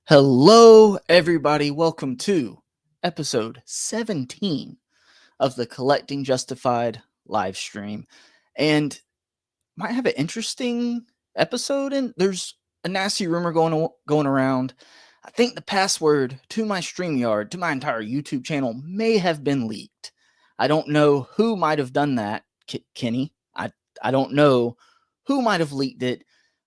Hello, everybody. Welcome to episode 17 of the Collecting Justified live stream. And might have an interesting episode, and there's a nasty rumor going around. I think the password to my StreamYard, to my entire YouTube channel, may have been leaked. I don't know who might have done that, Kenny. I don't know who might have leaked it,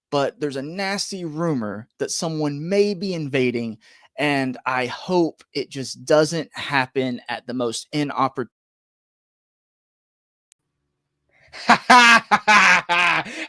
but there's a nasty rumor that someone may be invading, and I hope it just doesn't happen at the most inopportune.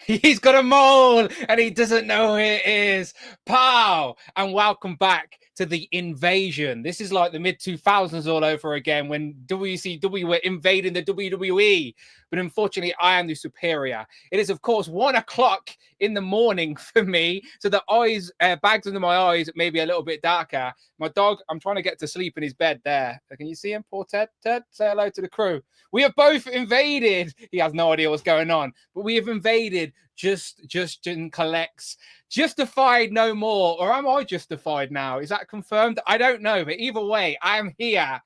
He's got a mole and he doesn't know who it is. Pow! And welcome back to the invasion. This is like the mid 2000s all over again when WCW were invading the WWE. But unfortunately, I am the superior. It is, of course, 1 o'clock in the morning for me. So the eyes, bags under my eyes, maybe a little bit darker. My dog, I'm trying to get to sleep in his bed there. Can you see him? Poor Ted. Ted, say hello to the crew. We have both invaded. He has no idea what's going on, but we have invaded Justin Collects. Justified no more, or am I justified now? Is that confirmed? I don't know, but either way, I am here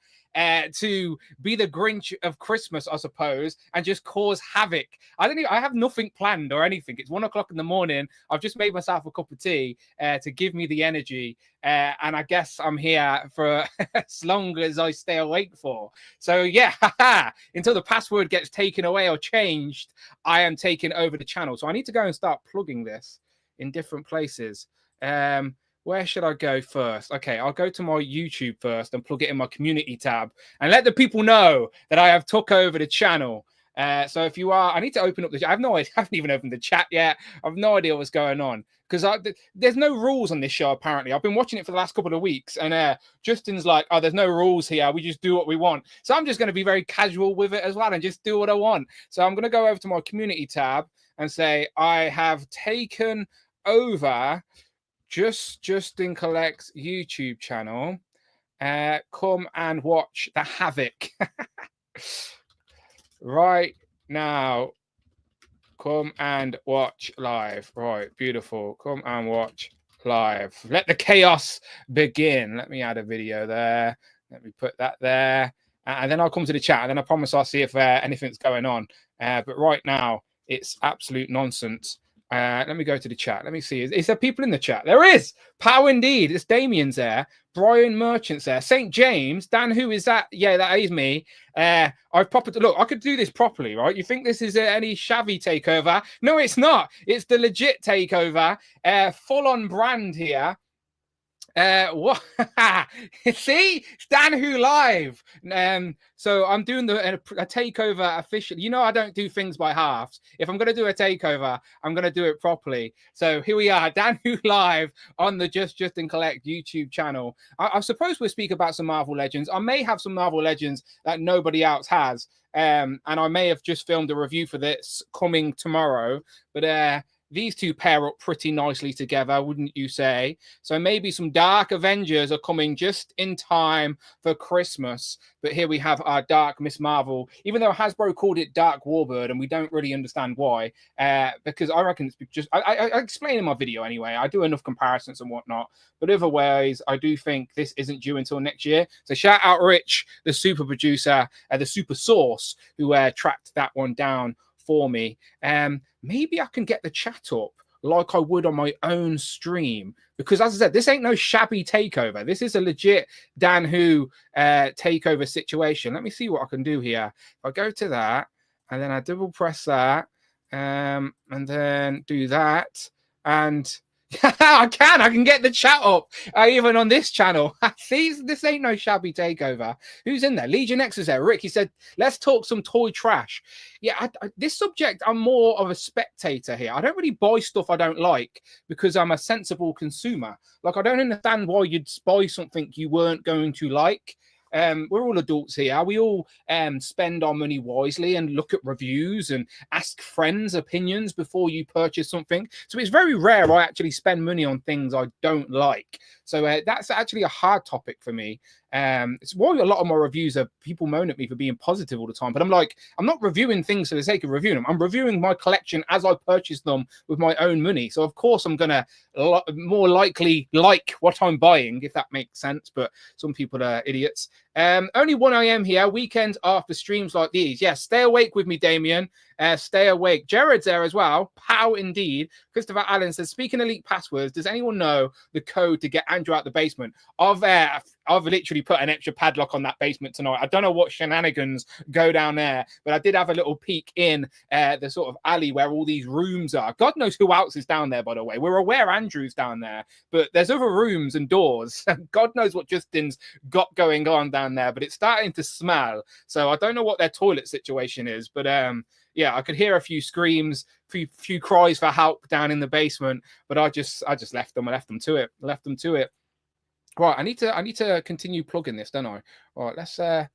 to be the Grinch of Christmas, I suppose, and just cause havoc. I have nothing planned or anything. It's 1 o'clock in the morning. I've just made myself a cup of tea to give me the energy. And I guess I'm here for as long as I stay awake for. So yeah, until the password gets taken away or changed, I am taking over the channel. So I need to go and start plugging this in different places. Where should I go first? Okay, I'll go to my YouTube first and plug it in my community tab and let the people know that I have took over the channel. So if you are, I need to open up the chat. I have no idea. I haven't even opened the chat yet. I have no idea what's going on because there's no rules on this show, apparently. I've been watching it for the last couple of weeks and Justin's like, oh, there's no rules here. We just do what we want. So I'm just going to be very casual with it as well and just do what I want. So I'm going to go over to my community tab and say, I have taken over Justin Collects YouTube channel. Come and watch the havoc right now. Come and watch live. Right, beautiful. Come and watch live. Let the chaos begin. Let me add a video there. Let me put that there. And then I'll come to the chat. And then I promise I'll see if anything's going on. But right now, it's absolute nonsense. Let me go to the chat. Let me see. Is there people in the chat? There is. Pow indeed. It's Damien's there. Brian Merchant's there. St. James. Dan, who is that? Yeah, that is me. I've popped. Look, I could do this properly, right? You think this is any shabby takeover? No, it's not. It's the legit takeover. Full on brand here. What? See, Dan Who live. So I'm doing a takeover officially. You know, I don't do things by halves. If I'm going to do a takeover, I'm going to do it properly. So here we are, Dan Who live on the Justin Collect YouTube channel. I suppose we'll speak about some Marvel Legends. I may have some Marvel Legends that nobody else has. And I may have just filmed a review for this coming tomorrow. But these two pair up pretty nicely together, wouldn't you say? So maybe some Dark Avengers are coming just in time for Christmas. But here we have our Dark Miss Marvel, even though Hasbro called it Dark Warbird, and we don't really understand why. Because I reckon it's just, I explain in my video anyway. I do enough comparisons and whatnot. But otherwise, I do think this isn't due until next year. So shout out Rich, the super producer, the super source, who tracked that one down for me. Maybe I can get the chat up like I would on my own stream, because as I said, this ain't no shabby takeover. This is a legit Dan Who takeover situation. Let me see what I can do here. If I go to that and then I double press that and then do that, and I can get the chat up even on this channel. See, this ain't no shabby takeover. Who's in there? Legion X is there. Rick, he said, let's talk some toy trash. Yeah, this subject, I'm more of a spectator here. I don't really buy stuff I don't like because I'm a sensible consumer. Like, I don't understand why you'd buy something you weren't going to like. We're all adults here. We all spend our money wisely and look at reviews and ask friends' opinions before you purchase something. So it's very rare I actually spend money on things I don't like. So that's actually a hard topic for me. It's why a lot of my reviews are people moan at me for being positive all the time. But I'm like, I'm not reviewing things for the sake of reviewing them. I'm reviewing my collection as I purchase them with my own money. So of course I'm gonna more likely like what I'm buying, if that makes sense. But some people are idiots. Only 1 a.m. here. Weekends after streams like these. Yes, stay awake with me, Damien. Stay awake. Jared's there as well. Pow indeed. Christopher Allen says, speaking of leaked passwords, does anyone know the code to get Andrew out the basement? I've literally put an extra padlock on that basement tonight. I don't know what shenanigans go down there, but I did have a little peek in the sort of alley where all these rooms are. God knows who else is down there, by the way. We're aware Andrew's down there, but there's other rooms and doors. God knows what Justin's got going on down there, but it's starting to smell. So I don't know what their toilet situation is, but yeah, I could hear a few screams, few cries for help down in the basement, but I just left them. I left them to it. Right, I need to continue plugging this, don't I? All right, let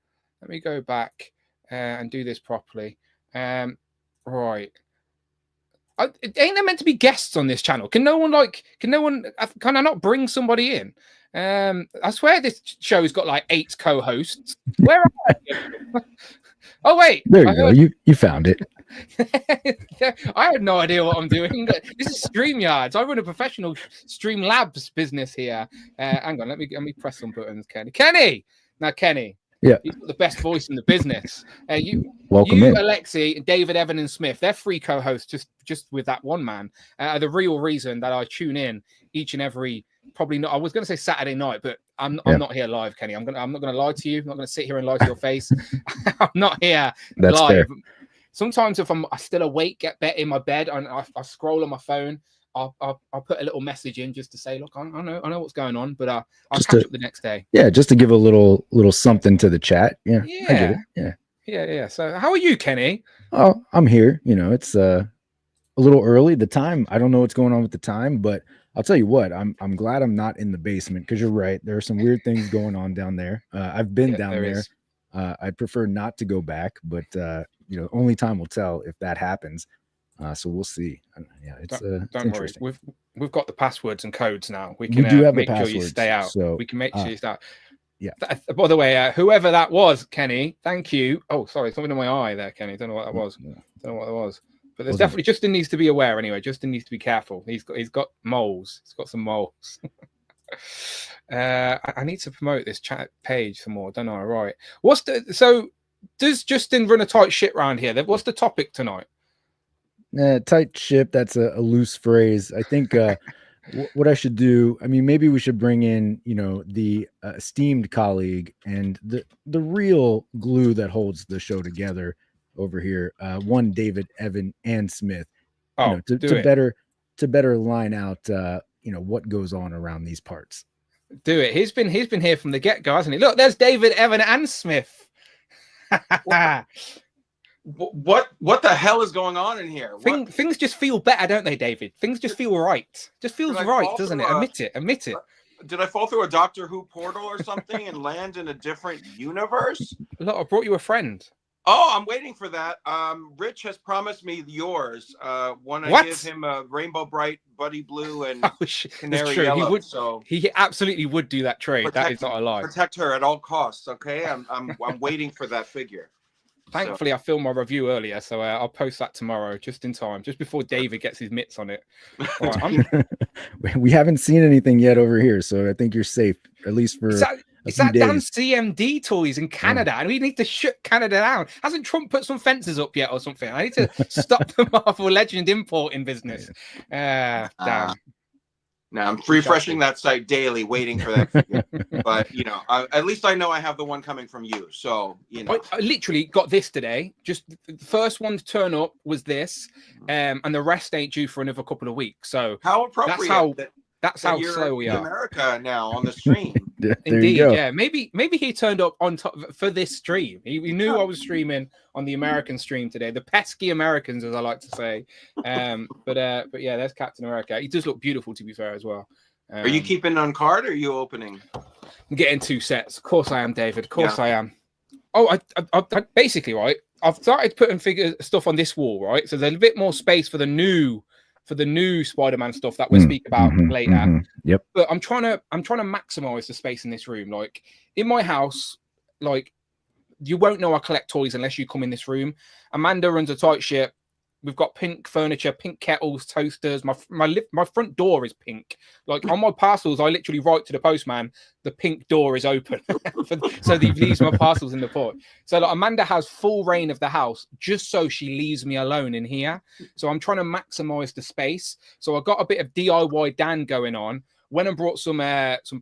me go back and do this properly. Right. Ain't there meant to be guests on this channel? Can I not bring somebody in? I swear this show's got like 8 co-hosts. Where are you? Oh wait, there you go. You found it. Yeah, I had no idea what I'm doing. This is StreamYards. I run a professional Streamlabs business here. Hang on, let me press some buttons, Kenny. Kenny. Yeah, you've got the best voice in the business. Welcome in. Alexi, David, Evan, and Smith. They're 3 co-hosts just with that one man. The real reason that I tune in each and every. Probably not. I was going to say Saturday night, but I'm not here live, Kenny. I'm not going to lie to you. I'm not going to sit here and lie to your face. I'm not here That's live. fair. Sometimes if I'm still awake, get in my bed, and I scroll on my phone, I'll put a little message in just to say, look, I know what's going on, but I'll catch up the next day. Yeah, just to give a little something to the chat. Yeah, I get it. Yeah. So how are you, Kenny? Oh, I'm here. It's a little early. The time, I don't know what's going on with the time, but I'll tell you what, I'm glad I'm not in the basement, because you're right. There are some weird things going on down there. I've been down there. I'd prefer not to go back, but only time will tell if that happens. So we'll see. Yeah, don't worry. We've got the passwords and codes now. We do have make the sure you stay out. So we can make sure you stay out. Yeah. By the way, whoever that was, Kenny, thank you. Oh, sorry, something in my eye there, Kenny. Don't know what that was. Don't know what that was. But there's definitely Justin needs to be aware anyway. Justin needs to be careful. He's got moles. He's got some moles. I need to promote this chat page some more. Don't know. Right. So does Justin run a tight ship around here? What's the topic tonight? Tight ship. That's a loose phrase. I think what I should do. I mean, maybe we should bring in the esteemed colleague and the real glue that holds the show together. Over here, one David, Evan, and Smith. To better line out, what goes on around these parts. Do it. He's been here from the get go, hasn't he? Look, there's David, Evan, and Smith. What the hell is going on in here? Things just feel better, don't they, David? Things just feel right. Just feels right, doesn't it? Admit it. Did I fall through a Doctor Who portal or something and land in a different universe? Look, I brought you a friend. Oh, I'm waiting for that. Rich has promised me yours. When I give him a Rainbow Bright, Buddy Blue, and Canary Yellow. He absolutely would do that trade. That is not a lie. Protect her at all costs. Okay, I'm waiting for that figure. Thankfully, I filmed my review earlier, so I'll post that tomorrow, just in time, just before David gets his mitts on it. Right, we haven't seen anything yet over here, so I think you're safe, at least for. It's that damn CMD toys in Canada, and we need to shut Canada down. Hasn't Trump put some fences up yet or something? I need to stop the Marvel Legend importing business. Damn. Now I'm refreshing that site daily, waiting for that figure. But at least I know I have the one coming from you. So I literally got this today. Just the first one to turn up was this, and the rest ain't due for another couple of weeks. So how appropriate. That's how slow we are. America now on the stream. Indeed, yeah. Maybe he turned up on top for this stream. He knew I was streaming on the American stream today. The pesky Americans, as I like to say. But yeah, there's Captain America. He does look beautiful, to be fair, as well. Are you keeping on card or are you opening? I'm getting 2 sets. Of course I am, David. Of course I am. Oh, I basically, right, I've started putting stuff on this wall, right? So there's a bit more space for the new for the new Spider-Man stuff that we'll speak about later. Yep. But I'm trying to maximize the space in this room. Like in my house, like you won't know I collect toys unless you come in this room. Amanda runs a tight ship. We've got pink furniture, pink kettles, toasters. My front door is pink. Like on my parcels, I literally write to the postman, the pink door is open, so that he leaves my parcels in the port. So like, Amanda has full reign of the house, just so she leaves me alone in here. So I'm trying to maximize the space. So I got a bit of DIY Dan going on. When I brought some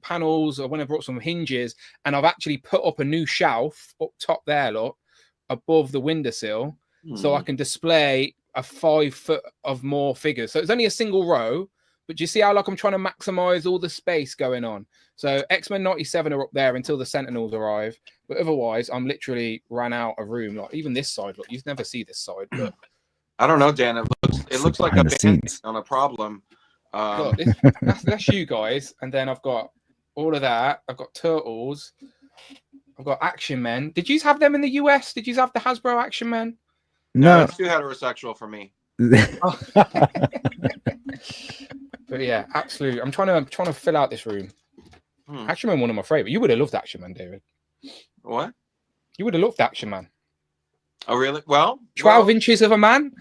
panels, or when I brought some hinges, and I've actually put up a new shelf up top there, look, above the windowsill, so I can display a 5 foot of more figures. So it's only a single row, but do you see how like I'm trying to maximize all the space going on? So X-Men 97 are up there until the Sentinels arrive, but otherwise I'm literally ran out of room. Like even this side, look, you never see this side, but I don't know, Dan. It looks like a band on a problem. Look, that's you guys, and then I've got all of that. I've got Turtles. I've got Action Men. Did you have them in the US? Did you have the Hasbro Action Men? No, it's too heterosexual for me. But yeah, absolutely. I'm trying to fill out this room. Action Man, one of my favorite. You would have loved Action Man, David. What? You would have loved Action Man. Oh, really? Well, 12 inches of a man.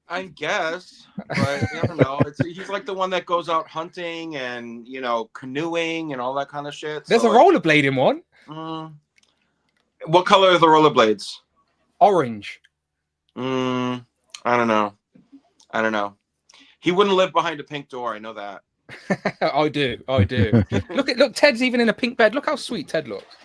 I guess, but I don't know. He's like the one that goes out hunting and canoeing and all that kind of shit. There's a rollerblading one. What color are the rollerblades? Orange. I don't know. He wouldn't live behind a pink door. I know that. I do. Look, Ted's even in a pink bed. Look how sweet Ted looks.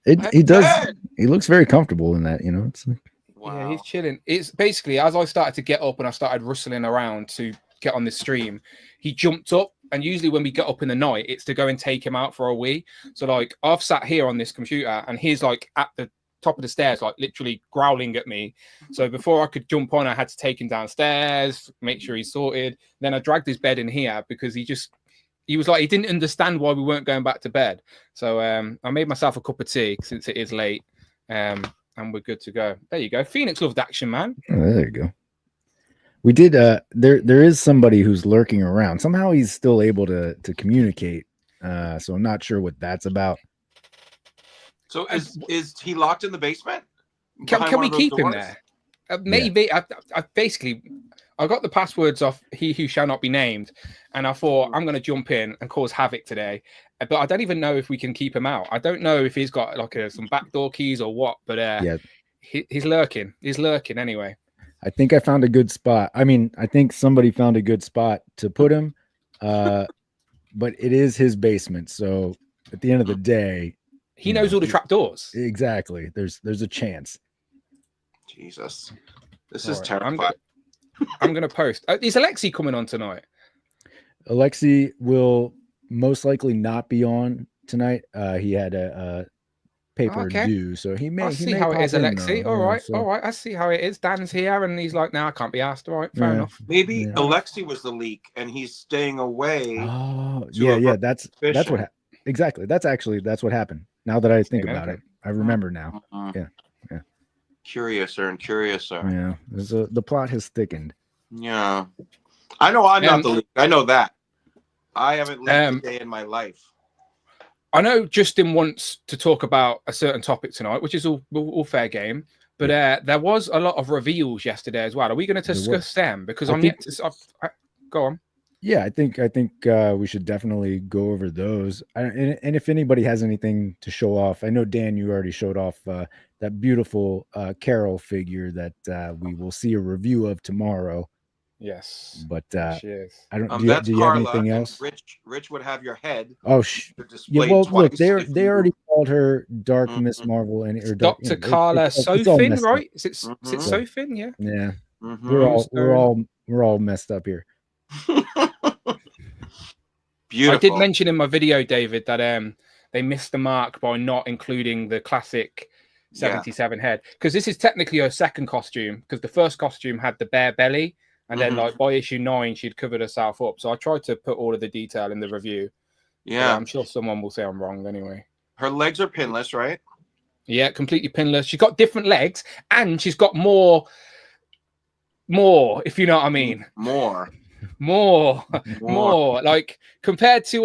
He does. He looks very comfortable in that. It's like, wow. Yeah, he's chilling. It's basically as I started to get up and I started rustling around to get on this stream, he jumped up. And usually when we get up in the night, it's to go and take him out for a wee. So like I've sat here on this computer and he's like at the top of the stairs, like literally growling at me. So before I could jump on, I had to take him downstairs, make sure he's sorted. Then I dragged his bed in here because he was like, he didn't understand why we weren't going back to bed. So I made myself a cup of tea since it is late, and we're good to go. There you go. Phoenix loved Action Man. Oh, there you go. We did. There is somebody who's lurking around. Somehow he's still able to communicate. So I'm not sure what that's about. So is he locked in the basement? Can we keep him there? Maybe. Yeah. I got the passwords off He Who Shall Not Be Named, and I thought I'm going to jump in and cause havoc today. But I don't even know if we can keep him out. I don't know if he's got like some backdoor keys or what. But yeah, he's lurking. He's lurking anyway. I think I found a good spot. I mean, I think somebody found a good spot to put him. But it is his basement, so at the end of the day, he knows all the trapdoors. Exactly. There's a chance. Jesus, this is terrifying. I'm gonna post. Is Alexi coming on tonight? Alexi will most likely not be on tonight. He had a paper due, so he may. I see how it is, Alexi. All right. I see how it is. Dan's here, and he's like, "No, I can't be asked." All right, fair enough. Maybe Alexi was the leak, and he's staying away. Oh, yeah. That's what. Exactly. That's what happened. Now that I think about it, I remember now. Yeah. Curiouser and curiouser. Yeah, the plot has thickened. Yeah, I know I'm not the leak. I know that. I haven't leaked a day in my life. I know Justin wants to talk about a certain topic tonight, which is all fair game. But there was a lot of reveals yesterday as well. Are we going to discuss them? Because I'm yet to. Go on. Yeah, I think we should definitely go over those. And if anybody has anything to show off, I know Dan, you already showed off that beautiful Carol figure that we will see a review of tomorrow. Yes, but she is. I don't. Do you have anything else? Rich would have your head. Oh, yeah. Well, look, they already called her Dark Miss Marvel and Dr. Carla Sofin, right? Is it Sofin? Yeah. Yeah. We're all messed up here. Beautiful. I did mention in my video, David, that they missed the mark by not including the classic 77 head, because this is technically her second costume, because the first costume had the bare belly, and then like by issue 9 she'd covered herself up. So I tried to put all of the detail in the review. Yeah, I'm sure someone will say I'm wrong anyway. Her legs are pinless, right? Yeah, completely pinless. She's got different legs, and she's got more more, if you know what I mean. More. Like compared to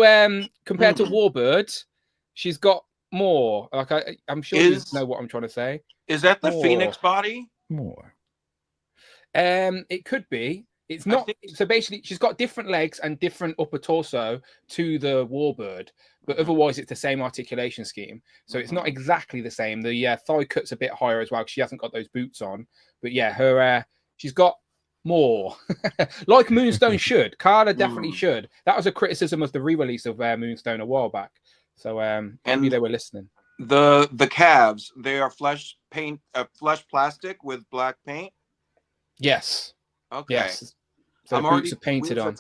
Warbird, she's got more. Like I'm sure you know what I'm trying to say. Is that the Phoenix body? More. It could be. It's not. So basically, she's got different legs and different upper torso to the Warbird, but otherwise it's the same articulation scheme. So it's not exactly the same. The thigh cut's a bit higher as well because she hasn't got those boots on. But yeah, her she's got more, like Moonstone should. Carla definitely should. That was a criticism of the re-release of Moonstone a while back. So maybe they were listening. The calves, they are flesh plastic with black paint. Yes. Okay. Yes. So boots are painted on.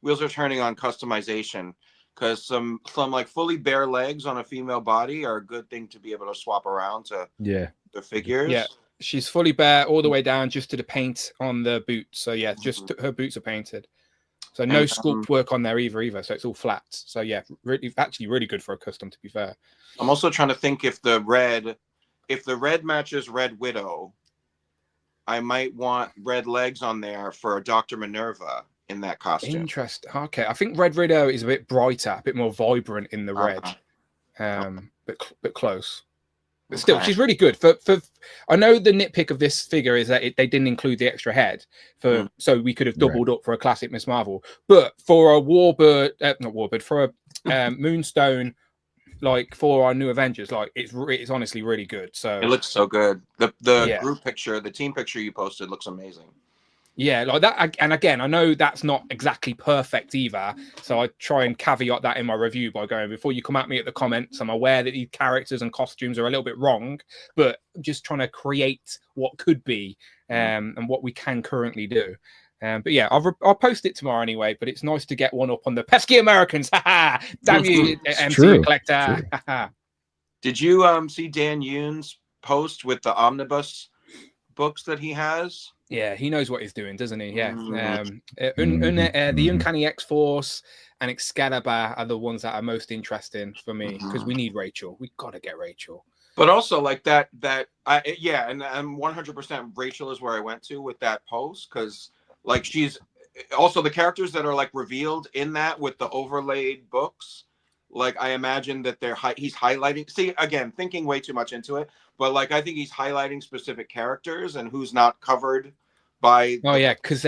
Wheels are turning on customization because some like fully bare legs on a female body are a good thing to be able to swap around to the figures. Yeah. She's fully bare all the way down just to the paint on the boots. So yeah, just her boots are painted. So no sculpt work on there either. So it's all flat. So yeah, actually really good for a custom, to be fair. I'm also trying to think if the red matches Red Widow, I might want red legs on there for Dr. Minerva in that costume. Interesting. Okay, I think Red Widow is a bit brighter, a bit more vibrant in the red, but close. But still, she's really good. For I know the nitpick of this figure is that they didn't include the extra head so we could have doubled up for a classic Miss Marvel. But for a for a Moonstone, like for our new Avengers, like it's honestly really good. So it looks so good. The group picture, the team picture you posted looks amazing. Yeah, like that. And again, I know that's not exactly perfect either. So I try and caveat that in my review by going, before you come at me at the comments, I'm aware that these characters and costumes are a little bit wrong, but I'm just trying to create what could be and what we can currently do. But yeah, I'll post it tomorrow anyway, but it's nice to get one up on the pesky Americans. Damn you, MCU collector. Did you see Dan Yoon's post with the omnibus books that he has? Yeah, he knows what he's doing, doesn't he? Yeah. The Uncanny X-Force and Excalibur are the ones that are most interesting for me because we need Rachel. We got to get Rachel. But also like and I'm 100% Rachel is where I went to with that post, because like she's also the characters that are like revealed in that with the overlaid books. Like I imagine that he's highlighting. See, again, thinking way too much into it, but like I think he's highlighting specific characters and who's not covered by. Oh yeah, because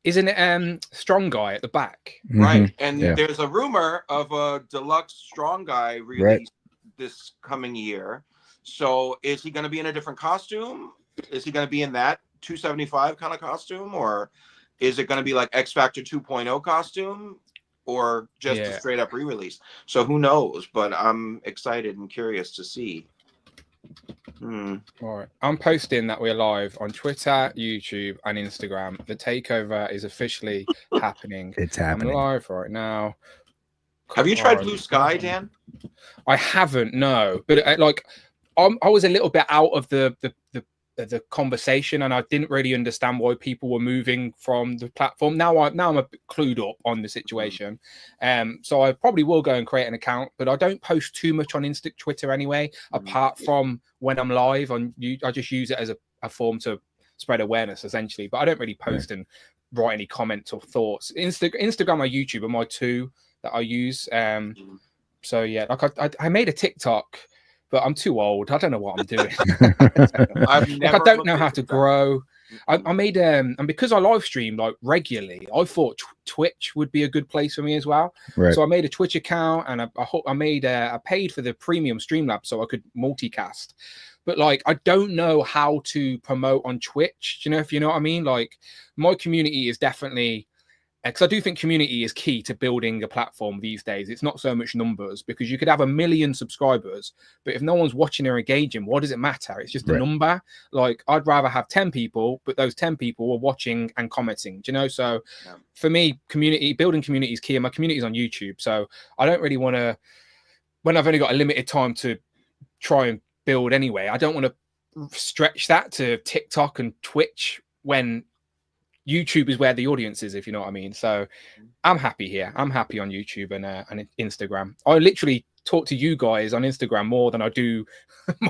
isn't it Strong Guy at the back? Right, and there's a rumor of a deluxe Strong Guy release this coming year. So is he going to be in a different costume? Is he going to be in that 275 kind of costume, or is it going to be like X Factor 2.0 costume? Or just a straight up re-release. So who knows? But I'm excited and curious to see. All right. I'm posting that we're live on Twitter, YouTube, and Instagram. The takeover is officially happening. It's happening. I'm live right now. Have you tried Blue Sky, Dan? I haven't, no. But I was a little bit out of the conversation, and I didn't really understand why people were moving from the platform. Now I'm a bit clued up on the situation, so I probably will go and create an account, but I don't post too much on Twitter anyway, apart from when I'm live on I just use it as a form to spread awareness essentially, but I don't really post and write any comments or thoughts. Instagram or YouTube are my two that I use. So yeah, like I made a TikTok, but I'm too old. I don't know what I'm doing. I don't know how to grow. I made and because I live stream like regularly, I thought Twitch would be a good place for me as well. Right. So I made a Twitch account, and I paid for the premium Streamlabs so I could multicast. But like, I don't know how to promote on Twitch. Do you know, if you know what I mean? Like, my community is definitely, because I do think community is key to building a platform these days. It's not so much numbers, because you could have 1 million subscribers, but if no one's watching or engaging, what does it matter? It's just a number. Like, I'd rather have 10 people, but those 10 people are watching and commenting, do you know? So for me, building community is key, and my community is on YouTube. So I don't really want to, when I've only got a limited time to try and build anyway, I don't want to stretch that to TikTok and Twitch when YouTube is where the audience is, if you know what I mean. So I'm happy here. I'm happy on YouTube and Instagram. I literally talk to you guys on Instagram more than I do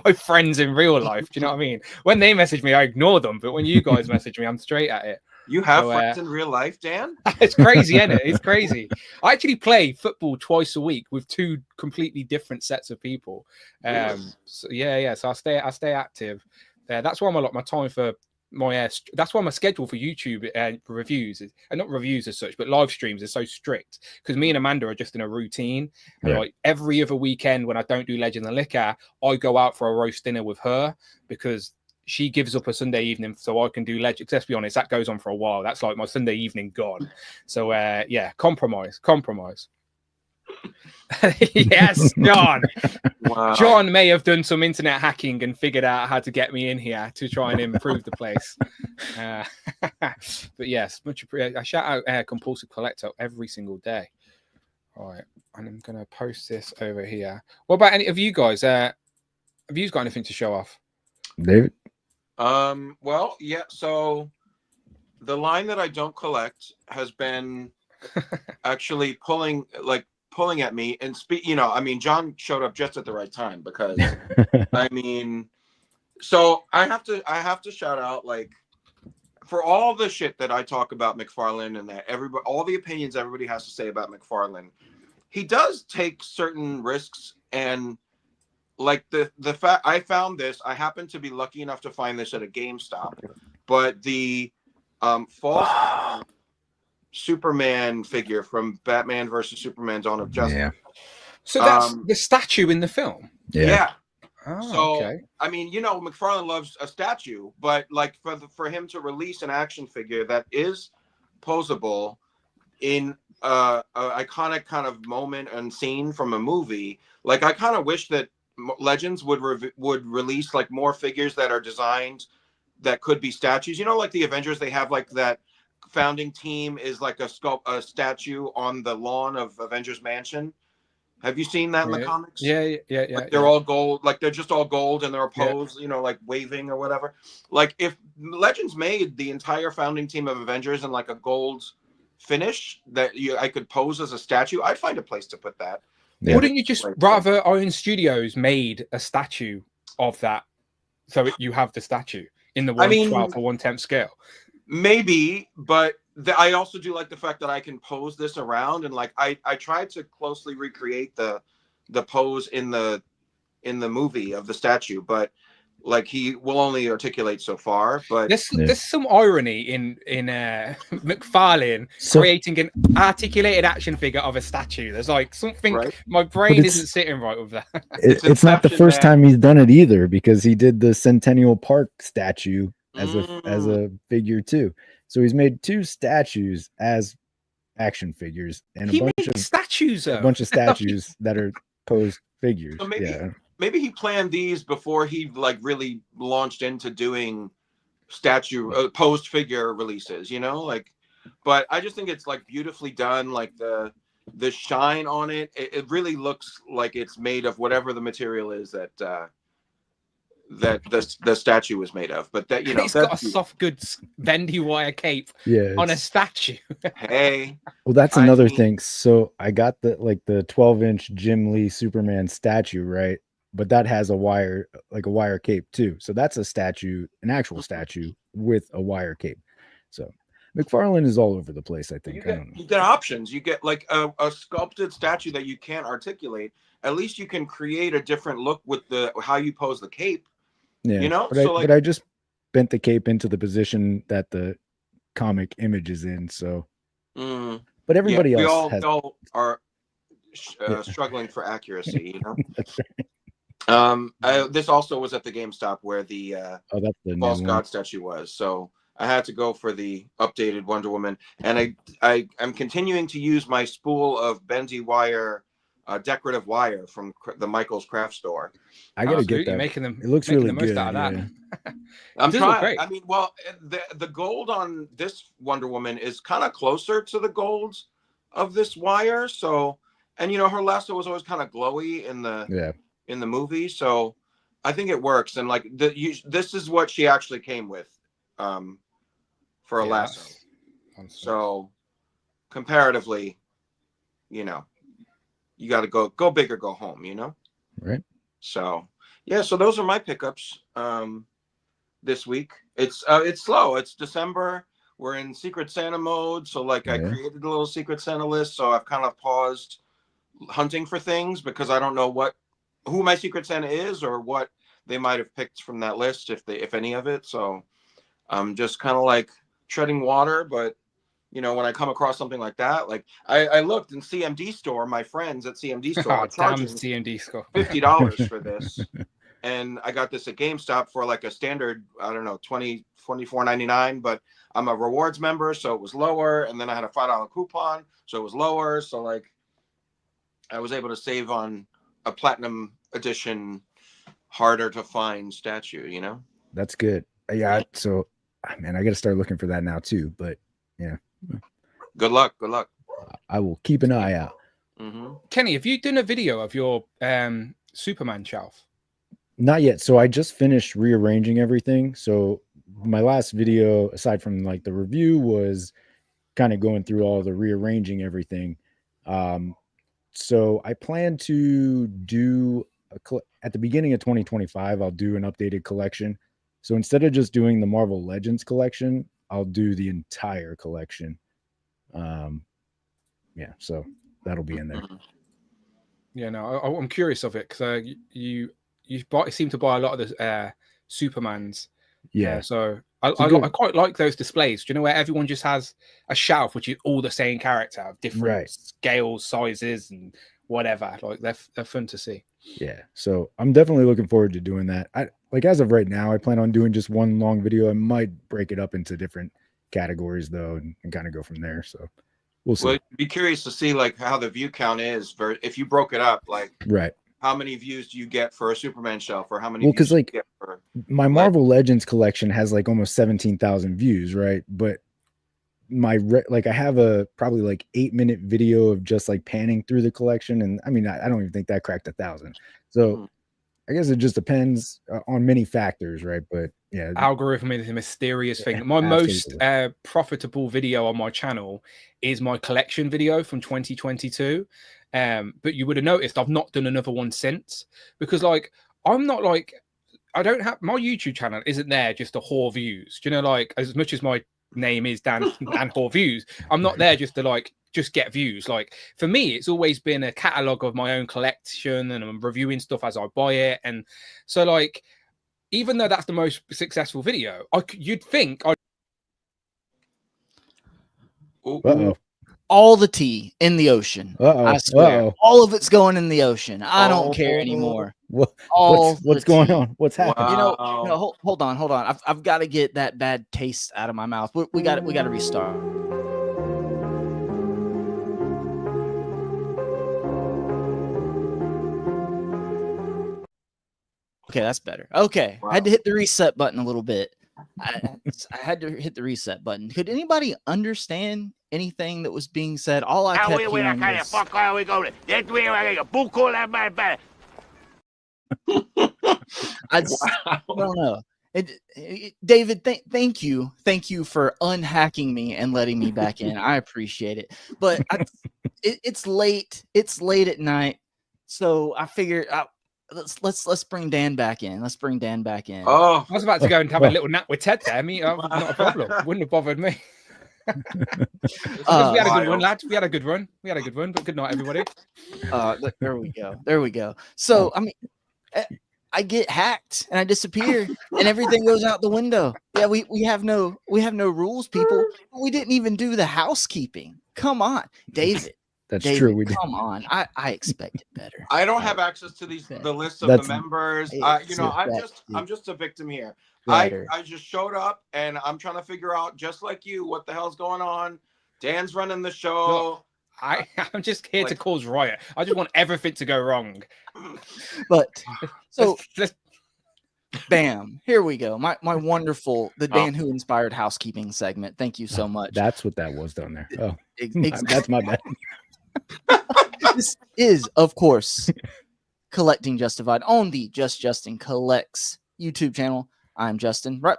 my friends in real life. Do you know what I mean? When they message me, I ignore them, but when you guys message me, I'm straight at it. You have friends in real life, Dan? It's crazy, isn't it? It's crazy. I actually play football twice a week with 2 completely different sets of people. So yeah. So I stay active there. That's why I'm a lot my time for my that's why my schedule for YouTube reviews is, and not reviews as such, but live streams is so strict, because me and Amanda are just in a routine. And like every other weekend when I don't do Legend and Liquor, I go out for a roast dinner with her, because she gives up a Sunday evening so I can do Legend. Let's be honest, that goes on for a while. That's like my Sunday evening gone. So yeah, compromise. Yes, John. Wow. John may have done some internet hacking and figured out how to get me in here to try and improve the place. But yes, I shout out Compulsive Collector every single day. All right, and I'm gonna post this over here. What about any of you guys? Have you got anything to show off, David? Well, yeah. So the line that I don't collect has been actually pulling at me, and I mean, John showed up just at the right time, because I mean, so I have to shout out, like, for all the shit that I talk about McFarlane, and that all the opinions everybody has to say about McFarlane, he does take certain risks. And like the fact I found this, I happened to be lucky enough to find this at a GameStop, but the false Superman figure from Batman versus Superman: Dawn of Justice. Yeah. So that's the statue in the film. Yeah. Oh, So okay. I mean, McFarlane loves a statue, but like for him to release an action figure that is posable in a iconic kind of moment and scene from a movie, like, I kind of wish that Legends would release like more figures that are designed that could be statues. Like the Avengers, they have like that founding team is like a statue on the lawn of Avengers Mansion. Have you seen that in the comics? Yeah. Like they're all gold, like they're just all gold, and they're a pose, like waving or whatever. Like if Legends made the entire founding team of Avengers in like a gold finish that I could pose as a statue, I'd find a place to put that. Yeah. Wouldn't you just rather Iron Studios made a statue of that, so you have the statue in the 1/12 or 1/10 scale? Maybe, but I also do like the fact that I can pose this around, and like I tried to closely recreate the pose in the movie of the statue, but like he will only articulate so far. But there's some irony in McFarlane creating an articulated action figure of a statue. There's like something my brain isn't sitting right with that. It's not the first time he's done it either, because he did the Centennial Park statue as a figure too. So he's made 2 statues as action figures, and a bunch of statues that are posed figures. So maybe he planned these before he like really launched into doing posed figure releases, like. But I just think it's like beautifully done, like the shine on it. It really looks like it's made of whatever the material is that the statue was made of. But that he's got a soft goods bendy wire cape on a statue. Hey, well, that's another thing. So I got the 12-inch Jim Lee Superman statue, right? But that has a wire cape too. So that's a statue, an actual statue with a wire cape. So McFarlane is all over the place, I think. You get options. You get like a sculpted statue that you can't articulate. At least you can create a different look with how you pose the cape. Yeah, but I just bent the cape into the position that the comic image is in. So, but everybody else we all are struggling for accuracy. That's right. This also was at the GameStop where the false god statue was. So I had to go for the updated Wonder Woman, and I'm continuing to use my spool of bendy wire. Decorative wire from the Michael's Craft Store. I gotta get that. Making them. It looks really good. Out of that. I'm trying. I mean, well, the gold on this Wonder Woman is kind of closer to the gold of this wire. So, and her lasso was always kind of glowy in the movie. So, I think it works. And like this is what she actually came with, for a lasso. So, comparatively, you got to go big or go home, you know? Right. So yeah, so those are my pickups this week. It's slow. It's December. We're in Secret Santa mode. So like I created a little Secret Santa list. So I've kind of paused hunting for things because I don't know who my Secret Santa is or what they might have picked from that list, if any of it. So I'm just kind of like treading water. But you know, when I come across something like that, like I looked in CMD store, my friends at CMD store are charging CMD score $50 for this. And I got this at GameStop for like a standard, I don't know, $24.99, but I'm a rewards member, so it was lower. And then I had a $5 coupon, so it was lower. So like I was able to save on a platinum edition, harder to find statue, you know? That's good. Yeah. So, man, I got to start looking for that now too. But yeah. Good luck. Good luck. I will keep an eye out. Mm-hmm. Kenny, have you done a video of your Superman shelf? Not yet. So I just finished rearranging everything. So my last video, aside from like the review, was kind of going through all the rearranging everything. So I plan to do at the beginning of 2025, I'll do an updated collection. So instead of just doing the Marvel Legends collection, I'll do the entire collection. Yeah, so that'll be in there. Yeah, no, I'm curious of it because you seem to buy a lot of the Supermans. Yeah. So I quite like those displays. Do you know where everyone just has a shelf which is all the same character, different scales, sizes, and whatever. Like they're fun to see. Yeah. So I'm definitely looking forward to doing that. Like as of right now, I plan on doing just one long video. I might break it up into different categories though, and kind of go from there. So we'll see. Well, be curious to see like how the view count is if you broke it up, like how many views do you get for a Superman shelf, or how many views because like do you get for my Marvel Legends collection has like almost 17,000 views, right? But my like I have a probably like 8-minute video of just like panning through the collection, and I mean I don't even think that cracked 1,000. So I guess it just depends on many factors, right? But yeah, algorithm is a mysterious thing. My most profitable video on my channel is my collection video from 2022. But you would have noticed I've not done another one since, because like I'm not like, I don't have, my YouTube channel isn't there just to whore views. Do you know, like as much as my name is Dan and whore views, I'm not there just to like just get views. Like for me, it's always been a catalog of my own collection, and I'm reviewing stuff as I buy it. And so like, even though that's the most successful video, you'd think all the tea in the ocean. I swear. All of it's going in the ocean. I don't care anymore. What's going on? What's happening? You know, hold on. I've got to get that bad taste out of my mouth. We got to restart. Okay, that's better. Okay, I had to hit the reset button a little bit. I had to hit the reset button. Could anybody understand anything that was being said? All I kept hearing was... I don't know. David, thank you for unhacking me and letting me back in. I appreciate it. But it's late. It's late at night, so I figured let's bring Dan back in. Let's bring Dan back in. I was about to go and have a little nap with Ted there. Not a problem. Wouldn't have bothered me. We had a good run, lads. We had a good run. But good night, everybody. There we go. So I mean, I get hacked and I disappear and everything goes out the window. Yeah, we have no rules, people. We didn't even do the housekeeping. Come on, David. That's true. We come on. I expected better. I don't have access to the list of the members. I'm just a victim here. I just showed up and I'm trying to figure out, just like you, what the hell's going on. Dan's running the show. Look, I'm just here to cause riot. I just want everything to go wrong. But so bam, here we go. My wonderful, the Dan Who Inspired housekeeping segment. Thank you so much. That's what that was down there. Oh, that's my bad. This is, of course, Collecting Justified on the Just Justin Collects YouTube channel. I'm Justin. Right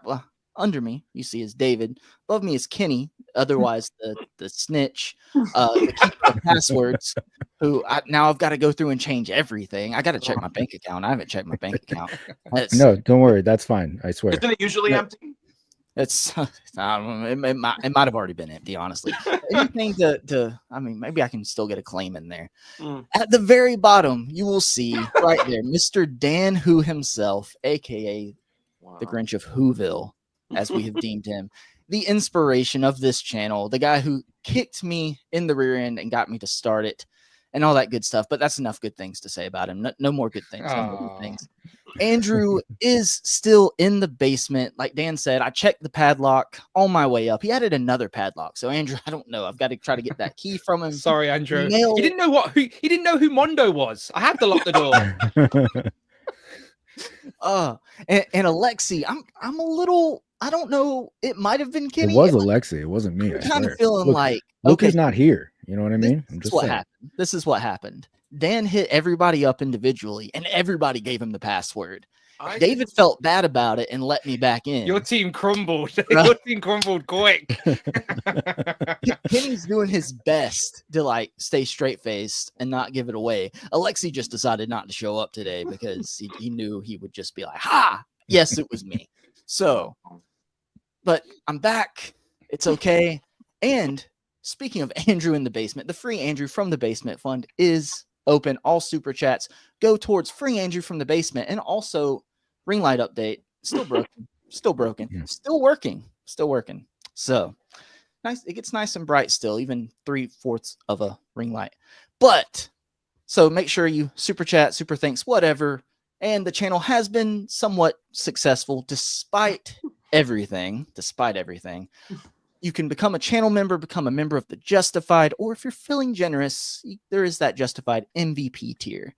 under me, you see, is David. Above me is Kenny, otherwise the snitch, the keeper of passwords. now I've got to go through and change everything. I got to check my bank account. I haven't checked my bank account. No, don't worry. That's fine. I swear. Isn't it usually empty? It's I don't know, it might have already been empty, honestly. Anything to I mean, maybe I can still get a claim in there. At the very bottom, you will see right there, Mr. Dan Who himself, aka the Grinch of Who-ville, as we have deemed him, the inspiration of this channel, the guy who kicked me in the rear end and got me to start it, and all that good stuff. But that's enough good things to say about him. No more good things. No more good things. Andrew is still in the basement. Like Dan said, I checked the padlock on my way up. He added another padlock. So Andrew, I don't know. I've got to try to get that key from him. Sorry, Andrew. He didn't know he didn't know who Mondo was. I had to lock the door. And Alexi, I'm a little, I don't know. It might have been Kenny. It was Alexi. It wasn't me. I'm kind of feeling like Luke is not here. You know what I mean? This is what happened. This is what happened. Dan hit everybody up individually, and everybody gave him the password. David felt bad about it and let me back in. Your team crumbled. Your team crumbled quick. Kenny's doing his best to like stay straight faced and not give it away. Alexi just decided not to show up today because he knew he would just be like, "Ha! Yes, it was me." So, but I'm back. It's okay. And speaking of Andrew in the basement, the Free Andrew from the Basement Fund is open. All super chats go towards Free Andrew from the Basement, and also ring light update. Still broken. Still broken. Yeah. Still working. Still working. So nice. It gets nice and bright still, even 3/4 of a ring light. But so make sure you super chat, super thanks, whatever. And the channel has been somewhat successful despite everything. Despite everything. You can become a channel member, become a member of the Justified, or if you're feeling generous, there is that Justified MVP tier.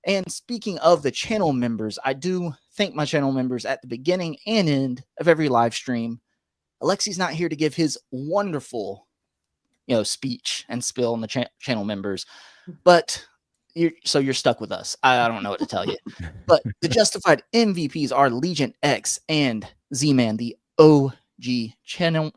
And speaking of the channel members, I do thank my channel members at the beginning and end of every live stream. Alexi's not here to give his wonderful, speech and spill on the channel members, but you're stuck with us. I don't know what to tell you. But the Justified MVPs are Legion X and Z-Man, the OG channel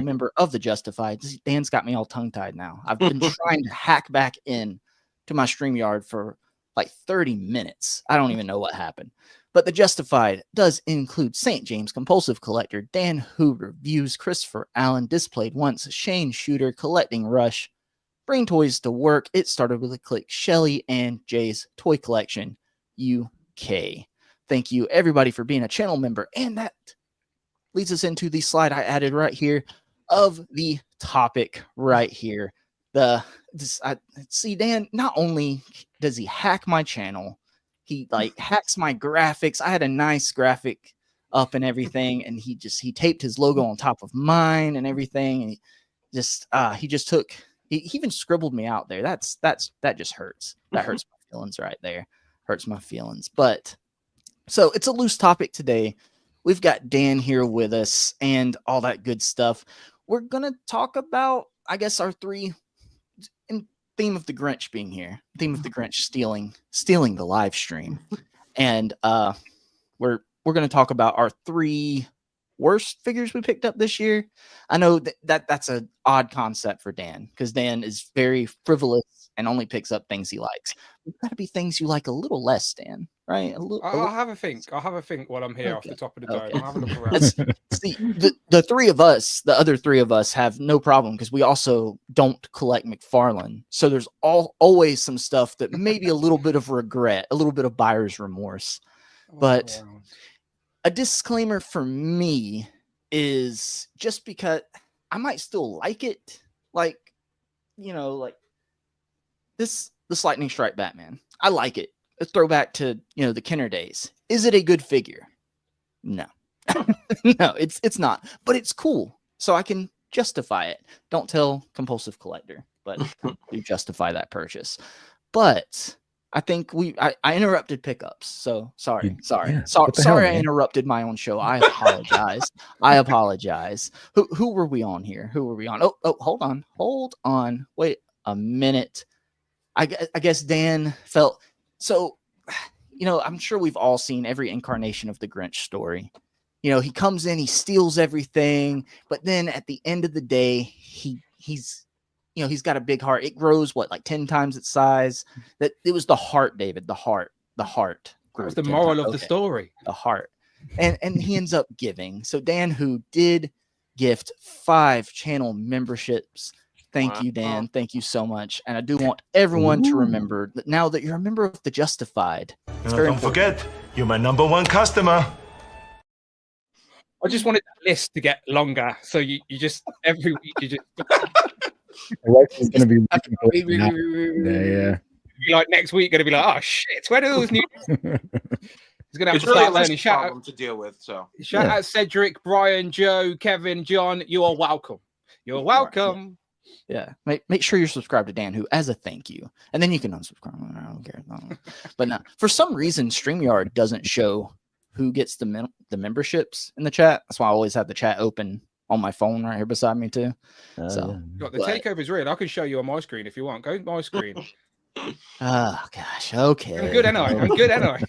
member of the Justified. Dan's got me all tongue-tied now. I've been trying to hack back in to my StreamYard for like 30 minutes. I don't even know what happened. But the Justified does include St. James Compulsive Collector, Dan Who Reviews, Christopher Allen, Displayed Once, Shane Shooter, Collecting Rush, Bring Toys to Work, It Started With a Click, Shelly, and Jay's Toy Collection UK. Thank you everybody for being a channel member. And that leads us into the slide I added right here of the topic right here. See, Dan, not only does he hack my channel, he like hacks my graphics. I had a nice graphic up and everything, and he taped his logo on top of mine and everything, and he even scribbled me out there. That just hurts. That hurts my feelings right there. Hurts my feelings. But so it's a loose topic today. We've got Dan here with us and all that good stuff. We're gonna talk about, I guess, our three in theme of the Grinch being here, theme of the Grinch stealing the live stream, and we're going to talk about our three worst figures we picked up this year. I know that's an odd concept for Dan because Dan is very frivolous and only picks up things he likes. It's got to be things you like a little less, Dan, right? I'll have a think. I'll have a think while I'm here off the top of the dome. I'll have a look around. See, the three of us, the other three of us, have no problem because we also don't collect McFarlane. So there's always some stuff that maybe a little bit of regret, a little bit of buyer's remorse. But a disclaimer for me is just because I might still like it, like this Lightning Strike Batman. I like it. A throwback to the Kenner days. Is it a good figure? No. No, it's not. But it's cool. So I can justify it. Don't tell Compulsive Collector, but do justify that purchase. But I think I interrupted pickups. So sorry. Yeah, Sorry I interrupted my own show. I apologize. I apologize. Who were we on here? Who were we on? Oh, hold on. Wait a minute. I guess Dan felt so, I'm sure we've all seen every incarnation of the Grinch story. He comes in, he steals everything, but then at the end of the day, he's you know, he's got a big heart. It grows what, like 10 times its size. That it was the heart, David, the heart. That was the 10 moral times. of the story. The heart. And he ends up giving. So Dan, who did gift 5 channel memberships. Thank you, Dan. Thank you so much. And I do want everyone to remember that now that you're a member of the Justified. Don't forget, you're my #1 customer. I just wanted that list to get longer. So you just every week you just Alexa's gonna be yeah. like next week gonna be like, oh shit, where are those new? He's gonna have It's to really a start learning. list Shout problem to deal with. So out Cedric, Brian, Joe, Kevin, John. You are welcome. You're welcome. Yeah, make sure you're subscribed to Dan Who as a thank you, and then you can unsubscribe. I don't care. No. But no, for some reason, StreamYard doesn't show who gets the memberships in the chat. That's why I always have the chat open on my phone right here beside me too. So Look, the takeover is real. I can show you on my screen if you want. Go to my screen. Oh gosh, okay. I'm good anyway. I'm good anyway.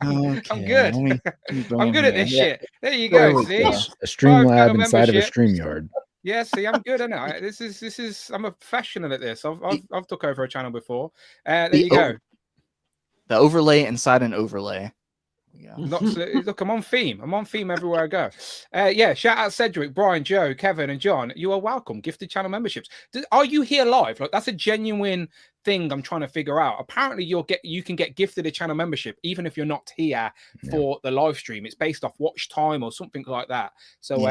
I'm good. I'm good at this shit. There you go. See, a Streamlab inside of a StreamYard. Yeah, see, I'm good, and I this is I'm a professional at this. I've took over a channel before. There you go. The overlay inside an overlay. Yeah. Look, I'm on theme. I'm on theme everywhere I go. Yeah, shout out Cedric, Brian, Joe, Kevin, and John. You are welcome. Gifted channel memberships. Are you here live? Like, that's a genuine thing I'm trying to figure out. Apparently, you can get gifted a channel membership even if you're not here for the live stream. It's based off watch time or something like that. So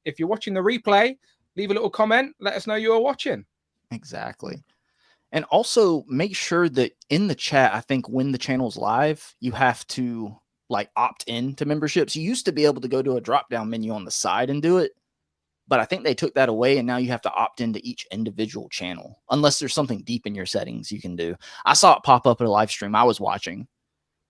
if you're watching the replay, leave a little comment. Let us know you are watching. Exactly. And also make sure that in the chat, I think when the channel's live, you have to like opt in to memberships. You used to be able to go to a drop down menu on the side and do it, but I think they took that away, and now you have to opt into each individual channel unless there's something deep in your settings you can do. I saw it pop up at a live stream I was watching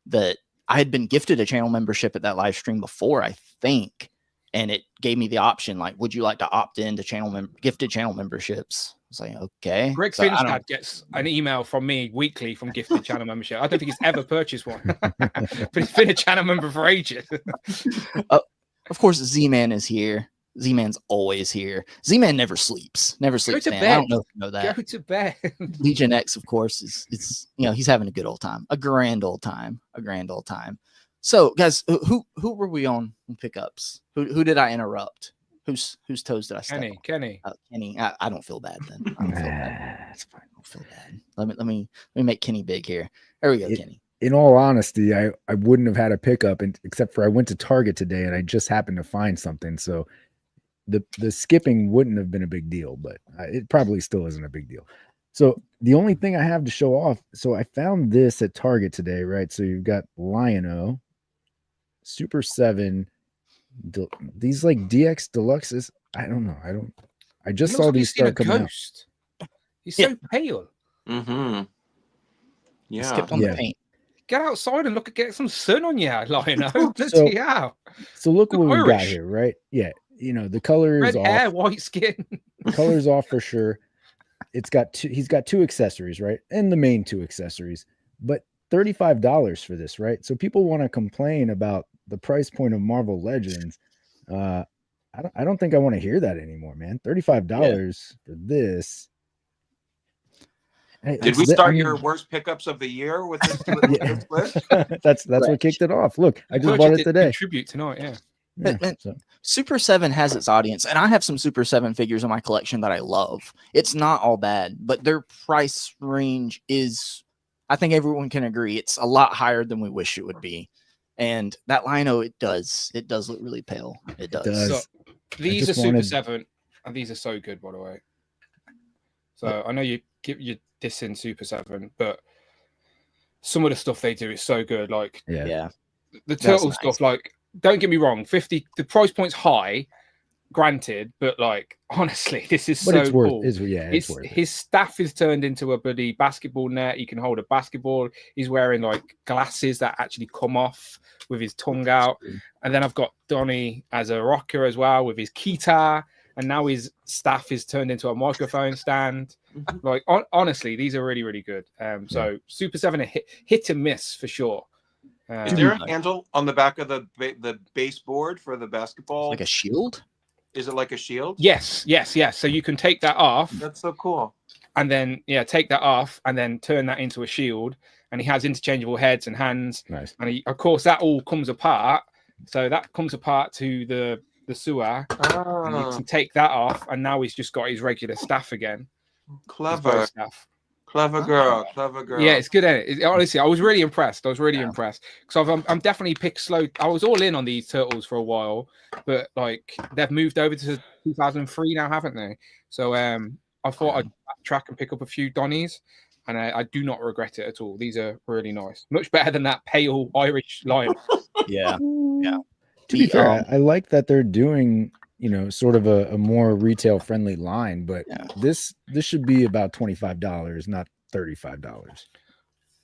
that I had been gifted a channel membership at that live stream before, I think, and it gave me the option like, would you like to opt in to gifted channel memberships? I was like, okay. Greg Finstad gets an email from me weekly from gifted channel membership. I don't think he's ever purchased one, but he's been a channel member for ages. Of course, Z-Man is here. Z-Man's always here. Z-Man never sleeps. Never sleeps. Go to man. bed. I don't know if you know that. Go to bed. Legion X, of course, is he's having a good old time, a grand old time. So, guys, who were we on pickups? Who did I interrupt? Whose toes did I step on? Kenny. Kenny. I don't feel bad then. I don't feel bad. That's fine. I don't feel bad. Let me make Kenny big here. There we go, Kenny. In all honesty, I wouldn't have had a pickup, except for I went to Target today and I just happened to find something. So the skipping wouldn't have been a big deal, but it probably still isn't a big deal. So the only thing I have to show off, so I found this at Target today, right? So you've got Lion-O, Super 7, these like DX Deluxes. I don't know. I just saw these start coming out. He's so pale. Mm-hmm. Yeah. Skipped on the paint. Get outside and get some sun on you, Lion-O. Let's see how. So look what we got here, right? Yeah. You know, the color is red hair, white skin. Color's off for sure. He's got 2 accessories, right? And the main 2 accessories, but $35 for this, right? So people want to complain about the price point of Marvel Legends. I don't think I want to hear that anymore, man. $35 for this. Did we start your worst pickups of the year with this list? That's what kicked it off. Look, I just bought it today. Tribute tonight, yeah. Super 7 has its audience, and I have some Super 7 figures in my collection that I love. It's not all bad, but their price range is, I think everyone can agree, it's a lot higher than we wish it would be. And that Lion-O, it does look really pale. It does. So, these are Super 7, and these are so good, by the way. So I know you're dissing Super 7, but some of the stuff they do is so good. Like, the turtle stuff, like, don't get me wrong, the price point's high, granted, but like honestly, this is so cool. It's worth it. His staff is turned into a bloody basketball net. He can hold a basketball. He's wearing like glasses that actually come off with his tongue out. And then I've got Donnie as a rocker as well with his guitar. And now his staff is turned into a microphone stand. Like honestly, these are really, really good. So Super 7 a hit and miss for sure. Is there a handle on the back of the baseboard for the basketball? Like a shield? Is it like a shield? Yes. So you can take that off. That's so cool. and then take that off and then turn that into a shield, and he has interchangeable heads and hands. Nice. And of course that all comes apart, so that comes apart to the sewer, and you can take that off, and now he's just got his regular staff again. Clever Staff. clever girl. Yeah, it's good. Honestly, I was really impressed. Because I'm definitely picked slow. I was all in on these turtles for a while, but like they've moved over to 2003 now, haven't they? So I thought I'd backtrack and pick up a few Donnies, and I do not regret it at all. These are really nice, much better than that pale Irish lion. Yeah. To be fair, I like that they're doing, sort of a more retail friendly line, but this should be about $25, not $35.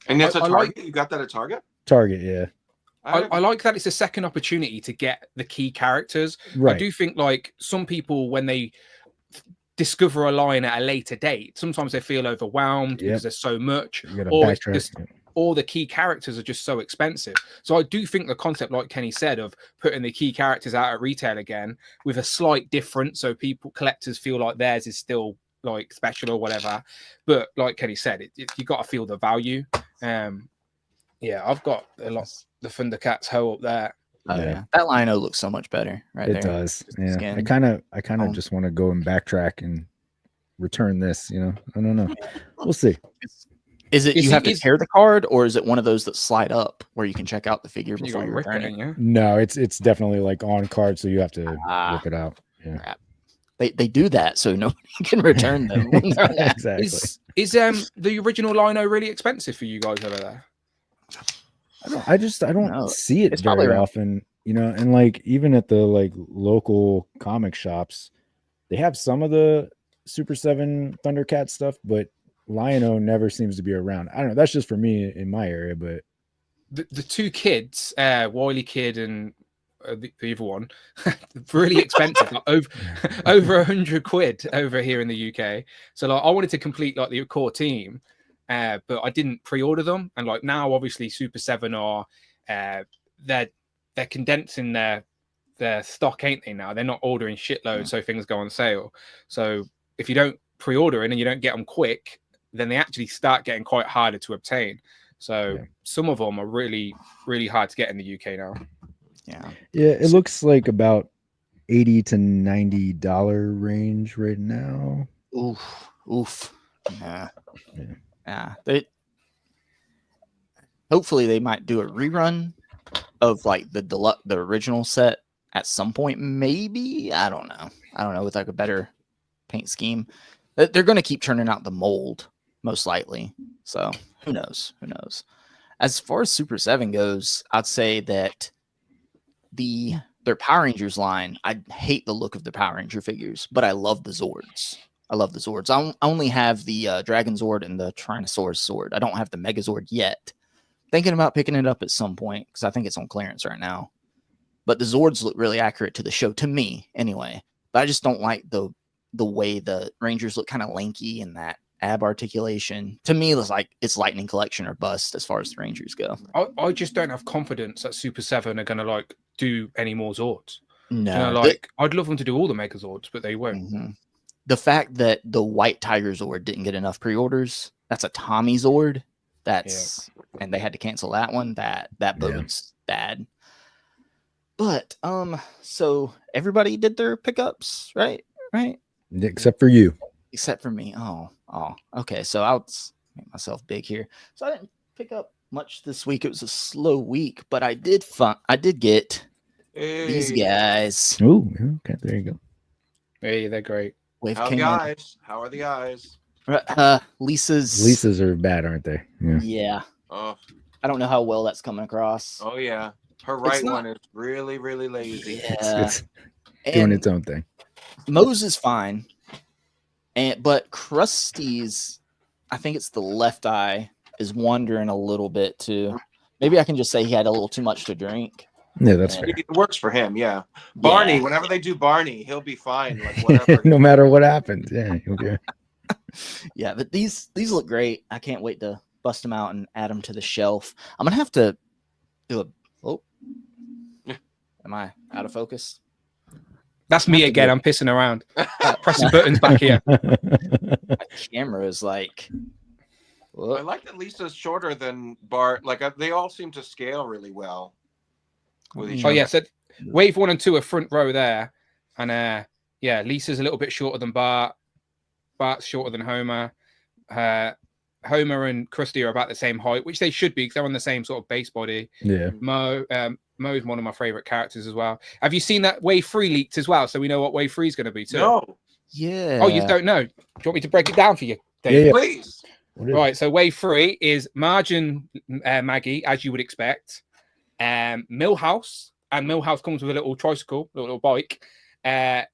And that's a Target. You got that at Target? Target, yeah. I like that it's a second opportunity to get the key characters. Right. I do think like some people, when they discover a line at a later date, sometimes they feel overwhelmed because there's so much, or all the key characters are just so expensive. So I do think the concept, like Kenny said, of putting the key characters out at retail again with a slight difference, so collectors feel like theirs is still like special or whatever. But like Kenny said, you got to feel the value. I've got a lot the Thundercats hoe up there. Oh yeah, that Lino looks so much better right there. It does. Yeah, skin. I kind of just want to go and backtrack and return this. I don't know. We'll see. Is it you have to tear the card, or is it one of those that slide up where you can check out the figure before you return it? Yeah? No, it's definitely like on card, so you have to rip it out. Yeah. Crap. They do that so nobody can return them. Exactly. Is the original Lino really expensive for you guys over there? I don't see it very often, and like even at the like local comic shops, they have some of the Super 7 Thundercat stuff, but Lion-O never seems to be around. I don't know. That's just for me in my area, but the two kids, Wily Kid and the other one, really expensive, like over £100 over here in the UK. So like I wanted to complete like the core team, but I didn't pre-order them. And like now, obviously, Super 7 are they're condensing their stock, ain't they? Now they're not ordering shitloads, so things go on sale. So if you don't pre-order it and you don't get them quick, then they actually start getting quite harder to obtain. So some of them are really, really hard to get in the UK now. Yeah, it looks like about $80 to $90 range right now. Oof. Yeah. Hopefully they might do a rerun of like the original set at some point. Maybe I don't know with like a better paint scheme. They're going to keep churning out the mold most likely. So who knows? As far as Super 7 goes, I'd say that their Power Rangers line, I hate the look of the Power Ranger figures, but I love the Zords. I only have the Dragon Zord and the Tyrannosaurus Zord. I don't have the Megazord yet. Thinking about picking it up at some point because I think it's on clearance right now. But the Zords look really accurate to the show, to me anyway. But I just don't like the way the Rangers look kind of lanky and that ab articulation. To me, it's like it's Lightning Collection or bust as far as the Rangers go. I just don't have confidence that Super 7 are going to like do any more Zords. No, I'd love them to do all the Megazords, but they won't. Mm-hmm. The fact that the White Tiger Zord didn't get enough pre-orders, that's a Tommy Zord. And they had to cancel that one. That bodes bad. But so everybody did their pickups, right? Except for you. Except for me. Oh. Okay, so I'll make myself big here. So I didn't pick up much this week. It was a slow week, but I did get these guys. Oh, okay, there you go. Hey, they're great. How are the eyes? Lisa's are bad, aren't they? Yeah. Oh, I don't know how well that's coming across. Oh yeah, her one is really, really lazy. Yeah, it's doing its own thing. Moe's is fine, but Krusty's, I think it's the left eye is wandering a little bit too. Maybe I can just say he had a little too much to drink. Yeah, that's fair. It works for him. Yeah, Barney. Whenever they do Barney, he'll be fine. Like whatever. No matter what happens. Yeah, he'll be. Yeah, but these look great. I can't wait to bust them out and add them to the shelf. I'm gonna have to do am I out of focus? That's me again. I'm pissing around. Pressing buttons back here. My camera is like. I like that Lisa's shorter than Bart. Like they all seem to scale really well with each Oh other. yeah, so wave 1 and 2 are front row there, and yeah, Lisa's a little bit shorter than Bart. Bart's shorter than Homer. Homer and Krusty are about the same height, which they should be because they're on the same sort of base body. Yeah. Mo's one of my favorite characters as well. Have you seen that wave 3 leaked as well? So we know what wave 3 is going to be too. No. Yeah. Oh, you don't know? Do you want me to break it down for you, Dave? Yeah. Please. Right. So wave 3 is Marge and Maggie, as you would expect. Milhouse, and Milhouse comes with a little tricycle, a little bike.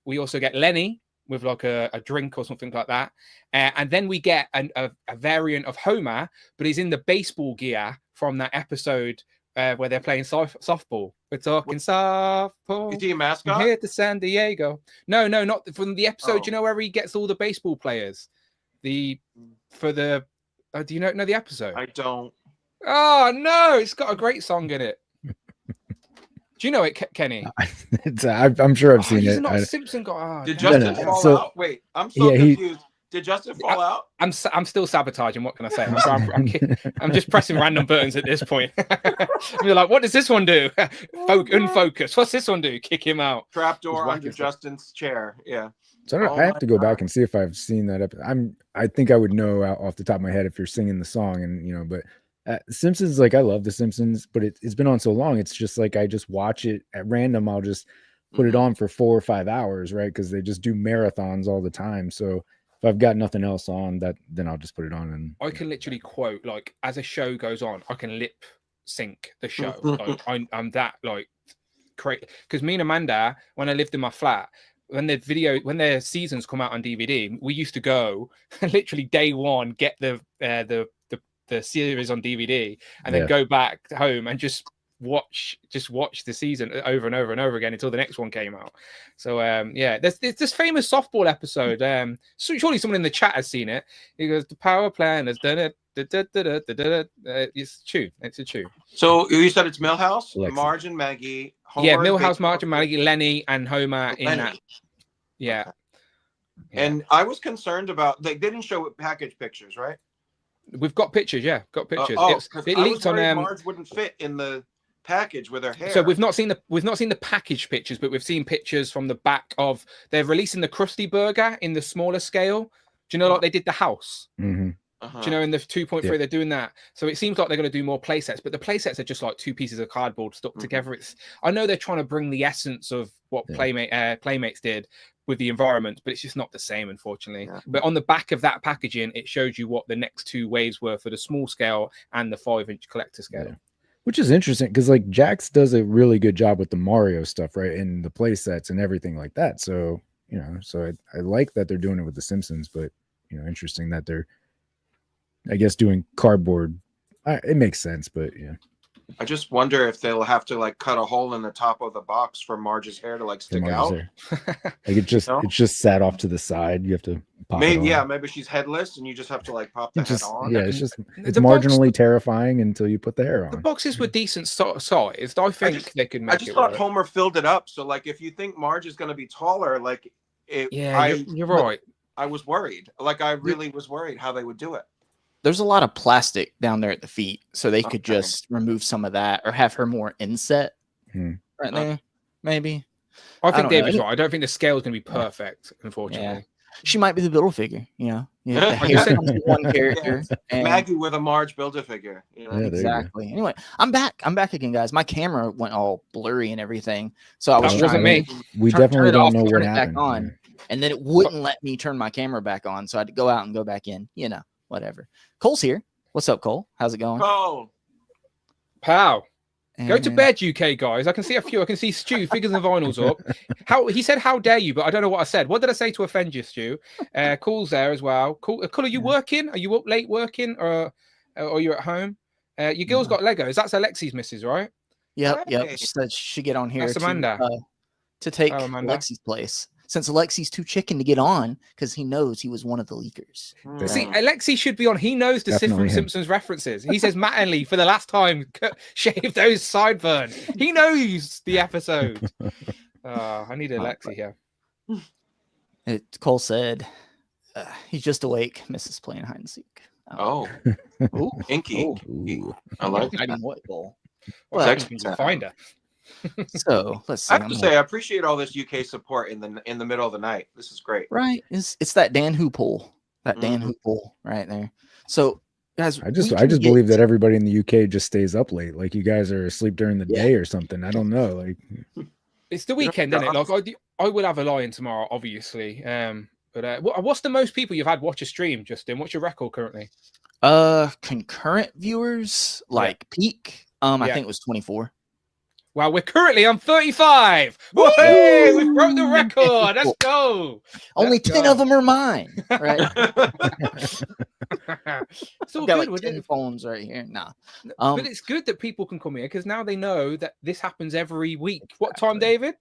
We also get Lenny with like a drink or something like that. And then we get a variant of Homer, but he's in the baseball gear from that episode where they're playing softball. We're talking softball. Is he a mascot? Here to San Diego. No, not from the episode. Oh. You know where he gets all the baseball players? Do you know the episode? I don't. Oh no, it's got a great song in it. Do you know it, Kenny? I'm sure I've seen he's it. not a Simpson guy. Did damn. Justin fall So- out? Wait, I'm so confused. Did Justin fall out? I'm still sabotaging. What can I say? I'm just pressing random buttons at this point. You're like, what does this one do? Unfocus. What's this one do? Kick him out. Trapdoor under Justin's chair. Yeah. So I have to go back and see if I've seen that episode. I think I would know off the top of my head if you're singing the song, and but Simpsons, like I love the Simpsons, but it's been on so long. It's just like I just watch it at random. I'll just put it on for 4 or 5 hours, right? Because they just do marathons all the time. So if I've got nothing else on, then I'll just put it on. And I can literally quote, like, as a show goes on, I can lip sync the show. Like I'm that like crazy. Because me and Amanda, when I lived in my flat, when their seasons come out on DVD, we used to go literally day one, get the series on DVD, and then go back home and just watch the season over and over and over again until the next one came out. So there's this famous softball episode. Surely someone in the chat has seen it. He goes, the power plant has done it. It's true. It's a true. So you said it's Milhouse, Alexa. Marge and Maggie. Homer Yeah, and Milhouse, Big Marge and Maggie, Lenny and Homer in Lenny. that. Yeah. And I was concerned about they didn't show package pictures, right? We've got pictures. Yeah, got pictures. Because It I leaked was worried on. Marge wouldn't fit in the package with her hair. So we've not seen the package pictures, but we've seen pictures from the back of. They're releasing the Krusty Burger in the smaller scale. Do you know, like they did the house? Mhm. Uh-huh. Do you know, in the 2.3 Yeah. they're doing that. So it seems like they're going to do more play sets, but the play sets are just like 2 pieces of cardboard stuck together. I know they're trying to bring the essence of what Playmates did with the environment, but it's just not the same, unfortunately. Yeah. But on the back of that packaging, it shows you what the next 2 waves were for the small scale and the 5-inch collector scale. Yeah. Which is interesting because like Jax does a really good job with the Mario stuff, right? And the play sets and everything like that. So, so I like that they're doing it with the Simpsons, but interesting that they're, I guess, doing cardboard. It makes sense, but yeah. I just wonder if they'll have to like cut a hole in the top of the box for Marge's hair to like stick out. Like it's just sat off to the side. You have to pop it on. Maybe she's headless and you just have to like pop the head on. Yeah, it's The marginally terrifying until you put the hair on. The boxes were decent sized. I think they could make it. I just thought work. Homer filled it up. So like if you think Marge is going to be taller, like you're right. I was worried. Like I really was worried how they would do it. There's a lot of plastic down there at the feet, so they could just remove some of that or have her more inset right there, maybe. I think don't David's know. right. I don't think the scale is going to be perfect, unfortunately. She might be the Build-A-Figure, Yeah. the hair comes with one character. And Maggie with a Marge Build-A-Figure. Yeah, there you go. exactly. Anyway, I'm back again, guys. My camera went all blurry and everything, so I was That trying wasn't to me. We turn definitely it don't off, know turn what it back happened. on. And then it wouldn't let me turn my camera back on, so I had to go out and go back in. Whatever. Cole's here. What's up, Cole? How's it going? Oh, Pow. Go to And- bed, UK guys. I can see a few. I can see Stu, figures and vinyls up. He said, how dare you? But I don't know what I said. What did I say to offend you, Stu? Cool's there as well. Cool. Are you working? Are you up late working or you're at home? Your girl's got Legos. That's Alexi's missus, right? Yep. Hey. She said she should get on here That's Amanda. to take Oh, Amanda. Alexi's place. Since Alexi's too chicken to get on because he knows he was one of the leakers. See, Alexi should be on. He knows the Definitely different him. Simpsons references. He says Mattingly for the last time, shave those sideburns. He knows the episode. I need Alexi here. Cole said, he's just awake. Misses playing hide and seek. Oh, Ooh, inky. Ooh. I like that. Exciting what goal? What Well, happens when you find her? So let's see. I have to say, I appreciate all this UK support in the middle of the night. This is great. Right, it's that Dan Who pull, Dan Who pull right there. So guys, I just believe that everybody in the UK just stays up late, like you guys are asleep during the day or something. I don't know, like It's the weekend, isn't it? Like I will have a lie-in tomorrow, obviously. But what's the most people you've had watch a stream, Justin? What's your record currently? Concurrent viewers, like peak. I think it was 24. Well, we're currently on 35. Woo! We broke the record. Let's go. Only 10 of them are mine, right? It's all Got good like with 10 phones right here. Nah. But it's good that people can come here because now they know that this happens every week. What time, David?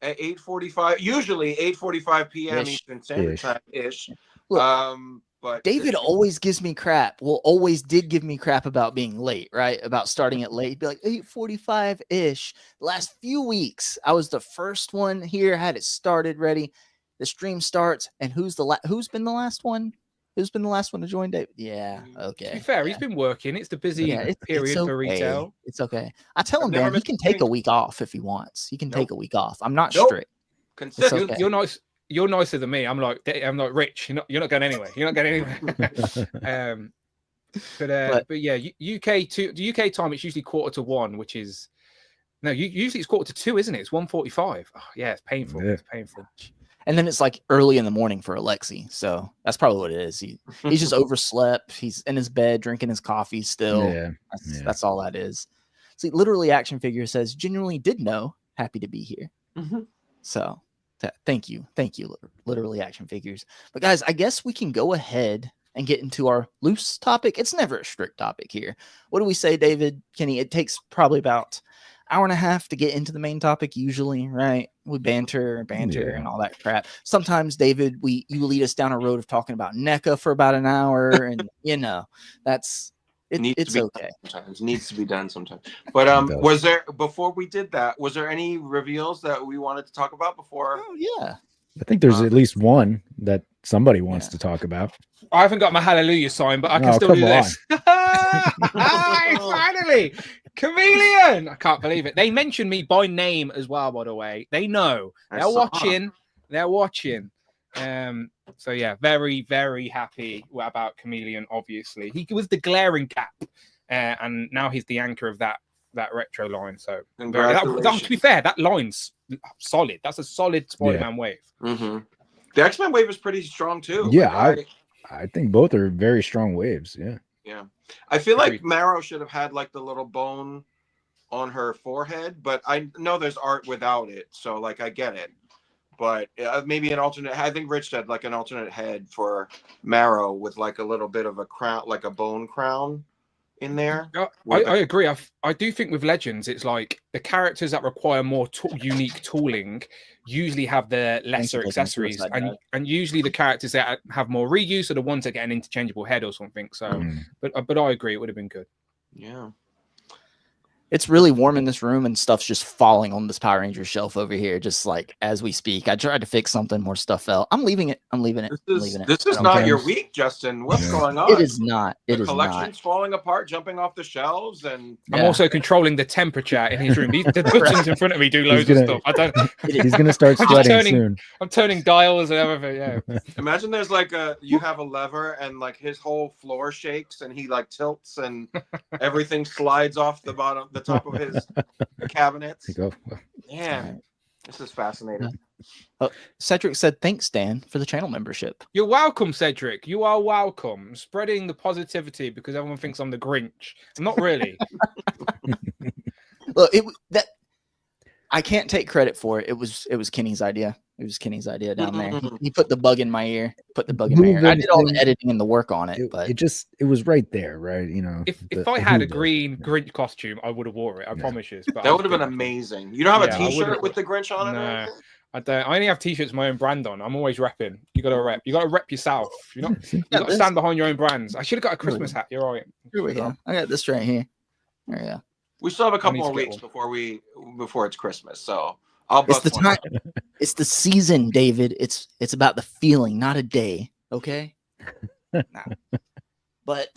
At 8:45, usually 8:45 p.m. Ish. Eastern Standard Time ish. Look, But David always gives me crap. Well, always did give me crap about being late, right? About starting it late. He'd be like 8:45 ish. Last few weeks, I was the first one here, had it started ready. The stream starts, and who's been the last one? Who's been the last one to join, David? Yeah, okay. To be fair, he's been working. It's the busy period for retail. It's okay. I tell him, Dan, he can take a week off if he wants. He can take a week off. I'm not strict. Consistent. You're nice. You're nicer than me. I'm like Rich. You're not going anywhere. You're not going anywhere. But yeah, the UK time it's usually 1:45, which is usually it's 1:45, isn't it? It's 1:45. Oh, yeah, it's painful. Yeah. It's painful. And then it's like early in the morning for Alexi. So that's probably what it is. He's just overslept. He's in his bed drinking his coffee still. Yeah. That's all that is. See, literally action figure says genuinely did know. Happy to be here. Mm-hmm. So thank you. Literally action figures. But guys, I guess we can go ahead and get into our loose topic. It's never a strict topic here. What do we say, David? Kenny, it takes probably about hour and a half to get into the main topic usually, right? We banter and all that crap. Sometimes, David, you lead us down a road of talking about NECA for about an hour, and that's it's okay. Sometimes needs to be done sometimes. But was there, before we did that, was there any reveals that we wanted to talk about before? Oh yeah, I think there's at least one that somebody wants to talk about. I haven't got my hallelujah sign, but I can still do this. Finally, Chameleon! I can't believe it. They mentioned me by name as well, by the way. They know. They're watching. They're watching. So yeah, very, very happy about Chameleon, obviously. He was the glaring gap, and now he's the anchor of that retro line. So to be fair, that line's solid. That's a solid Spider-Man wave. Mm-hmm. The X-Men wave is pretty strong too. Yeah, I think both are very strong waves. Yeah. Yeah. I feel like Marrow should have had like the little bone on her forehead, but I know there's art without it. So like, I get it, but maybe an alternate, I think Rich said like an alternate head for Marrow with like a little bit of a crown, like a bone crown in there. I agree. I do think with Legends, it's like the characters that require more unique tooling usually have the lesser accessories, and usually the characters that have more reuse are the ones that get an interchangeable head or something. So, but I agree, it would have been good. Yeah. It's really warm in this room, and stuff's just falling on this Power Rangers shelf over here, just like as we speak. I tried to fix something, more stuff fell. I'm leaving it. This is not your week, Justin. What's going on? It is not. The collection's falling apart, jumping off the shelves, and I'm also controlling the temperature in his room. The buttons in front of me do loads of stuff. He's gonna start sweating soon. I'm turning dials and everything. Yeah. Imagine there's like you have a lever, and like his whole floor shakes, and he like tilts, and everything slides off the top of his cabinets. Yeah, this is fascinating. Cedric said, "Thanks, Dan, for the channel membership." You're welcome, Cedric. You are welcome. Spreading the positivity because everyone thinks I'm the Grinch. I'm not really. Look, I can't take credit for it. It was Kenny's idea. It was Kenny's idea down there. He put the bug in my ear. I did all the editing and the work on it, but it was right there, right? You know, if I had a green Grinch costume, I would have wore it. I promise you. But that would have been amazing. You don't have a T-shirt with the Grinch on it? No, I don't. I only have T-shirts with my own brand on. I'm always repping. You got to rep. You got to rep yourself. You got to stand behind your own brands. I should have got a Christmas hat. You're right. Here we go. I got this right here. There we go. We still have a couple more weeks before it's Christmas, so I'll It's bust the one time. out. It's the season, David. It's about the feeling, not a day. Okay. No. But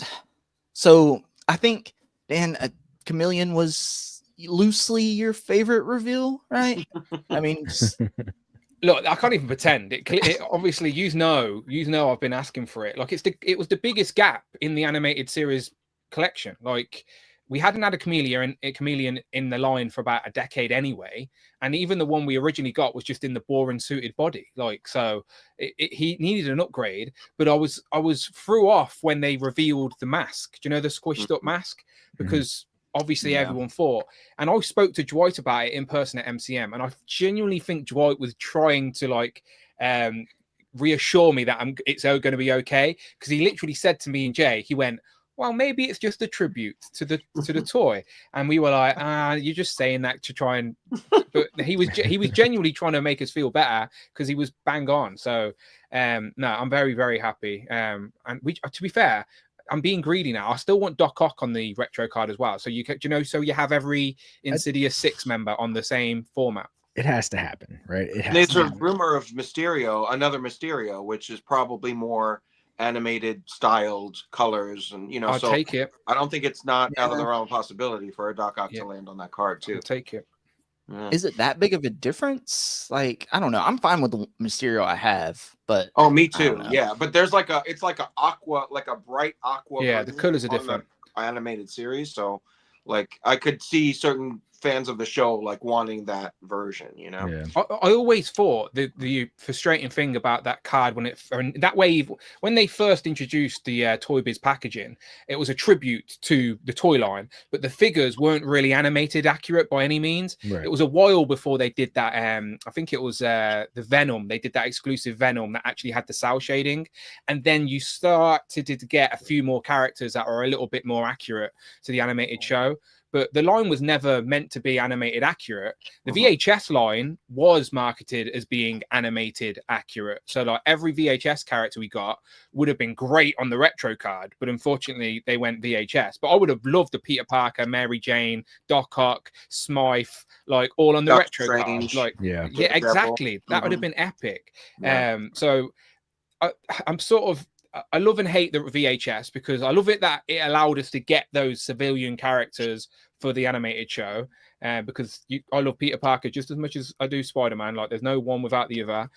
so I think, Dan, Chameleon was loosely your favorite reveal, right? I mean, Look, I can't even pretend. It obviously, you know, I've been asking for it. Like, it was the biggest gap in the animated series collection. Like, we hadn't had a chameleon in the line for about a decade anyway, and even the one we originally got was just in the boring suited body. Like, so he needed an upgrade. But I was threw off when they revealed the mask. Do you know the squished up mask? Because obviously everyone thought, and I spoke to Dwight about it in person at MCM, and I genuinely think Dwight was trying to like reassure me that it's going to be okay, because he literally said to me and Jay, he went, well, maybe it's just a tribute to the toy, and we were like, you're just saying that to try and, but he was genuinely trying to make us feel better, because he was bang on. So no, I'm very, very happy. And we, to be fair, I'm being greedy now. I still want Doc Ock on the retro card as well. So so you have every Insidious 6 member on the same format. It has to happen, right? It has There's to a happen. rumor of another Mysterio, which is probably more animated styled colors, and I'll so take it. I don't think it's not out of the realm of possibility for a Doc Ock to land on that card too. I'll take it. Yeah. is it that big of a difference? Like, I don't know. I'm fine with the Mysterio I have, but Oh, me too. Yeah, but there's it's like a aqua, like a bright aqua. Yeah, the colors are on the different. Animated series, so like I could see certain fans of the show like wanting that version. Yeah. I always thought the frustrating thing about that card when they first introduced the Toy Biz packaging, it was a tribute to the toy line, but the figures weren't really animated accurate by any means. Right. It was a while before they did that. I think it was the Venom. They did that exclusive Venom that actually had the cell shading, and then you started to get a few more characters that are a little bit more accurate to the animated show. But the line was never meant to be animated accurate. The VHS line was marketed as being animated accurate. So like every VHS character we got would have been great on the retro card, but unfortunately they went VHS. But I would have loved the Peter Parker, Mary Jane, Doc Ock, Smythe, like all on the retro card. Like, yeah, exactly. That would have been epic. Yeah. So I'm sort of, I love and hate the VHS, because I love it that it allowed us to get those civilian characters for the animated show. Because I love Peter Parker just as much as I do Spider-Man. Like, there's no one without the other.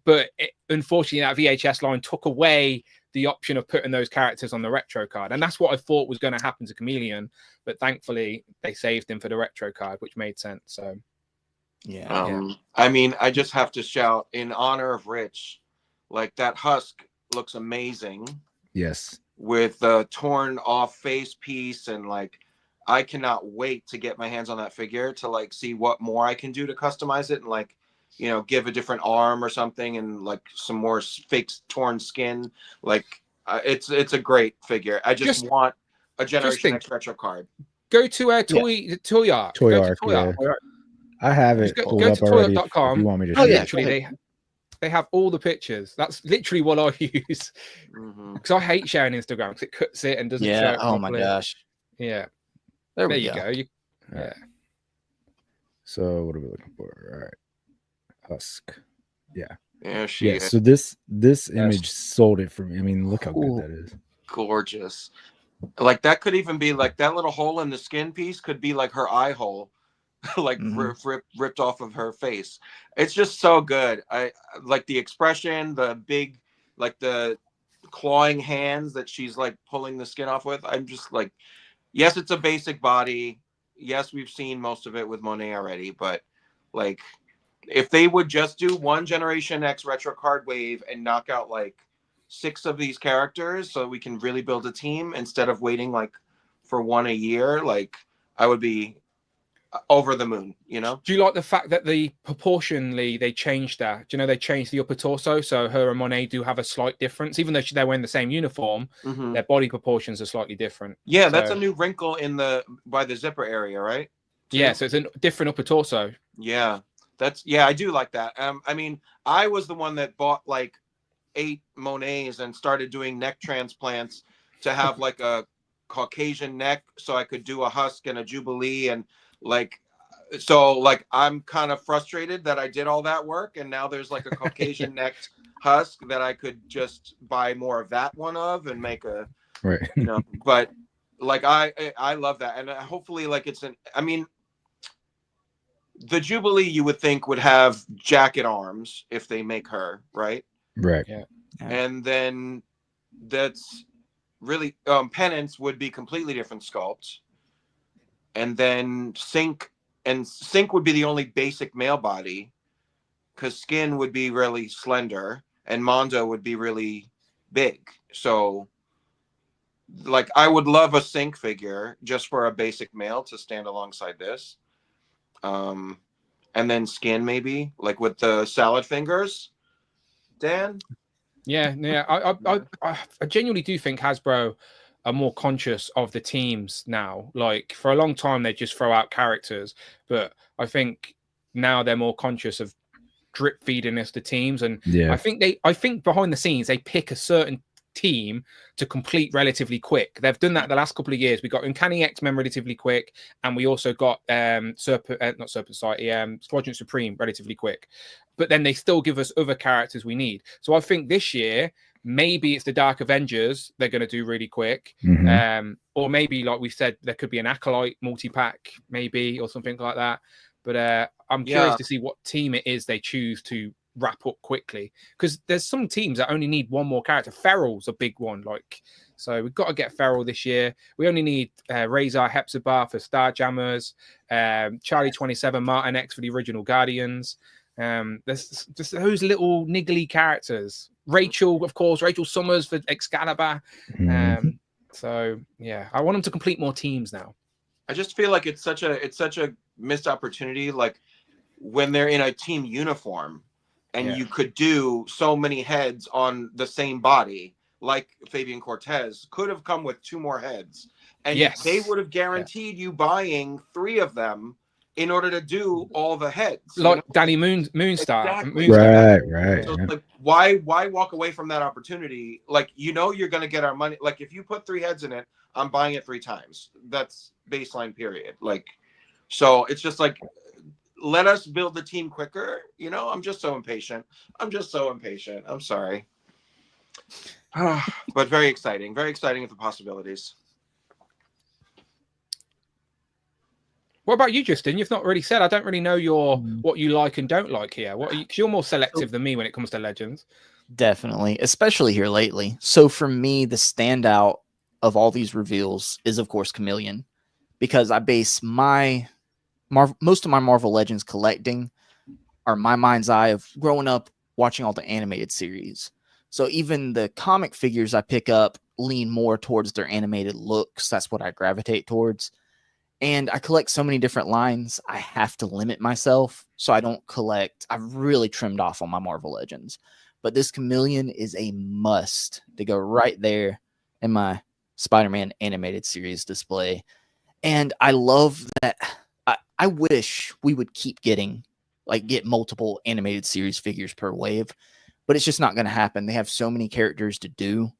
But unfortunately, that VHS line took away the option of putting those characters on the retro card, and that's what I thought was going to happen to Chameleon. But thankfully, they saved him for the retro card, which made sense. So, yeah. I mean, I just have to shout in honor of Rich, like that husk looks amazing. Yes. With the torn off face piece, and like I cannot wait to get my hands on that figure to like see what more I can do to customize it, and like give a different arm or something, and like some more fake torn skin. Like it's a great figure. I just want a Generation X retro card. Go to Toy Arc. Toy Arc. I have it. Go to toyarc.com. You want me to? Literally, they have all the pictures. That's literally what I use, because I hate sharing Instagram because it cuts it and doesn't show it properly. My gosh. Yeah. There you go. Yeah. So what are we looking for? All right. Husk. Yeah. Yeah. So this image sold it for me. I mean, look how good that is. Gorgeous. Like that could even be like that little hole in the skin piece could be like her eye hole. Like ripped off of her face. It's just so good. I like the expression, the big, like the clawing hands that she's like pulling the skin off with. I'm just like, yes, it's a basic body. Yes, we've seen most of it with Monet already, but like if they would just do one Generation X retro card wave and knock out like 6 of these characters so we can really build a team instead of waiting like for one a year, like I would be over the moon. Do you like the fact that proportionally they changed that? Do you know they changed the upper torso, so her and Monet do have a slight difference, even though they're wearing the same uniform. Their body proportions are slightly different. Yeah, that's a new wrinkle by the zipper area, right? Yeah, so it's a different upper torso. Yeah, I do like that. I mean, I was the one that bought like 8 Monets and started doing neck transplants to have like a Caucasian neck, so I could do a husk and a Jubilee, and like So like I'm kind of frustrated that I did all that work and now there's like a Caucasian necked husk that I could just buy more of that one of and make a, Right. you know, but like I love that. And hopefully like I mean, the Jubilee you would think would have jacket arms if they make her, right? Right. Yeah. And then that's really Penance would be completely different sculpts. And then Sync would be the only basic male body because Skin would be really slender and Mondo would be really big. So like I would love a Sync figure just for a basic male to stand alongside this. And then Skin maybe like with the salad fingers. Dan? Yeah. I genuinely do think Hasbro are more conscious of the teams now. Like for a long time, they just throw out characters, but I think now they're more conscious of drip feeding us to teams. And Yeah. I think behind the scenes, they pick a certain team to complete relatively quick. They've done that the last couple of years. We got Uncanny X-Men relatively quick, and we also got Squadron Supreme relatively quick. But then they still give us other characters we need. So I think this year maybe it's the Dark Avengers they're going to do really quick, or maybe like we said, there could be an Acolyte multi-pack maybe or something like that. But I'm curious to see what team it is they choose to wrap up quickly, because there's some teams that only need one more character. Feral's a big one, like, so we've got to get Feral this year. We only need Razor Hepzibah for Starjammers, Charlie 27 Martin X for the original Guardians. There's just those little niggly characters. Rachel, of course, Rachel Summers for Excalibur. So yeah, I want them to complete more teams now. I just feel like it's such a missed opportunity. Like when they're in a team uniform, and you could do so many heads on the same body, like Fabian Cortez could have come with 2 more heads, and they would have guaranteed you buying 3 of them in order to do all the heads, like Danny Moonstar. Exactly. Right. So like, why walk away from that opportunity? Like, you know, you're going to get our money. Like, if you put 3 heads in it, I'm buying it 3 times. That's baseline period. Like, so it's just like, let us build the team quicker. You know, I'm just so impatient. I'm sorry. But very exciting with the possibilities. What about you, Justin? You've not really said. I don't really know what you like and don't like here. What are you, 'cause you're more selective than me when it comes to Legends. Definitely, especially here lately. So for me, the standout of all these reveals is, of course, Chameleon, because I base most of my Marvel Legends collecting are my mind's eye of growing up watching all the animated series. So even the comic figures I pick up lean more towards their animated looks. That's what I gravitate towards. And I collect so many different lines, I have to limit myself so I don't collect. I've really trimmed off on my Marvel Legends. But this Chameleon is a must to go right there in my Spider-Man animated series display. And I love that. I wish we would keep get multiple animated series figures per wave, but it's just not going to happen. They have so many characters to do.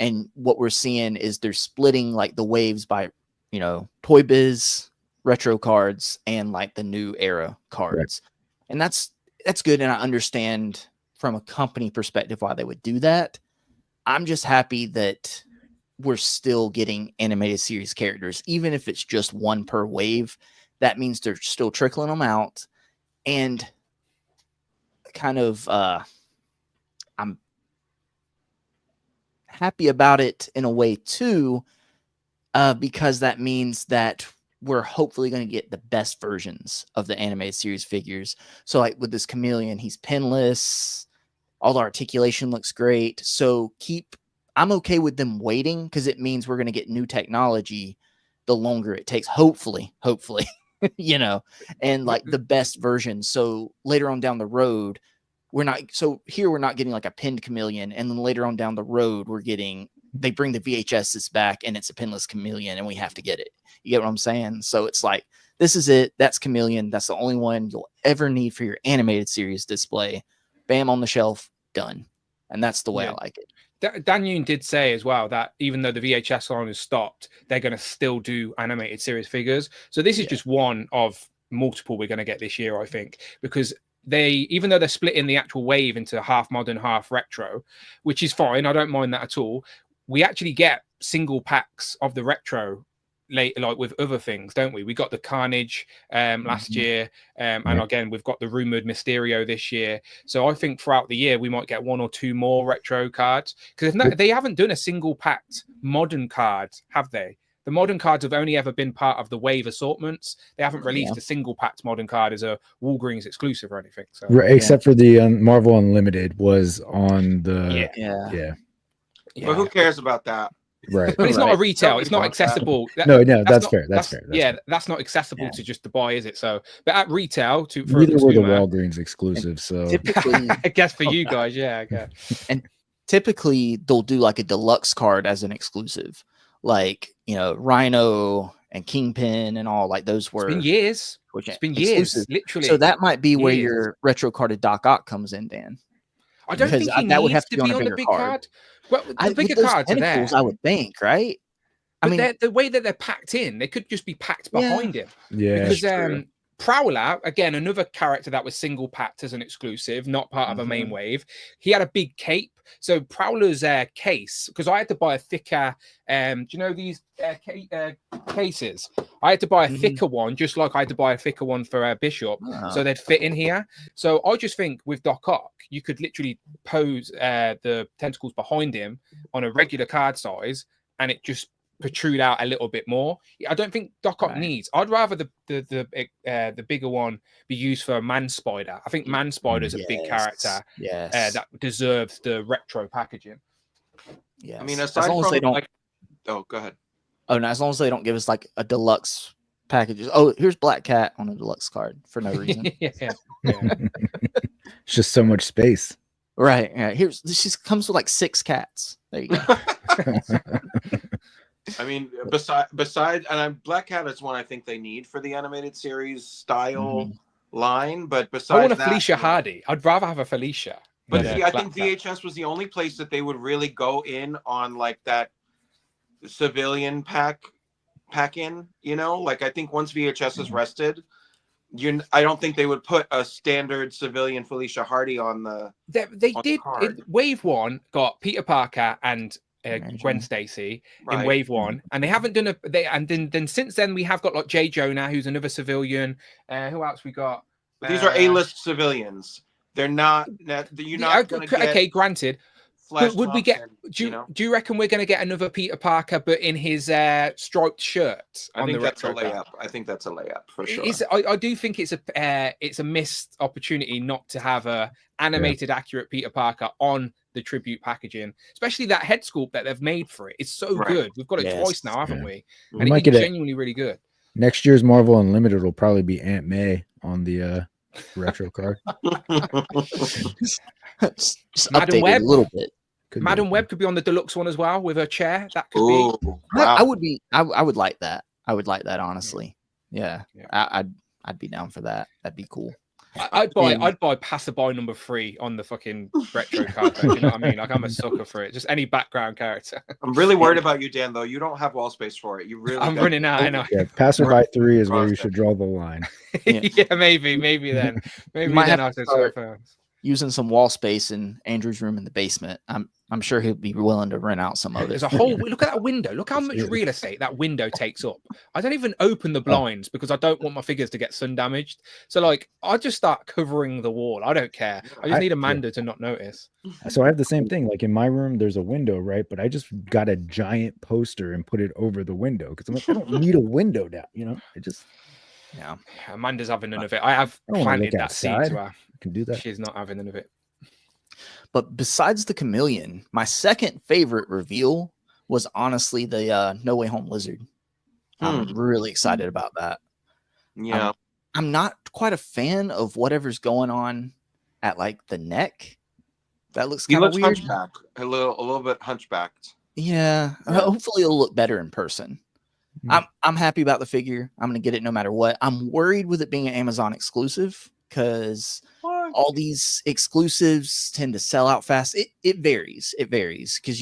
And what we're seeing is they're splitting like the waves by, you know, Toy Biz, retro cards, and like the new era cards. Right. And that's good. And I understand from a company perspective why they would do that. I'm just happy that we're still getting animated series characters, even if it's just 1 per wave. That means they're still trickling them out. And kind of, I'm happy about it in a way too, because that means that we're hopefully going to get the best versions of the animated series figures. So like with this Chameleon, he's pinless. All the articulation looks great. So I'm okay with them waiting, because it means we're going to get new technology the longer it takes. Hopefully, you know, and like the best version. So later on down the road, we're not getting like a pinned Chameleon, and then later on down the road, they bring the VHSs back and it's a pinless Chameleon and we have to get it. You get what I'm saying? So it's like, this is it. That's Chameleon. That's the only one you'll ever need for your animated series display. Bam, on the shelf, done. And that's the way I like it. Dan Yoon did say as well that even though the VHS line has stopped, they're going to still do animated series figures. So this is just one of multiple we're going to get this year, I think, because even though they're splitting the actual wave into half modern, half retro, which is fine, I don't mind that at all. We actually get single packs of the retro like with other things, don't we? We got the Carnage last year, and again we've got the rumored Mysterio this year. So I think throughout the year we might get 1 or 2 more retro cards, because they haven't done a single packed modern card, have they? The modern cards have only ever been part of the wave assortments. They haven't released a single packed modern card as a Walgreens exclusive or anything. So except for the Marvel Unlimited was on the But who cares about that? Right. But it's not a retail. It's not accessible. No, that's fair. That's fair. That's not accessible to just the buy, is it? So, but at retail, neither were the Walgreens exclusive. So typically, I guess for you guys, I guess. And typically, they'll do like a deluxe card as an exclusive, like Rhino and Kingpin and all. Like those were. It's been years. It's been years, literally. So that might be where your retro carded Doc Ock comes in, Dan. I don't think that would have to be on the big card. Well, the bigger cards are there. I would think, right? I mean, the way that they're packed in, they could just be packed behind him. Yeah, because Prowler, again, another character that was single packed as an exclusive, not part of a main wave. He had a big cape. So Prowler's case, because I had to buy a thicker, do you know these cases? I had to buy a thicker one, just like I had to buy a thicker one for Bishop, so they'd fit in here. So I just think with Doc Ock, you could literally pose the tentacles behind him on a regular card size, and it just protrude out a little bit more. I don't think Doc Ock needs. I'd rather the bigger one be used for Man Spider. I think Man Spider's a big character that deserves the retro packaging. Yeah, I mean, aside from they don't go ahead. Oh no, as long as they don't give us like a deluxe packages. Oh, here's Black Cat on a deluxe card for no reason. It's just so much space. Right. This just comes with like 6 cats. There you go. I mean, besides, and Black Cat is one I think they need for the animated series style line. But besides, I want a Felicia Hardy. I'd rather have a Felicia. But see, I think VHS was the only place that they would really go in on like that civilian pack in. Like I think once VHS is rested, I don't think they would put a standard civilian Felicia Hardy on the. They did. Wave 1 got Peter Parker and Gwen Stacy in Wave 1, and they haven't done then since then we have got like J. Jonah, who's another civilian. Who else we got? These are A-list civilians. They're not. You're not going to get. Okay, granted. Would we get? Do you reckon we're going to get another Peter Parker, but in his striped shirt? I think that's a layup. I think that's a layup for sure. I do think it's a missed opportunity not to have a animated, accurate Peter Parker on the tribute packaging, especially that head sculpt that they've made for it. It's so good. We've got it twice now, haven't we? And it's genuinely really good. Next year's Marvel Unlimited will probably be Aunt May on the retro card. just Madam Web a little bit. Madam Web could be on the deluxe one as well with her chair. That could be. Wow. I would like that. I would like that, honestly. Yeah. I'd be down for that. That'd be cool. I'd buy Passerby number 3 on the fucking retro card. You know what I mean? Like I'm a sucker for it. Just any background character. I'm really worried about you, Dan. Though you don't have wall space for it. I'm running out. I know. Yeah, Passerby 3 is where you should draw the line. Yeah, maybe then. Maybe then I'll start using some wall space in Andrew's room in the basement. I'm sure he'll be willing to rent out some of it. There's a whole look at that window. Look how much real estate that window takes up. I don't even open the blinds because I don't want my figures to get sun damaged. So like I just start covering the wall. I don't care. I just need Amanda to not notice. So I have the same thing. Like in my room, there's a window, right? But I just got a giant poster and put it over the window because I'm like, I don't need a window down. It just. Yeah, Amanda's having none of it. I have planted that seed to her. I can do that. She's not having none of it. But besides the chameleon, my second favorite reveal was honestly the No Way Home lizard. I'm really excited about that. Yeah. I'm not quite a fan of whatever's going on at like the neck. That looks kind of weird. Hunchback. A little bit hunchbacked. Yeah. Hopefully it'll look better in person. I'm happy about the figure. I'm going to get it no matter what. I'm worried with it being an Amazon exclusive because all these exclusives tend to sell out fast. It varies. It varies because,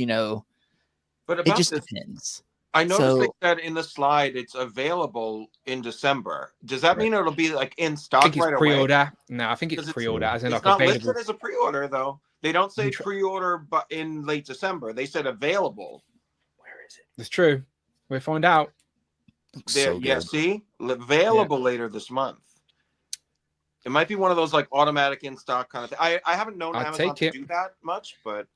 but it just depends. I noticed they So said in the slide it's available in December. Does that mean it'll be like in I stock think it's right away? pre-order. No, I think it's 'Cause pre-order, as in It's like not available. listed as a pre-order though. They don't say Try- pre-order, but in late December they said available. where is it? It's true. We'll find out. Looks There, so yeah. good. See, available later this month. It might be one of those like automatic in stock kind of thing. I haven't known I'd Amazon take to it. do that much, but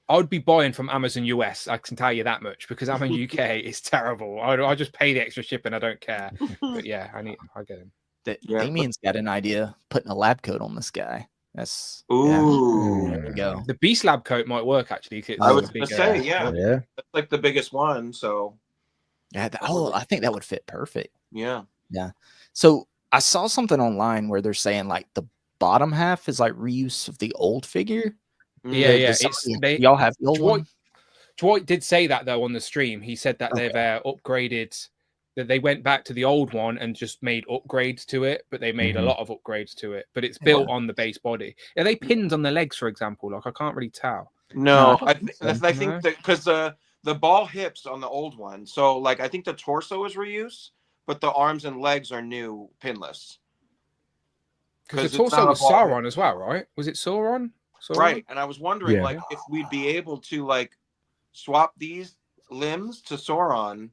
I would be buying from Amazon US. I can tell you that much, because Amazon UK is terrible. I just pay the extra shipping. I don't care. But yeah, I get him. Yeah. Damien's got an idea, putting a lab coat on this guy. That's Ooh. there we go. The Beast Lab coat might work actually. 'Cause it's I was a gonna big, say, yeah, Yeah. that's like the biggest one. So Yeah, I think that would fit perfect. yeah. Yeah. So I saw something online where they're saying like the bottom half is like reuse of the old figure. Yeah, yeah. Does It's somebody- y'all have the old Dwight, one? Dwight did say that though on the stream. He said that they've upgraded, that they went back to the old one and just made upgrades to it, but they made a lot of upgrades to it. But it's built on the base body. Are they pins on the legs, for example? Like I can't really tell. No, I I think that because the ball hips on the old one. So like I think the torso is reuse, but the arms and legs are new pinless. Because the it's torso not a was ball Sauron hip. as well, right? Was it Sauron? Right. And I was wondering Yeah. like if we'd be able to like swap these limbs to Sauron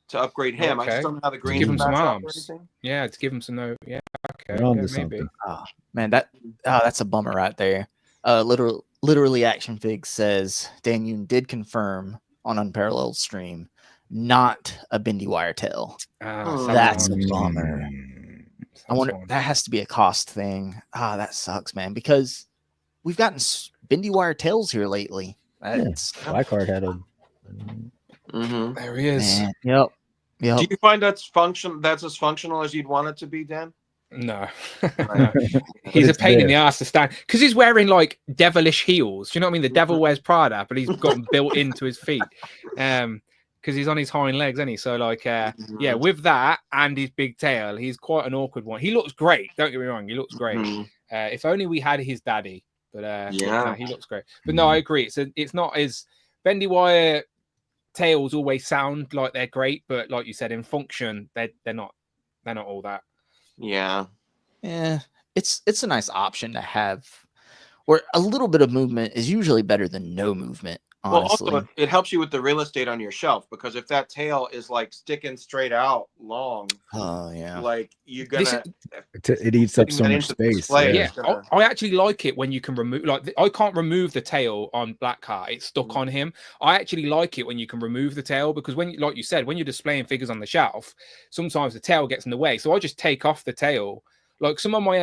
to upgrade him. I Okay. just don't know how the green give him some match up or arms. anything. Yeah, to give him some no. Yeah, okay. They're onto Yeah, maybe. something. Oh, man, that's a bummer right there. Literally Action Fig says Dan Yoon did confirm on Unparalleled stream, not a bendy wire tail. That's a Saruman. bummer. I wonder, Saruman. that has to be a cost thing. That sucks, man, because we've gotten bendy wire tails here lately. That's Blackheart had a. Mm-hmm. There he is. man. Yep. Do you find that's as functional as you'd want it to be, Dan? No. Right. He's a it's pain in there. the ass to stand because he's wearing like devilish heels. Do you know what I mean? The devil wears Prada, but he's got them built into his feet. Because he's on his hind legs, isn't he? So like yeah, with that and his big tail, he's quite an awkward one. He looks great, don't get me wrong, he looks great. If only we had his daddy, but yeah, no, he looks great. But no, I agree. It's not as bendy wire tails always sound like they're great, but like you said, in function, they're not all that. Yeah. Yeah, it's a nice option to have, where a little bit of movement is usually better than no movement. Honestly. Well, also it helps you with the real estate on your shelf, because if that tail is like sticking straight out long, oh yeah, like you're gonna It eats up so much space. Yeah, I actually like it when you can remove. Like I can't remove the tail on Blackheart; it's stuck on him. I actually like it when you can remove the tail, because when, like you said, when you're displaying figures on the shelf, sometimes the tail gets in the way. So I just take off the tail. Like some of my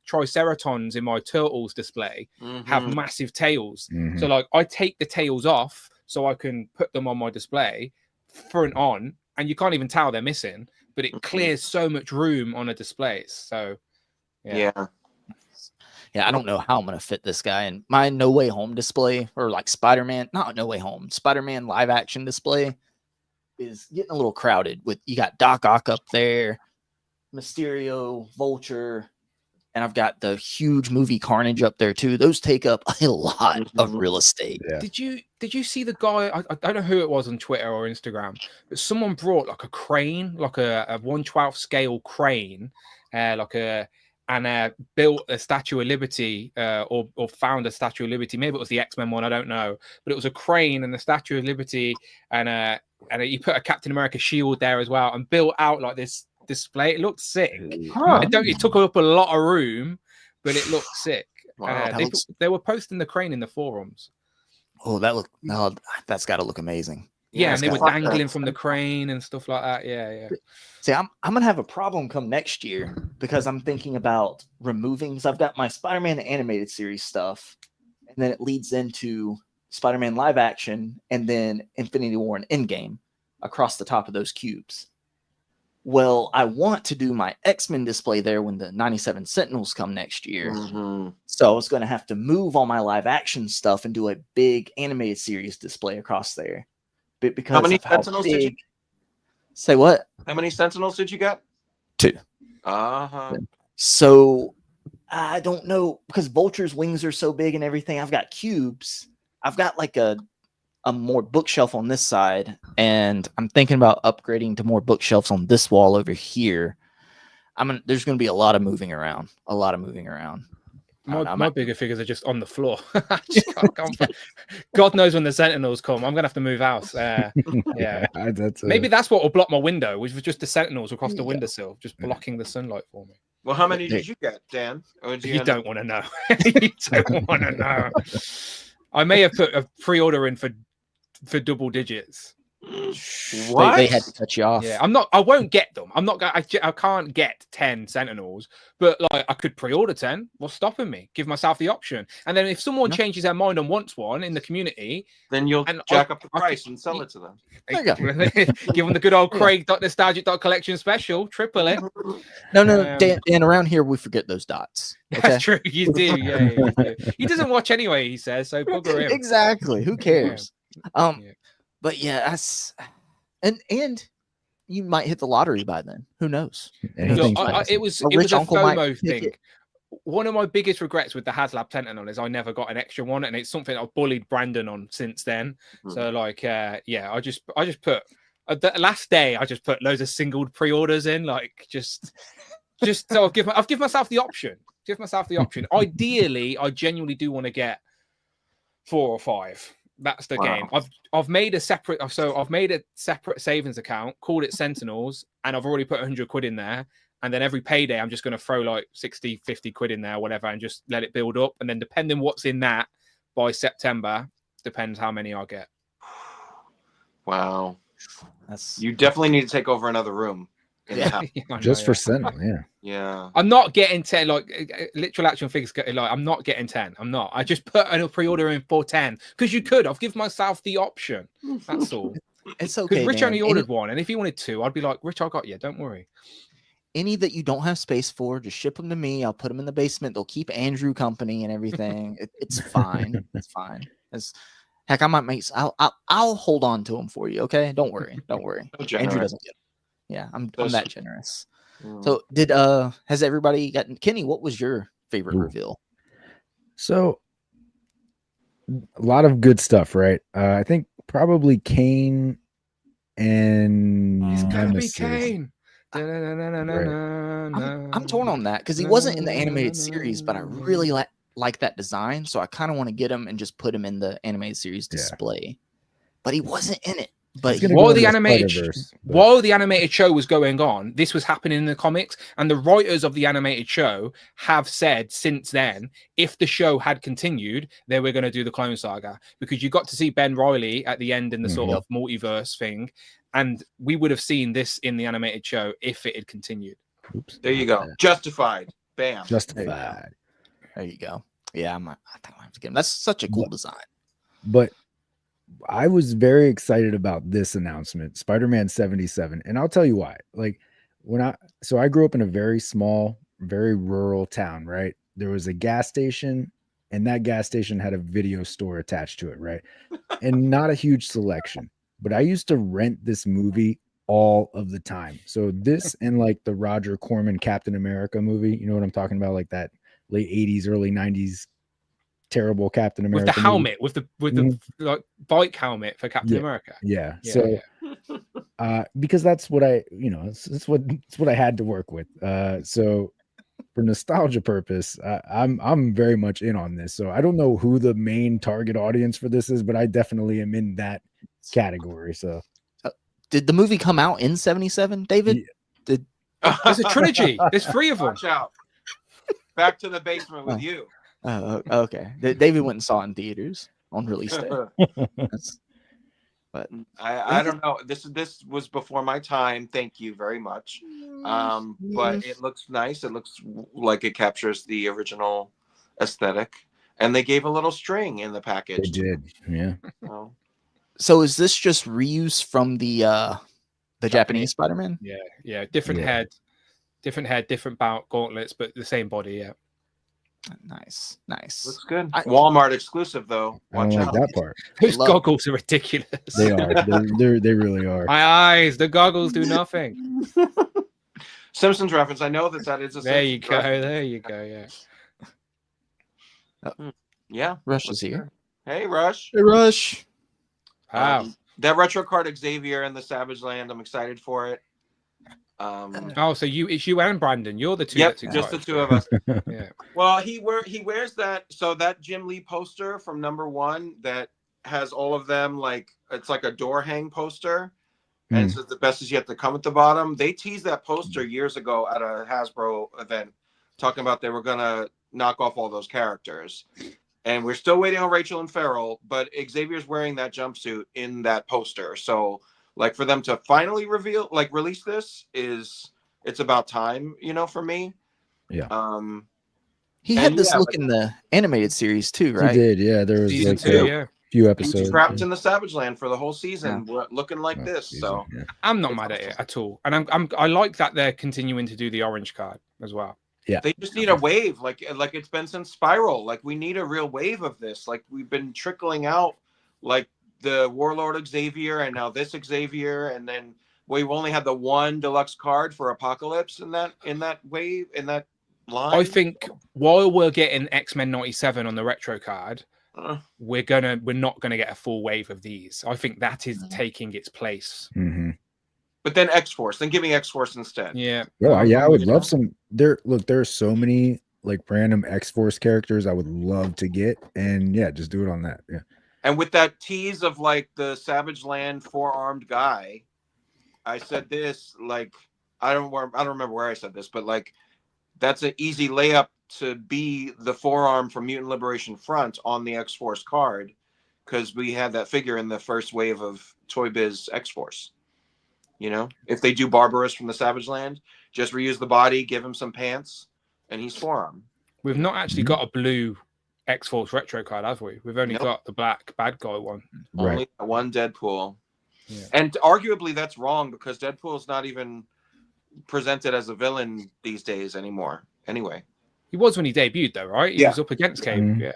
Triceratons in my Turtles display have massive tails. So like I take the tails off so I can put them on my display front on, and you can't even tell they're missing, but it clears so much room on a display. So yeah, I don't know how I'm gonna fit this guy in my No Way Home display, or like Spider-Man, not No Way Home, Spider-Man live action display is getting a little crowded. With you got Doc Ock up there, Mysterio, Vulture, and I've got the huge movie Carnage up there too. Those take up a lot of real estate. Yeah. Did you see the guy? I don't know who it was on Twitter or Instagram, but someone brought like a crane, like a 1/12 scale crane, built a Statue of Liberty, or found a Statue of Liberty. Maybe it was the X-Men one, I don't know, but it was a crane and the Statue of Liberty, and you put a Captain America shield there as well, and built out like this display. It looked sick. It took up a lot of room, but it looked sick. Wow, they were posting the crane in the forums. Oh, that's got to look amazing. Yeah, and they were dangling from the crane and stuff like that. Yeah. See, I'm gonna have a problem come next year, because I'm thinking about removing. Because I've got my Spider-Man animated series stuff, and then it leads into Spider-Man live action, and then Infinity War and Endgame across the top of those cubes. Well, I want to do my X-Men display there when the 97 Sentinels come next year. So I was going to have to move all my live action stuff and do a big animated series display across there. But because how many Sentinels did you say? What? How many Sentinels did you get? 2. So I don't know, because Vulture's wings are so big and everything. I've got cubes. I've got like a more bookshelf on this side, and I'm thinking about upgrading to more bookshelves on this wall over here. There's going to be a lot of moving around. My bigger figures are just on the floor. God knows when the Sentinels come. I'm gonna have to move house. Yeah, maybe that's what will block my window, which was just the Sentinels across the windowsill, just blocking the sunlight for me. Well, how many did you get, Dan? Or You don't want to know. You don't want to know. I may have put a pre-order in for double digits. What? They had to cut you off. Yeah, I won't get them. I can't get 10 Sentinels, but like I could pre-order 10. What's stopping me? Give myself the option. And then if someone changes their mind and wants one in the community, then you'll jack up the price and sell it to them. There you go. Give them the good old Craig.nostalgic.collection special, triple it. No, Dan, around here we forget those dots. Okay? That's true. You do. Yeah, you do. He doesn't watch anyway, he says, so bugger him. Exactly. Who cares? But yeah, and you might hit the lottery by then. Who knows? It was a FOMO thing. One of my biggest regrets with the HasLab Sentinel is I never got an extra one, and it's something I've bullied Brandon on since then. So like, I just put the last day I just put loads of singled pre-orders in, like just so I've given myself the option. Ideally, I genuinely do want to get 4 or 5. That's the game. I've made a separate savings account, called it Sentinels, and I've already put 100 quid in there. And then every payday, I'm just going to throw like 60, 50 quid in there, whatever, and just let it build up. And then depending what's in that by September, depends how many I get. Wow. You definitely need to take over another room. Just for Sentinel, yeah. I'm not getting 10, like literal action figures. Like I'm not getting 10. I'm not. I just put a pre-order in for 10 because you could. I've given myself the option. That's all. It's okay. Because Rich only ordered 1, and if he wanted 2, I'd be like, Rich, I got you. Don't worry. Any that you don't have space for, just ship them to me. I'll put them in the basement. They'll keep Andrew company and everything. It's fine. It's fine. Heck, I might make. I'll hold on to them for you. Okay, don't worry. Andrew doesn't get them. Yeah, I'm that generous. So has everybody gotten? Kenny, what was your favorite reveal? So a lot of good stuff, right? I think probably Kane and It's gotta be Kane. I'm torn on that because he wasn't in the animated series, but I really like that design, so I kind of want to get him and just put him in the animated series display. But he wasn't in it. But while the animated show was going on, this was happening in the comics, and the writers of the animated show have said since then, if the show had continued, they were going to do the Clone Saga, because you got to see Ben Reilly at the end in the sort of multiverse thing, and we would have seen this in the animated show if it had continued. Oops. There you go. Justified. Bam. Justified. There you go. Yeah, I think I have to get him. That's such a cool design. But I was very excited about this announcement, Spider-Man 77. And I'll tell you why. Like I grew up in a very small, very rural town, right? There was a gas station, and that gas station had a video store attached to it, right? And not a huge selection. But I used to rent this movie all of the time. So this and like the Roger Corman Captain America movie, you know what I'm talking about? Like that late 80s, early 90s terrible Captain America with the helmet, with the like bike helmet for Captain America. Yeah. So because that's what it's what I had to work with. So for nostalgia purpose, I'm very much in on this. So I don't know who the main target audience for this is, but I definitely am in that category. So did the movie come out in 77, David? Yeah. There's a trilogy. There's 3 of them. Watch out. Back to the basement with you. Okay. David went and saw it in theaters on release day. But I don't know. This was before my time. Thank you very much. But it looks nice. It looks like it captures the original aesthetic. And they gave a little string in the package. They did. Yeah. So is this just reuse from the Japanese Spider-Man? Yeah. Different head, different bout gauntlets, but the same body. Yeah. Nice. Looks good. Walmart exclusive though. Watch out. That part. Those goggles are ridiculous. They are. They really are. My eyes. The goggles do nothing. Simpsons reference. I know that is a. There you go. There you go. Yeah. Rush is here. Hey, Rush. Hey, Rush. Wow. That retro card Xavier and the Savage Land, I'm excited for it. Oh, so it's you and Brandon. You're the two. Yep, that's just the excited two for of it. us. Yeah. Well, he wears that. So that Jim Lee poster from #1 that has all of them, like it's like a door hang poster, and it says the best is yet to come at the bottom. They teased that poster years ago at a Hasbro event, talking about they were gonna knock off all those characters. And we're still waiting on Rachel and Farrell, but Xavier's wearing that jumpsuit in that poster. So, like, for them to finally release this it's about time, for me. Yeah. He had this look in the animated series too, right? He did, yeah. There was Season like 2, a few episodes. He's trapped in the Savage Land for the whole season, looking like this. So I'm not mad at it at all, and I like that they're continuing to do the orange card as well. Yeah, they just need a wave, like it's been since Spiral. Like we need a real wave of this. Like we've been trickling out, like the Warlord Xavier, and now this Xavier, and then we've only had the one deluxe card for Apocalypse in that wave, in that line. I think while we're getting X-Men 97 on the retro card, we're not gonna get a full wave of these. I think that is taking its place. But then X-Force, then give me X-Force instead. Yeah. Well, yeah, I would love some. There are so many like random X-Force characters I would love to get, and yeah, just do it on that. Yeah. And with that tease of like the Savage Land 4-armed guy, I said this, like I don't remember where I said this, but like that's an easy layup to be the 4-arm from Mutant Liberation Front on the X-Force card, because we had that figure in the first wave of Toy Biz X-Force. If they do Barbarous from the Savage Land, just reuse the body, give him some pants, and he's 4-arm. We've not actually got a blue X-Force retro card, have we? We've only got the black bad guy one. Only one Deadpool. Yeah. And arguably that's wrong, because Deadpool's not even presented as a villain these days anymore. Anyway. He was when he debuted though, right? He was up against Cable.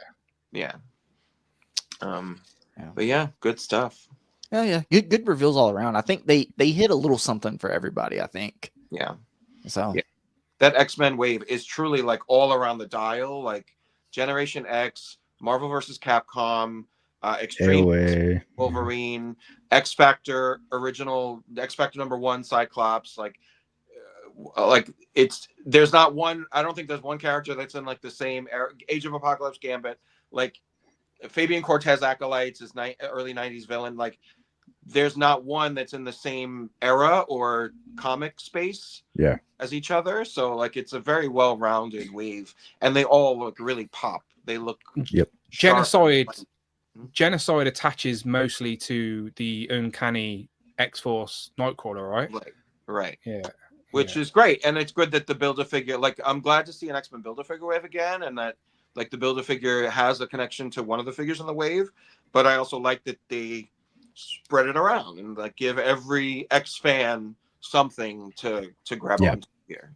Yeah. But yeah, good stuff. Yeah. Good reveals all around. I think they hit a little something for everybody, I think. Yeah. So that X-Men wave is truly like all around the dial, like Generation X, Marvel vs. Capcom, Extreme Wolverine, X Factor, original X Factor #1 Cyclops, like there's not one, I don't think there's one character that's in like the same era, Age of Apocalypse Gambit, like Fabian Cortez Acolytes is early 90s villain, like there's not one that's in the same era or comic space as each other. So like it's a very well-rounded wave, and they all look really pop. They look Genocide attaches mostly to the uncanny X-Force Nightcrawler, right? Yeah. Which is great, and it's good that the Build-A-Figure, like I'm glad to see an X-Men Build-A-Figure wave again, and that like the Build-A-Figure has a connection to one of the figures in the wave. But I also like that they spread it around and like give every X fan something to grab onto here,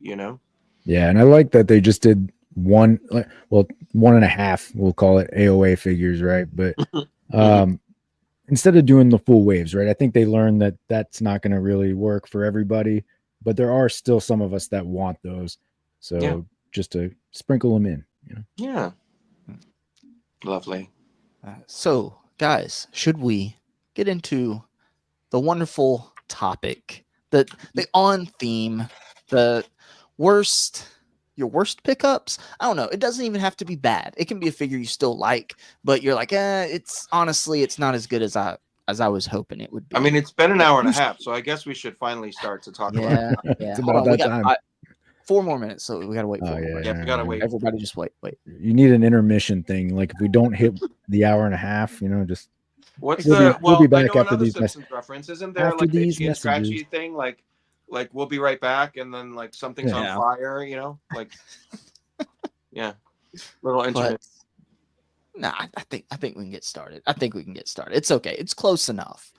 Yeah, and I like that they just did one and a half, we'll call it AOA figures, right? But instead of doing the full waves, right? I think they learned that that's not going to really work for everybody, but there are still some of us that want those. So just to sprinkle them in, Yeah. Lovely. So, guys, should we get into the wonderful topic, the on theme, your worst pickups? I don't know. It doesn't even have to be bad. It can be a figure you still like, but you're like, it's not as good as I was hoping it would be. I mean, it's been an hour and a half, so I guess we should finally start to talk about it. It's about that time. 4 more minutes, so we gotta wait. We gotta wait. Everybody, just wait. You need an intermission thing. Like if we don't hit the hour and a half, just what's we'll be back after these Simpsons reference. Isn't there like the itchy and scratchy thing? Like we'll be right back, and then like something's on fire. Like little internet. Nah, I think we can get started. It's okay. It's close enough.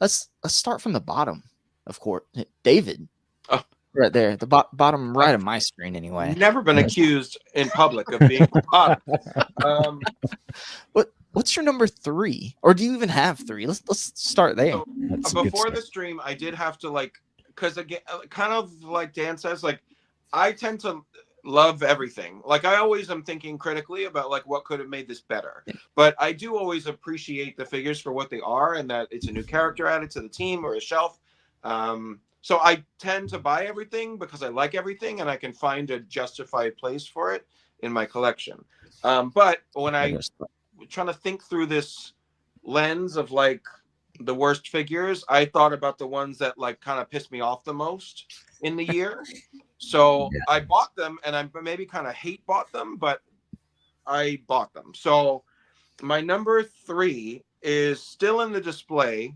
Let's start from the bottom. Of course, David. Oh. Right there, the bottom right of my screen, anyway. Never been accused in public of being the bottom. What's your number 3, or do you even have 3? Let's start there. So, before the stream, I did have to because again, kind of like Dan says, like I tend to love everything. Like I always am thinking critically about like what could have made this better. But I do always appreciate the figures for what they are and that it's a new character added to the team or a shelf. So I tend to buy everything because I like everything and I can find a justified place for it in my collection. But when I trying to think through this lens of like the worst figures, I thought about the ones that like kind of pissed me off the most in the year. So I bought them, and I maybe kind of hate bought them, but I bought them. So my number 3 is still in the display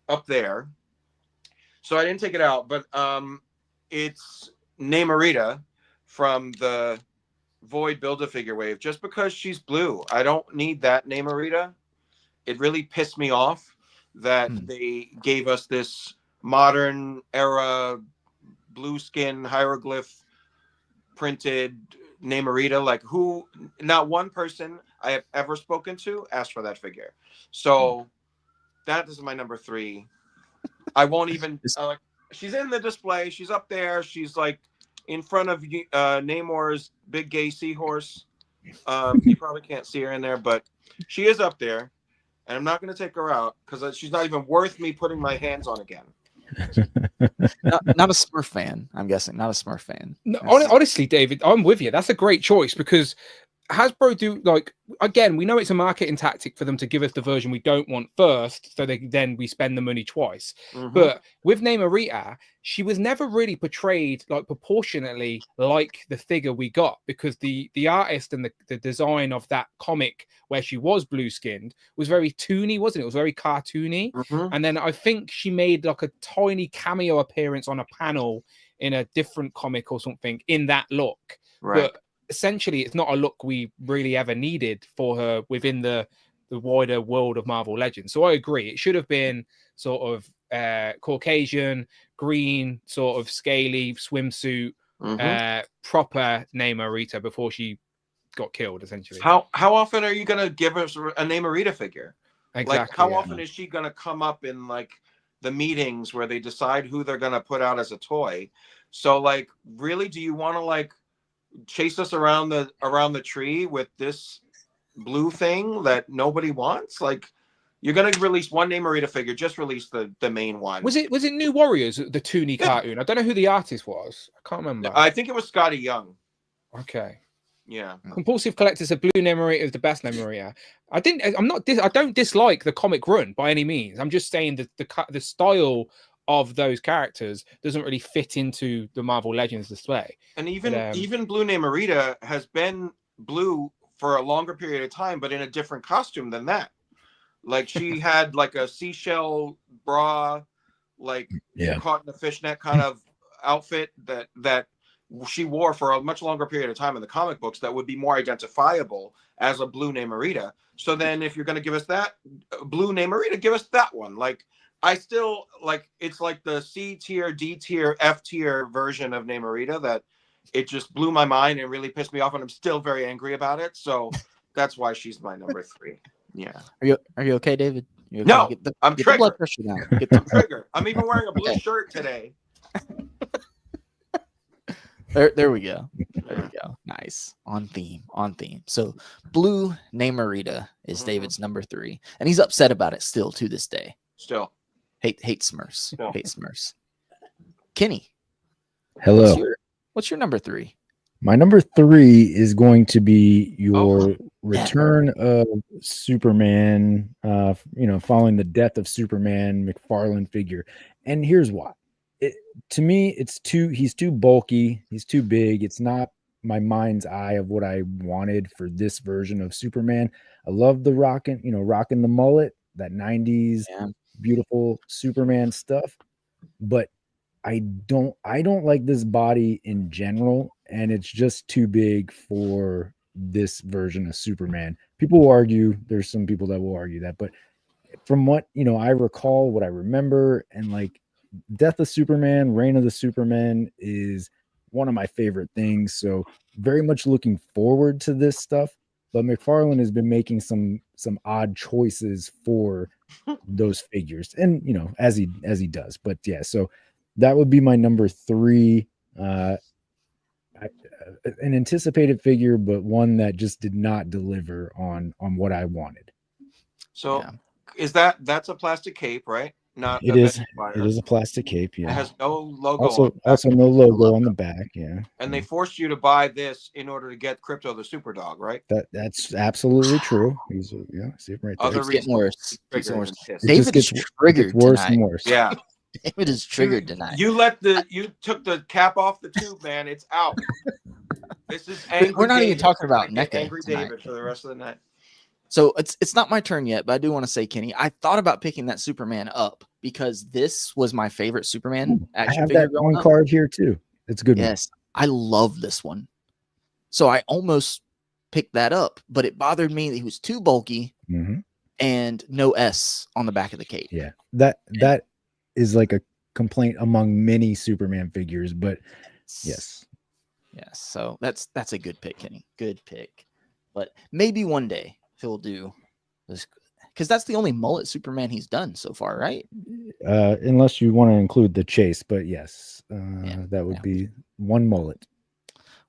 up there. So I didn't take it out, but it's Namorita from the Void Build-A-Figure wave. Just because she's blue, I don't need that Namorita. It really pissed me off that they gave us this modern era blue skin hieroglyph printed Namorita. Like who? Not one person I have ever spoken to asked for that figure. So that is my number 3. I won't even. She's in the display. She's up there. She's like in front of Namor's big gay seahorse. You probably can't see her in there, but she is up there. And I'm not going to take her out because she's not even worth me putting my hands on again. Not a Smurf fan, I'm guessing. Not a Smurf fan. No, honestly, David, I'm with you. That's a great choice because Hasbro do like, again, we know it's a marketing tactic for them to give us the version we don't want first, so then we spend the money twice. But with Namorita, she was never really portrayed like proportionately like the figure we got, because the artist and the design of that comic where she was blue skinned was very toony, wasn't it? It was very cartoony. And then I think she made like a tiny cameo appearance on a panel in a different comic or something in that look. Right. But essentially it's not a look we really ever needed for her within the wider world of Marvel Legends. So I agree, it should have been sort of Caucasian, green, sort of scaly swimsuit, proper Namorita before she got killed, essentially. How often are you gonna give us a Namorita figure? Exactly. Like how often is she gonna come up in like the meetings where they decide who they're gonna put out as a toy? So like really, do you want to like chase us around the tree with this blue thing that nobody wants? Like you're gonna release one Namorita figure, just release the main one. Was it New Warriors, the Toony cartoon? I don't know who the artist was. I can't remember. I think it was Scotty Young. Okay. Yeah. Compulsive Collector said blue Namorita is the best Namorita. I don't dislike the comic run by any means. I'm just saying that the style of those characters doesn't really fit into the Marvel Legends display. And even blue Namorita has been blue for a longer period of time, but in a different costume than that. Like she had like a seashell bra, like caught in a fishnet kind of outfit that she wore for a much longer period of time in the comic books that would be more identifiable as a blue Namorita. So then if you're going to give us that blue Namorita, give us that one. Like I still like, it's like the C tier, D tier, F tier version of Namorita that it just blew my mind and really pissed me off, and I'm still very angry about it. So that's why she's my number 3. Yeah. Are you okay, David? You okay? No, I'm get triggered. the blood pressure down. I'm triggered. I'm even wearing a blue shirt today. There we go. There we go. Nice. On theme. So blue Namorita is David's number 3. And he's upset about it still to this day. Still. Hate Smurfs. Still. Hate Smurfs. Kenny. Hello. What's your number 3? My number 3 is going to be your return of Superman, following the death of Superman McFarlane figure. And here's why. To me, he's too bulky. He's too big. It's not my mind's eye of what I wanted for this version of Superman. I love the rocking the mullet, that 90s beautiful Superman stuff. But I don't like this body in general, and it's just too big for this version of Superman. People will argue, there's some people that will argue that, but from what I recall, what I remember, and like Death of Superman, Reign of the Superman is one of my favorite things. So very much looking forward to this stuff. But McFarlane has been making some odd choices for those figures, and as he does. But yeah, so that would be my number 3. an anticipated figure, but one that just did not deliver on what I wanted. So Yeah. that's a plastic cape, right? Not It a is. Vengefire. It is a plastic cape. Yeah. It has no logo. Also no logo on the back. Yeah. And they forced you to buy this in order to get Crypto the Super Dog, right? That's absolutely true. He's see him right there. Other It's getting worse. It's getting worse. It David just gets, is triggered worse tonight. and worse. Yeah. David is triggered tonight. You took the cap off the tube, man. It's out. This is angry. We're not even David. talking about Get NECA angry tonight. David for the rest of the night. So it's not my turn yet, but I do want to say, Kenny, I thought about picking that Superman up because this was my favorite Superman action I have figure. that one card here too. It's a good. Yes, I love this one. So I almost picked that up, but it bothered me that he was too bulky and no S on the back of the cape. Yeah, that is like a complaint among many Superman figures, but yes. So that's a good pick, Kenny. Good pick. But maybe one day he'll do this, because that's the only mullet Superman he's done so far, right? Unless you want to include the chase, but yes, that would be one mullet.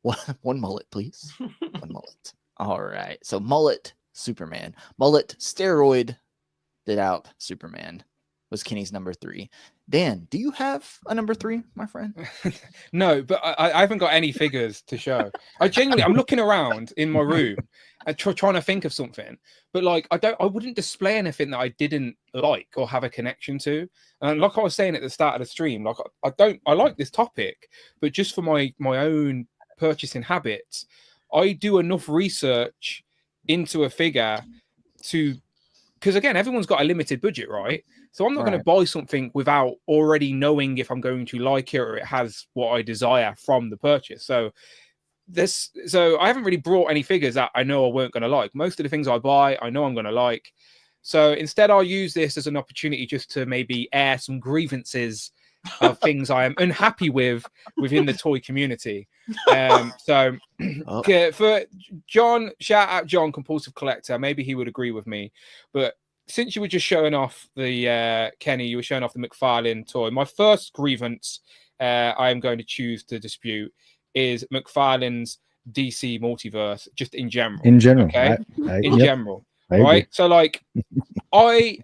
One mullet, please. One mullet. All right. So mullet Superman, mullet steroid did out Superman was Kenny's number 3. Dan, do you have a number 3, my friend? No, but I haven't got any figures to show. I'm looking around in my room and trying to think of something, but like I wouldn't display anything that I didn't like or have a connection to. And like I was saying at the start of the stream, like I like this topic, but just for my own purchasing habits, I do enough research into a figure because again, everyone's got a limited budget, right? So I'm not going to buy something without already knowing if I'm going to like it or it has what I desire from the purchase. So I haven't really brought any figures that I know I weren't going to like. Most of the things I buy, I know I'm going to like. So instead, I'll use this as an opportunity just to maybe air some grievances of things I am unhappy with within the toy community. For John, shout out John, compulsive collector. Maybe he would agree with me, but since you were just showing off the Kenny, you were showing off the McFarlane toy. My first grievance I am going to choose to dispute is McFarlane's DC multiverse, just in general. In general, okay. In general, right? So, like, I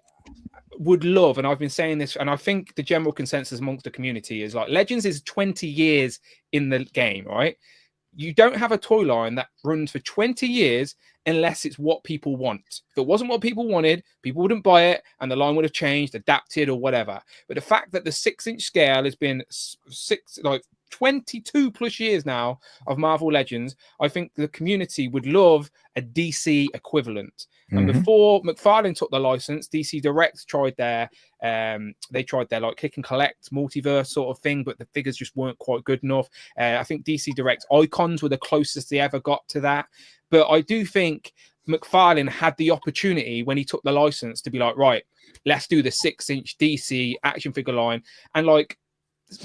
would love, and I've been saying this, and I think the general consensus amongst the community is like Legends is 20 years in the game, right? You don't have a toy line that runs for 20 years unless it's what people want. If it wasn't what people wanted, people wouldn't buy it and the line would have changed, adapted or whatever. But the fact that the 6-inch scale has been 22 plus years now of Marvel Legends, I think the community would love a DC equivalent. And before McFarlane took the license, DC Direct tried their like click and collect multiverse sort of thing, but the figures just weren't quite good enough. I think DC Direct icons were the closest they ever got to that. But I do think McFarlane had the opportunity when he took the license to be like, right, let's do the 6-inch DC action figure line and like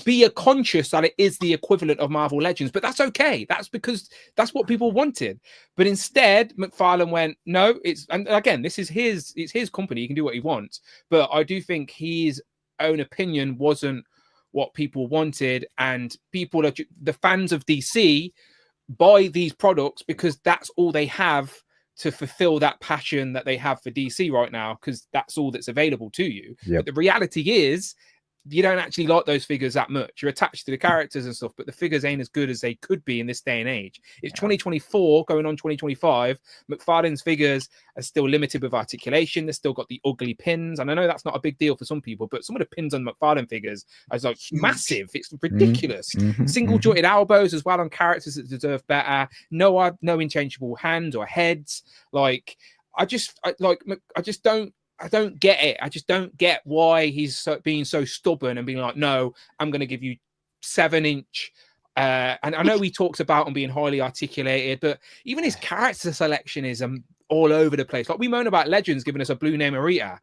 be conscious that it is the equivalent of Marvel Legends, but that's okay. That's because that's what people wanted. But instead, McFarlane went, no, and again, it's his company. He can do what he wants. But I do think his own opinion wasn't what people wanted. And people are the fans of DC buy these products because that's all they have to fulfill that passion that they have for DC right now, because that's all that's available to you. But the reality is, you don't actually like those figures that much. You're attached to the characters and stuff, but the figures ain't as good as they could be in this day and age. It's 2024 going on 2025. McFarlane's figures are still limited with articulation. They've still got the ugly pins. And I know that's not a big deal for some people, but some of the pins on McFarlane figures are like massive. It's ridiculous. Single jointed elbows as well on characters that deserve better. No interchangeable hands or heads. Like, I don't get it. I just don't get why he's being so stubborn and being like, no, I'm going to give you 7-inch. And I know he talks about him being highly articulated, but even his character selection is all over the place. Like we moan about Legends giving us a blue name Arita.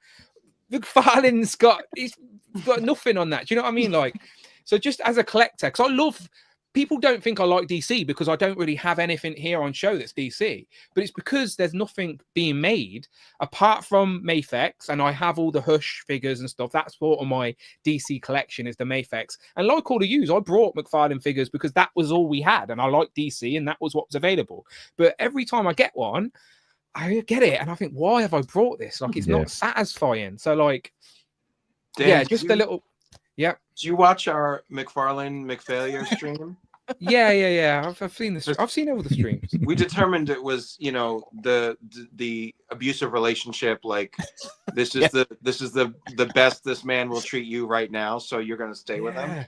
McFarlane's got nothing on that. Do you know what I mean? Like, so just as a collector, because I love people don't think I like DC because I don't really have anything here on show that's DC, but it's because there's nothing being made apart from Mafex, and I have all the Hush figures and stuff. That's part of my DC collection is the Mafex. And like all of yous, I brought McFarlane figures because that was all we had, and I like DC, and that was what was available. But every time I get one, I get it, and I think, why have I brought this? Like, it's not satisfying. So, like, Dan, just a little. Yeah. Did you watch our McFarlane McFailure stream? Yeah. I've seen this. I've seen all the streams. We determined it was, you know, the abusive relationship. Like, this is the best this man will treat you right now. So you're going to stay with him.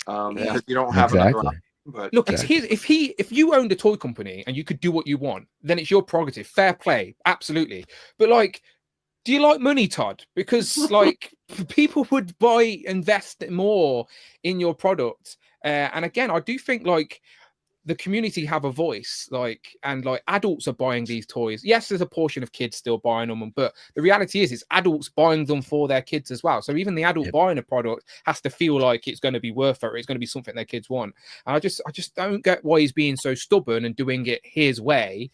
Because you don't have another option. But look, it's his. If you owned a toy company and you could do what you want, then it's your prerogative. Fair play, absolutely. But like, do you like money, Todd? Because like people would invest more in your product. And again, I do think like the community have a voice, like, and like adults are buying these toys. Yes, there's a portion of kids still buying them, but the reality is it's adults buying them for their kids as well. So even the adult buying a product has to feel like it's going to be worth it. It's going to be something their kids want. And I just don't get why he's being so stubborn and doing it his way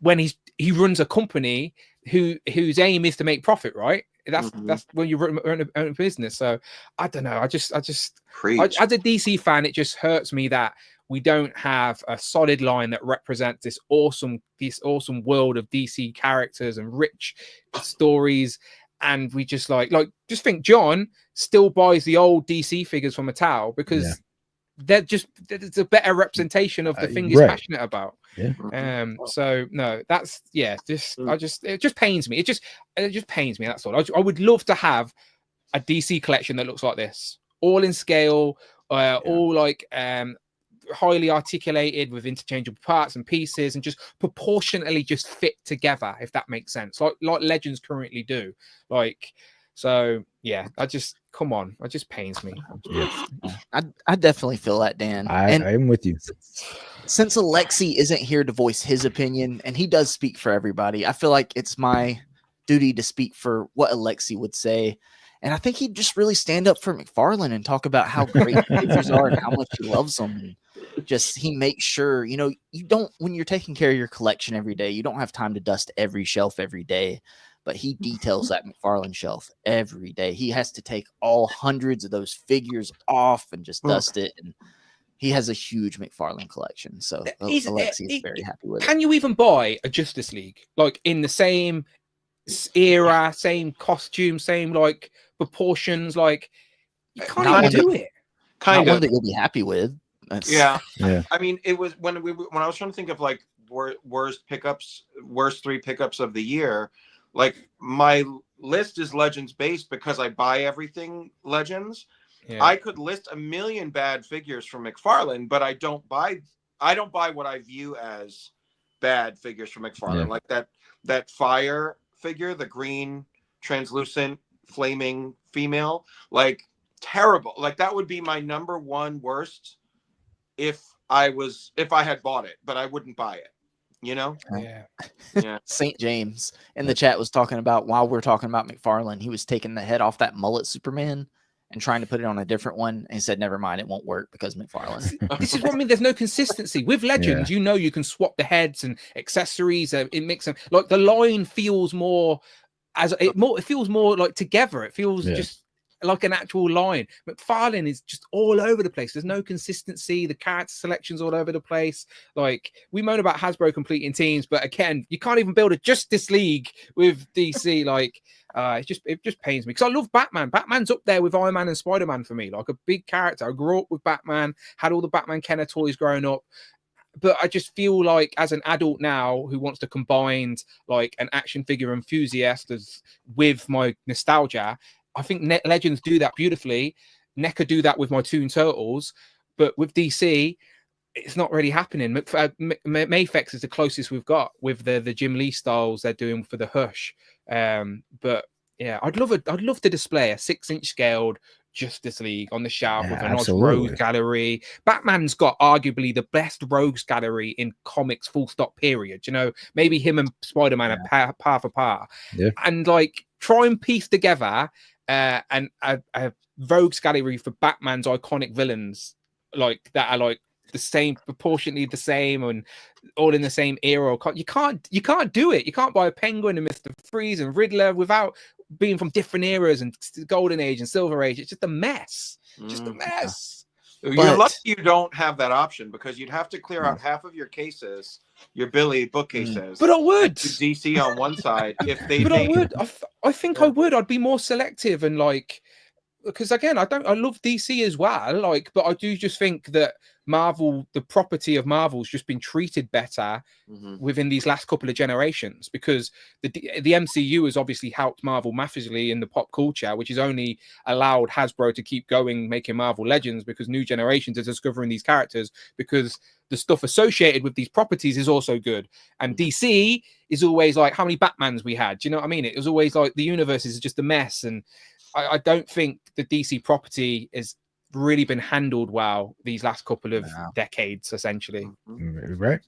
when he runs a company whose aim is to make profit, right? That's when you run a business. So I don't know. I just as a DC fan, it just hurts me that we don't have a solid line that represents this awesome world of DC characters and rich stories. And we just just think John still buys the old DC figures from Mattel because it's a better representation of the thing he's passionate about. So no, that's it just pains me. It just pains me. That's all. I would love to have a DC collection that looks like this, all in scale, all like highly articulated with interchangeable parts and pieces, and just proportionately just fit together, if that makes sense, like Legends currently do. Like, so yeah, come on, it just pains me. I definitely feel that, Dan. I'm with you. Since Alexi isn't here to voice his opinion, and he does speak for everybody, I feel like it's my duty to speak for what Alexi would say. And I think he'd just really stand up for McFarlane and talk about how great the figures are and how much he loves them. And just he makes sure, you know, when you're taking care of your collection every day, you don't have time to dust every shelf every day. But he details that McFarlane shelf every day. He has to take all hundreds of those figures off and just dust it. And he has a huge McFarlane collection. So Alexi is very happy with it. Can you even buy a Justice League, like in the same era, same costume, same like proportions? Like, you can't even do it. Kind of one that you'll be happy with. Yeah. I mean, it was when I was trying to think of like worst three pickups of the year. Like, my list is Legends based because I buy everything Legends. Yeah. I could list a million bad figures from McFarlane, but I don't buy what I view as bad figures from McFarlane. Like that fire figure, the green translucent flaming female, like, terrible. Like, that would be my number one worst if I had bought it, but I wouldn't buy it. You know? Yeah. St. James in the chat was talking about, while we're talking about McFarlane, he was taking the head off that mullet Superman and trying to put it on a different one. And he said, never mind, it won't work because McFarlane. This is what I mean. There's no consistency with Legends. You know, you can swap the heads and accessories. It makes them like the line feels more it feels more like together. It feels just like an actual line. McFarlane is just all over the place. There's no consistency. The character selection's all over the place. Like, we moan about Hasbro completing teams, but again, you can't even build a Justice League with DC. Like, it just pains me because I love Batman. Batman's up there with Iron Man and Spider-Man for me, like a big character. I grew up with Batman, had all the Batman Kenner toys growing up. But I just feel like, as an adult now who wants to combine like an action figure enthusiast with my nostalgia, I think Legends do that beautifully. NECA do that with my Toon Turtles, but with DC, it's not really happening. Mafex is the closest we've got with the Jim Lee styles they're doing for the Hush. But yeah, I'd love to display a 6-inch scaled Justice League on the shelf with a nice rogues gallery. Batman's got arguably the best rogues gallery in comics, full stop, period. You know, maybe him and Spider-Man are par for par. And like, try and piece together and a rogues gallery for Batman's iconic villains like that are like the same, proportionately the same, and all in the same era. You can't do it. You can't buy a Penguin and Mr. Freeze and Riddler without being from different eras and Golden Age and Silver Age. It's just a mess. Just a mess. You're lucky you don't have that option, because you'd have to clear out half of your cases, your Billy bookcases. But I would DC on one side if they. But I would. I think I would. I'd be more selective and like, because again, I love DC as well. Like, but I do just think that Marvel, the property of Marvel's just been treated better within these last couple of generations, because the MCU has obviously helped Marvel massively in the pop culture, which has only allowed Hasbro to keep going making Marvel Legends, because new generations are discovering these characters, because the stuff associated with these properties is also good. And DC is always like, how many Batmans we had? Do you know what I mean? It was always like the universe is just a mess, and I don't think the DC property has really been handled well these last couple of decades, essentially. Right.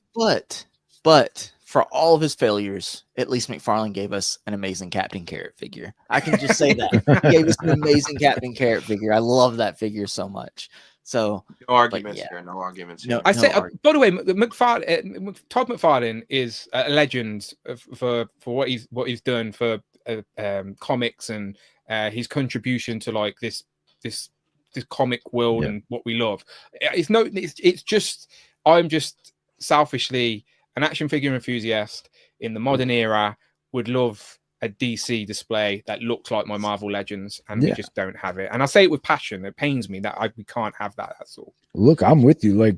But for all of his failures, at least McFarlane gave us an amazing Captain Carrot figure. I can just say that. He gave us an amazing Captain Carrot figure. I love that figure so much. So no arguments here. No arguments here. I say, by the way, Todd McFarlane is a legend for what he's done for comics and his contribution to like this comic world and what we love. It's just, I'm just selfishly an action figure enthusiast in the modern era, would love a DC display that looks like my Marvel Legends, and we just don't have it. And I say it with passion. It pains me that we can't have that. That's all. Look, I'm with you. Like,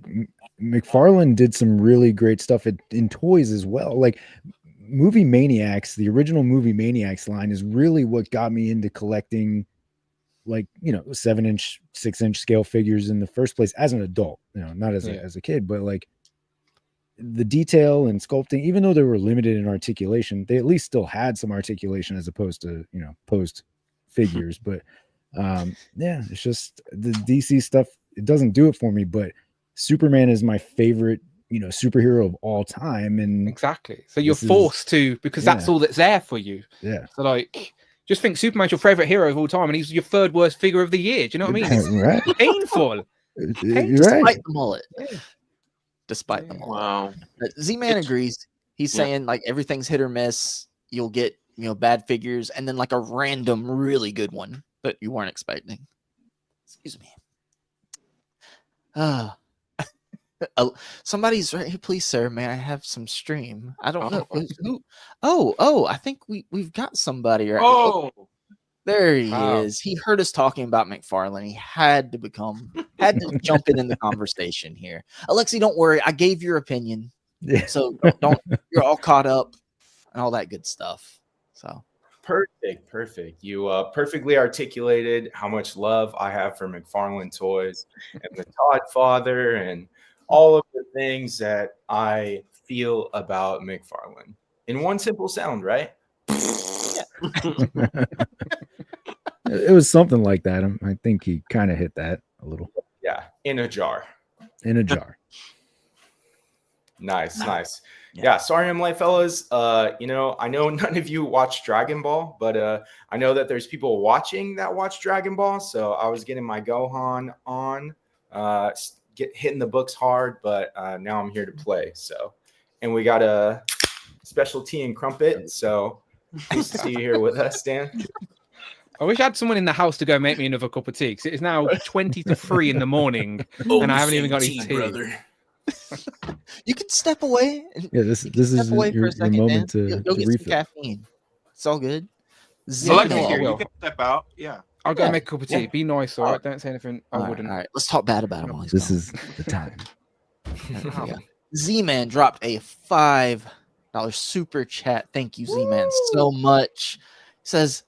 McFarlane did some really great stuff in toys as well. Like, Movie Maniacs, the original Movie Maniacs line is really what got me into collecting, like, 7-inch, 6-inch scale figures in the first place as an adult, not as a kid, but like the detail and sculpting, even though they were limited in articulation, they at least still had some articulation as opposed to, post figures. But it's just the DC stuff. It doesn't do it for me, but Superman is my favorite, superhero of all time. And exactly. So you're forced to, because that's all that's there for you. Yeah. So like, just think Superman's your favorite hero of all time, and he's your third worst figure of the year. Do you know what I mean? It's right. Painful. Despite the mullet. Despite the mullet. Wow. Z-Man agrees. He's saying like everything's hit or miss. You'll get, bad figures, and then like a random really good one that you weren't expecting. Excuse me. Somebody's right here, please, sir. May I have some stream? I don't know who. Oh, I think we've got somebody. Right? Oh, there he is. He heard us talking about McFarlane. He had to jump in the conversation here. Alexi, don't worry. I gave your opinion, so don't. You're all caught up and all that good stuff. So perfect. You perfectly articulated how much love I have for McFarlane toys and the Todd father and all of the things that I feel about McFarlane in one simple sound, right? It was something like that. I think he kind of hit that a little. Yeah, in a jar. Nice. Yeah, sorry I'm late, fellas. I know none of you watch Dragon Ball, but I know that there's people watching that watch Dragon Ball, so I was getting my Gohan on, hitting the books hard, but now I'm here to play. So, and we got a special tea and crumpet, so pleased to see you here with us, Dan. I wish I had someone in the house to go make me another cup of tea, because it is now 20-3 in the morning, and I haven't even got any tea. Brother. You can step away. This is your moment to get refill. some caffeine. It's all good. Alexi, you can step out. Yeah. I'll go make a cup of tea. Be nice, all right? Don't say anything. I wouldn't. All right. Let's talk bad about him. This is the time. Z-Man dropped a $5 super chat. Thank you, Z-Man, so much. Says,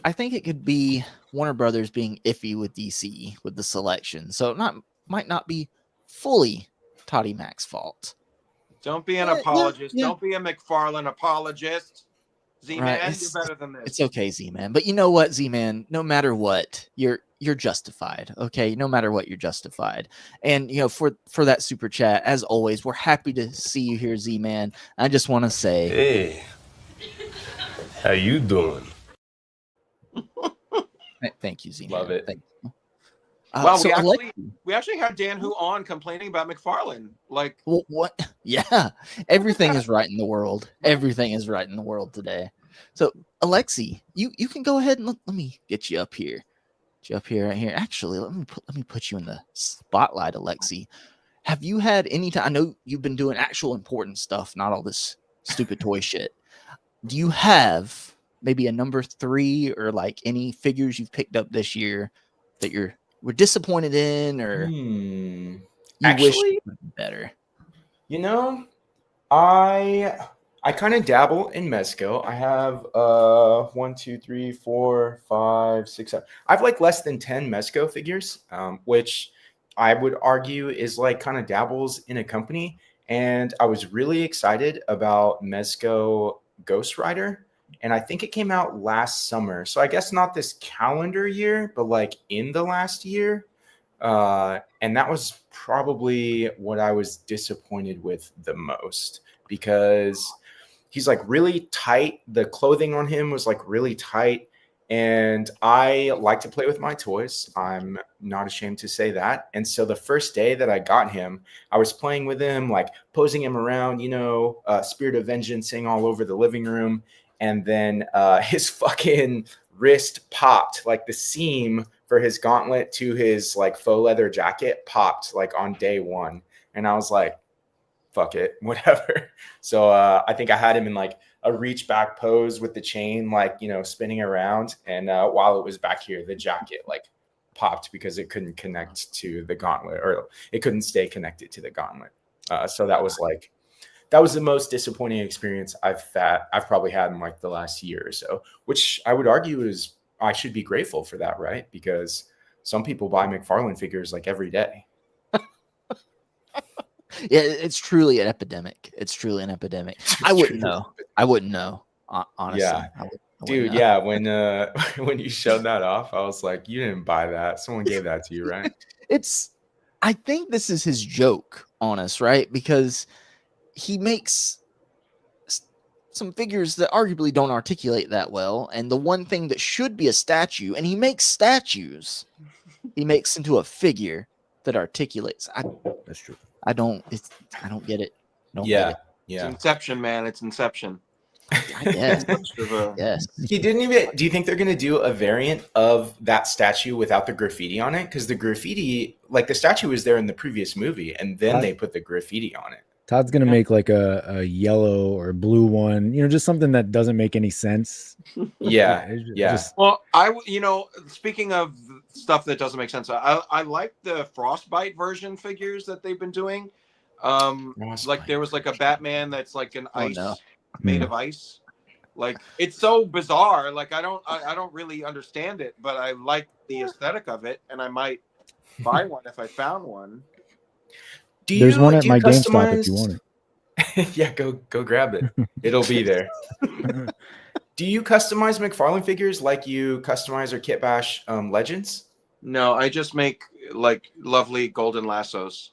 I think it could be Warner Brothers being iffy with DC with the selection. So it might not be fully Toddy Mac's fault. Don't be an apologist. Yeah. Don't be a McFarlane apologist. Z-Man, you're better than this. It's okay, Z-Man. But you know what, Z-Man? No matter what, you're justified. Okay, no matter what, you're justified. And for that super chat, as always, we're happy to see you here, Z-Man. I just want to say, hey, how you doing? Thank you, Z-Man. Love it. Thank you. Wow, So we actually had Dan Who on complaining about McFarlane. Like, well, what? Yeah, everything is right in the world. Everything is right in the world today. So, Alexi, you can go ahead and let me get you up here. Get you up here, right here. Actually, let me put you in the spotlight, Alexi. Have you had any time? I know you've been doing actual important stuff, not all this stupid toy shit. Do you have maybe a number 3 or like any figures you've picked up this year that were disappointed in, or you wish Actually, would be better? you know, I kind of dabble in Mezco. I have 1, 2, 3, 4, 5, 6, 7. I have like less than 10 Mezco figures, which I would argue is like kind of dabbles in a company. And I was really excited about Mezco Ghost Rider. And I think it came out last summer. So I guess not this calendar year, but like in the last year. And that was probably what I was disappointed with the most, because he's like really tight. The clothing on him was like really tight. And I like to play with my toys. I'm not ashamed to say that. And so the first day that I got him, I was playing with him, like posing him around, Spirit of Vengeancing all over the living room. And then his fucking wrist popped, like the seam for his gauntlet to his like faux leather jacket popped like on day one. And I was like, fuck it, whatever. So I think I had him in like a reach back pose with the chain, like, spinning around. And while it was back here, the jacket like popped because it couldn't connect to the gauntlet, or it couldn't stay connected to the gauntlet. So that was the most disappointing experience I've probably had in like the last year or so, which I would argue is I should be grateful for that, right? Because some people buy McFarlane figures like every day. Yeah, it's truly an epidemic. It's truly an epidemic. I wouldn't know. Honestly. Yeah. Dude, know. yeah. When you showed that off, I was like, you didn't buy that. Someone gave that to you, right? I think this is his joke on us, right? Because he makes some figures that arguably don't articulate that well. And the one thing that should be a statue, and he makes statues, he makes into a figure that articulates. That's true. I don't get it. Yeah. It's Inception, man. It's Inception. I guess. Yes. He didn't even. Do you think they're going to do a variant of that statue without the graffiti on it? Because the graffiti, like the statue was there in the previous movie, and then they put the graffiti on it. Todd's going to make like a yellow or blue one, just something that doesn't make any sense. Yeah. Well, speaking of stuff that doesn't make sense, I like the Frostbite version figures that they've been doing. Like there was like a Batman that's like an ice made of ice. Like it's so bizarre. Like I don't really understand it, but I like the aesthetic of it, and I might buy one if I found one. There's one at my GameStop if you want it. Yeah, go grab it. It'll be there. Do you customize McFarlane figures like you customize or Kit Bash Legends? No, I just make like lovely golden lassos.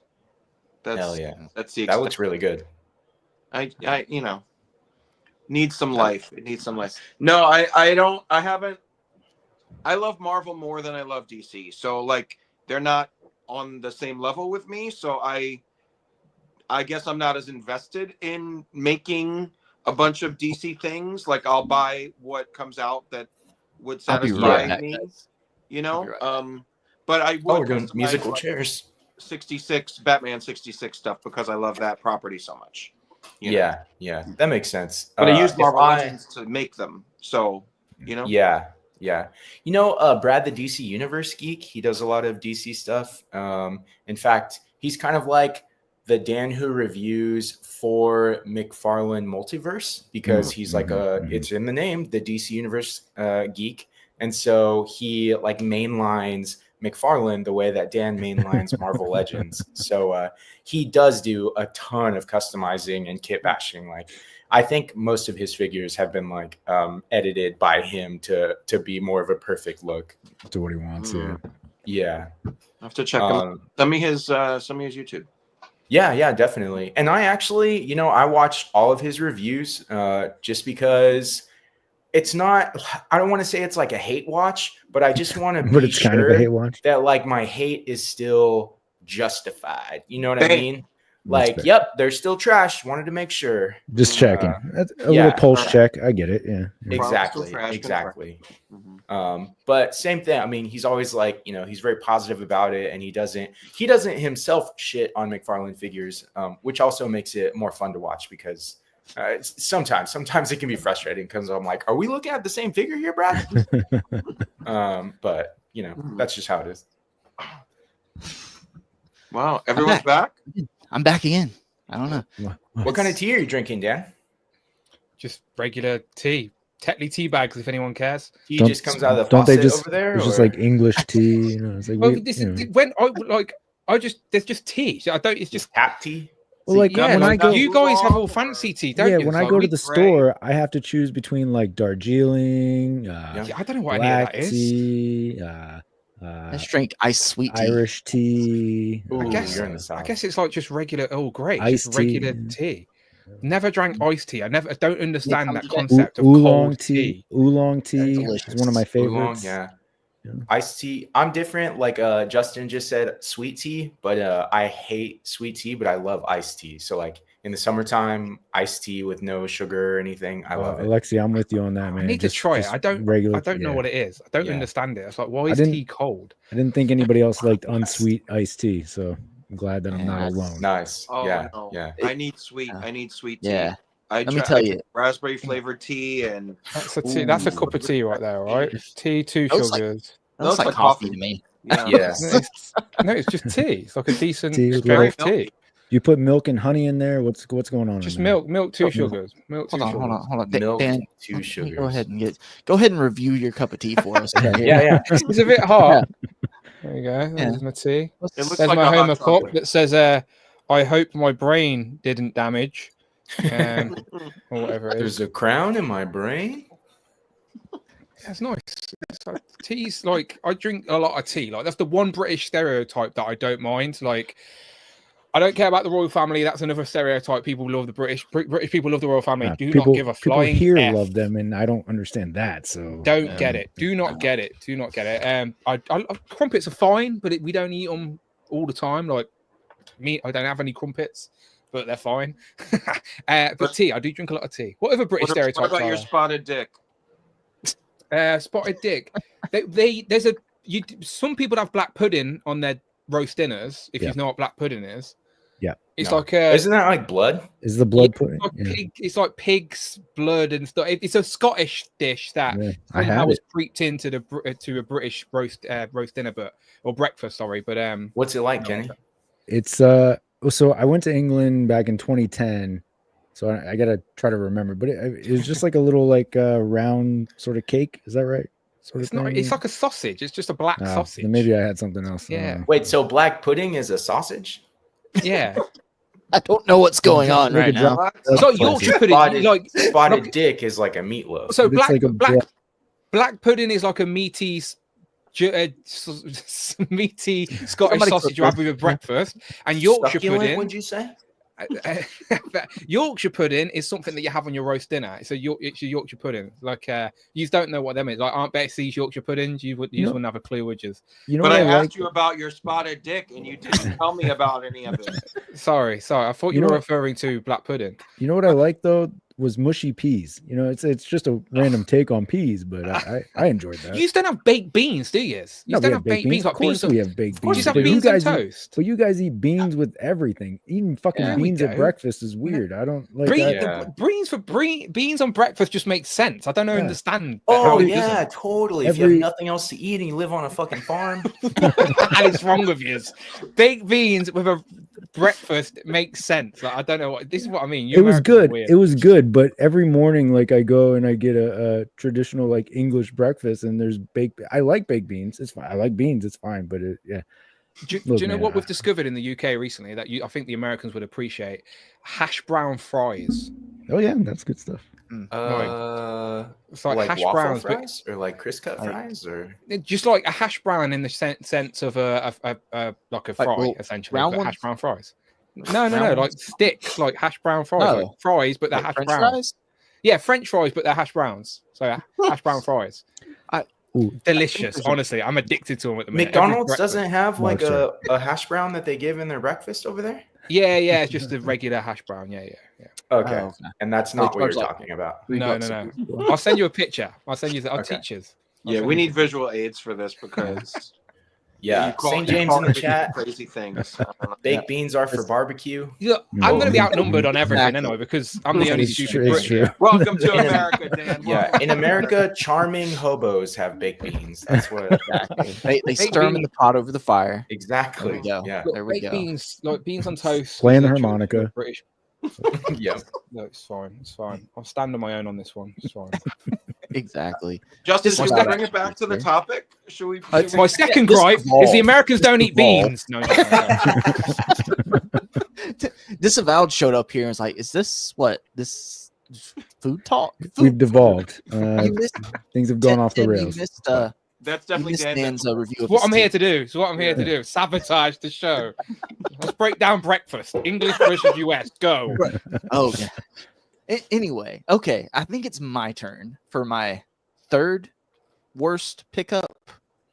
Hell yeah. That's the that looks really good. I needs some life. It needs some life. No, I haven't. I love Marvel more than I love DC. So like they're not on the same level with me. So I guess I'm not as invested in making a bunch of DC things. Like I'll buy what comes out that would satisfy me, but I would we're doing musical chairs. 66 Batman 66 stuff because I love that property so much. Yeah, that makes sense. But I use Marvel Legends to make them, so Yeah. Brad, the DC Universe geek, he does a lot of DC stuff. In fact, he's kind of like the Dan who reviews for McFarlane Multiverse, because he's like it's in the name, the DC Universe geek, and so he like mainlines McFarlane the way that Dan mainlines Marvel Legends. So he does do a ton of customizing and kit bashing. Like I think most of his figures have been like edited by him to be more of a perfect look to what he wants. Yeah. I have to check him. Send me his YouTube. Yeah, definitely. And I actually, I watched all of his reviews just because it's not. I don't want to say it's like a hate watch, but I just want to But be it's kind of a hate watch. that like my hate is still justified. You know what I Thank- mean? That's Like, fair. yep, they're still trash. Wanted to make sure. Just checking. That's a yeah. little pulse check. I get it. Yeah. Exactly. trash, Exactly. Mhm. But same thing. I mean, he's always like, you know, he's very positive about it, and he doesn't himself shit on McFarlane figures, which also makes it more fun to watch because sometimes it can be frustrating because I'm like, are we looking at the same figure here, Brad? But you know, that's just how it is. Wow, everyone's back. I'm back again. I don't know. What kind of tea are you drinking, Dan? Just regular tea. Tetley tea bags, if anyone cares. Tea just comes out of the Don't they faucet just over there? It's just or- like English tea, you know. It's like Well, there's just tea. So I don't. It's just tap tea. well, like yeah. when I Like, go, you guys have all fancy tea, don't yeah, you? when It's I like go to we- the store, I have to choose between like Darjeeling, Yeah, I don't know what any of black that is. tea, Let's drink iced sweet tea. Irish tea. I guess you're in the South. I guess it's like just regular. Oh, great! Iced Just regular tea. tea. Never drank iced tea. I don't understand comes that with concept of oolong cold tea. Oolong tea delicious. is one of my Oolong, favorites. yeah. Yeah. Iced tea. I'm different. Like Justin just said, sweet tea, but I hate sweet tea, but I love iced tea. So like in the summertime, iced tea with no sugar or anything, I love it. Alexi, I'm with you on that, man. I need to try it. I don't know yeah. what it is. I don't Yeah. understand it. It's like, why is didn't- tea cold? I didn't think anybody else liked unsweet iced tea, so I'm glad that I'm not Yeah, alone. Nice. Oh, yeah. no. Yeah. I need sweet. I need sweet tea. Yeah. I Let me tell you. raspberry flavored tea and That's a tea. That's a Ooh. cup of tea right there, right? Tea, 2 Looks like- sugars. That looks Those like like coffee coffee. to me. yeah. Yeah. No, it's just tea. It's like a decent Tea with straight off little- tea. You put milk and honey in there. What's going on? Just in there? milk, 2 Milk. sugars. Milk, 2 Hold sugars. on. Milk, Dan, 2 let me sugars. go ahead and review your cup of tea for us. Okay? Yeah. It's a bit hot. There you go. There's my tea. It looks There's like my a hot Homer cup chocolate. that says, I hope my brain didn't damage. Or whatever it is. There's a crown in my brain. Yeah, it's nice. It's like, tea's like, I drink a lot of tea. Like, that's the one British stereotype that I don't mind. Like, I don't care about the royal family. That's another stereotype. People love the British people love the royal family. Yeah, Do people, not give a people flying here F. love them, and I don't understand that. So Don't get it. Do not get it. Do not get it. Crumpets are fine, but we don't eat them all the time. Like me, I don't have any crumpets, but they're fine. But tea, I do drink a lot of tea. Whatever British What stereotypes about your are. spotted dick? Spotted dick. Some people have black pudding on their roast dinners. If Yeah. you know what black pudding is, Yeah. it's No. like a. Isn't that like blood? is the blood Yeah, pudding? like Yeah. pig, it's like pig's blood and stuff. It's a Scottish dish that Yeah, I somehow had was it. creeped into to a British roast dinner, or breakfast. Sorry, but What's it like, No. Kenny? It's so I went to England back in 2010, so I gotta try to remember, but it was just like a little like round sort of cake. Is that right? Sort it's of not. thing? It's like a sausage. It's just a black Ah, sausage. then maybe I had something else. I don't Yeah. know. Wait, so black pudding is a sausage? Yeah, I don't know what's going on Like a right now. drop- it's like That's Yorkshire spicy. pudding. Like Spotted like- dick is like a meatloaf. so It's black like a black pudding is like a meaty. Meaty Scottish Somebody sausage you have with your breakfast, and Yorkshire Succulent, pudding. would you say? Yorkshire pudding is something that you have on your roast dinner. It's your Yorkshire pudding. Like you don't know what them is. Like Aunt Betsy's Yorkshire puddings. You just wouldn't have a clue, would you? You know But what I I like? asked you about your spotted dick, and you didn't tell me about any of it. Sorry. I thought You you were know- referring to black pudding. You know what I like though was mushy peas. You know, it's just a random take on peas, but I enjoyed that. You just don't have baked beans, do you? You No, don't we have baked beans. Of Like course, beans. we have baked You beans. just have but you beans on guys eat, toast. but you guys eat beans with everything. Eating fucking Yeah, we beans at do. breakfast is weird. I don't like. Beans, beans on breakfast just makes sense. I don't Yeah. understand. Oh how it yeah, doesn't. totally. If you Every- have nothing else to eat and you live on a fucking farm, And it's wrong with you. Baked beans with a breakfast makes sense. Like, I don't know what this is. What I mean. You It was Americans are good. weird. It was good, but every morning, like I go and I get a traditional like English breakfast, and there's baked. I like baked beans. It's fine. I like beans. It's fine. But yeah, Do Look, you know man, what we've discovered in the UK recently that I think the Americans would appreciate? Hash brown fries. oh yeah, that's good stuff. It's like, hash waffle browns, fries or like crisp cut Like- fries or but just like a hash brown in the sense of a like a fry, well, essentially. round But hash ones? brown fries. No, Round like ones? sticks, like hash brown fries, Oh. like fries, but they're Like hash French brown. fries? Yeah, French fries, but they're hash browns. So hash brown fries. Ooh. Delicious. Honestly, I'm addicted to them at the minute. Every McDonald's breakfast. doesn't have like Monster. a hash brown that they give in their breakfast over there. Yeah, it's just a regular hash brown. Yeah. Okay, Oh, okay. and that's They not what you're charge, like, talking about. No. I'll send you a picture. I'll send you. I'll Okay. teach you. Yeah, we need visual aids for this because Yeah, St. James in the chat. Crazy things. Baked beans are for barbecue. Look, I'm going to be outnumbered on everything Exactly. anyway because I'm the only It's stupid true, it's Brit true. here. Welcome to America, Dan. Yeah, in America, charming hobos have baked beans. That's what. They stir them in the pot over the fire. Exactly. There we go. Yeah. Look, There we baked go. beans, like beans on toast. Playing is the a true harmonica. British. Yeah. No, it's fine. It's fine. I'll stand on my own on this one. It's fine. Exactly. Justin, Just should we about bring it back to the actually. topic? Should we? It's My second this gripe is evolved. the Americans don't eat Evolved. beans. No, no. Disavowed showed up here and was like, "Is this food talk? We've devolved. You missed, Things have gone off the Tim, rails. You missed, That's you definitely missed Dan. Dan's review of What his I'm here tea. to do. It's what I'm here to do. Sabotage the show. Let's break down breakfast. English versus US. Go. Oh, okay. Anyway, okay. I think it's my turn for my third worst pickup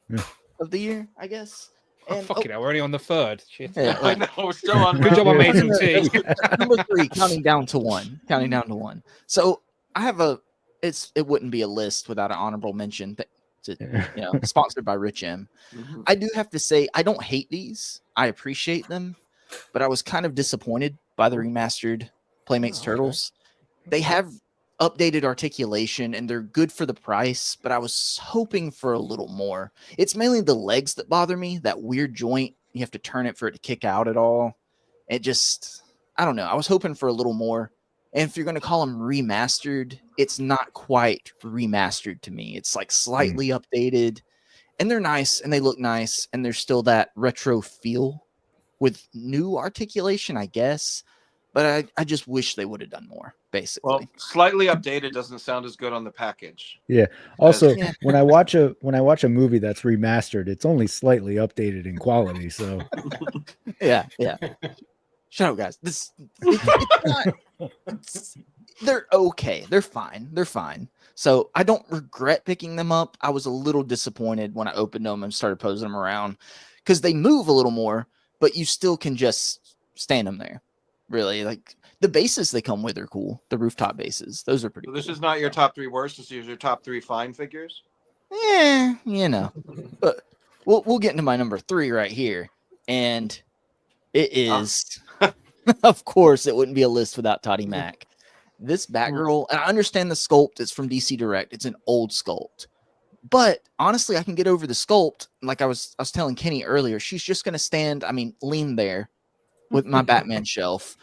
Yeah. of the year, I guess. And Fucking hell, we're only on the third. Shit. yeah, I know we're still on. Good job I round made one. some tea. number 3, counting down to one. So I have it wouldn't be a list without an honorable mention. Sponsored by Rich M. Mhm. I do have to say I don't hate these. I appreciate them, but I was kind of disappointed by the remastered Playmates Oh, okay. Turtles. They have updated articulation and they're good for the price, but I was hoping for a little more. It's mainly the legs that bother me, that weird joint. You have to turn it for it to kick out at all. It just, I don't know. I was hoping for a little more. And if you're going to call them remastered, it's not quite remastered to me. It's like slightly updated and they're nice and they look nice and there's still that retro feel with new articulation, I guess. But I just wish they would have done more, basically. Well, slightly updated doesn't sound as good on the package. Also, Yeah. when I watch a movie that's remastered, it's only slightly updated in quality. So Yeah. Shut up, guys. It's not, they're okay. They're fine. So I don't regret picking them up. I was a little disappointed when I opened them and started posing them around because they move a little more, but you still can just stand them there. Really, like the bases they come with are cool. The rooftop bases, those are pretty. So this cool. is not your top 3 worst. This is your top 3 fine figures. Yeah, but we'll get into my number 3 right here, and it is, of course, it wouldn't be a list without Toddy Mac. This Batgirl, and I understand the sculpt. It's from DC Direct. It's an old sculpt, but honestly, I can get over the sculpt. Like I was telling Kenny earlier, she's just gonna stand. I mean, lean there with my Batman shelf,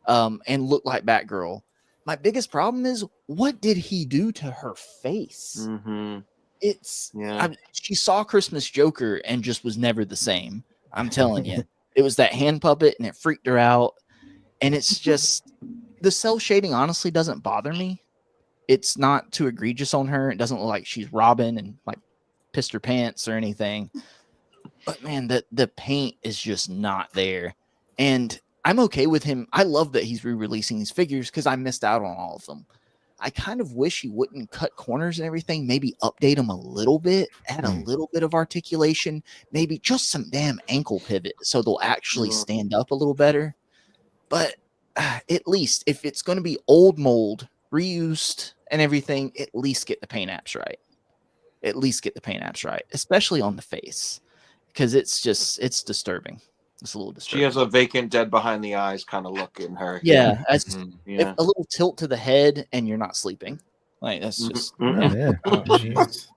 and look like Batgirl. My biggest problem is what did he do to her face? Mm-hmm. It's Yeah. she saw Christmas Joker and just was never the same. I'm telling you, it was that hand puppet and it freaked her out. And it's just the cell shading honestly doesn't bother me. It's not too egregious on her. It doesn't look like she's Robin and like pissed her pants or anything. But man, the paint is just not there. And I'm okay with him. I love that he's re-releasing these figures because I missed out on all of them. I kind of wish he wouldn't cut corners and everything. Maybe update them a little bit, add a little bit of articulation, maybe just some damn ankle pivot so they'll actually stand up a little better. But at least if it's going to be old mold, reused and everything, at least get the paint apps right. Especially on the face because it's disturbing. It's a little disturbing. She has a vacant, dead behind the eyes kind of look in her. Yeah, Yeah. if a little tilt to the head and you're not sleeping. Like that's just yeah. Oh, jeez.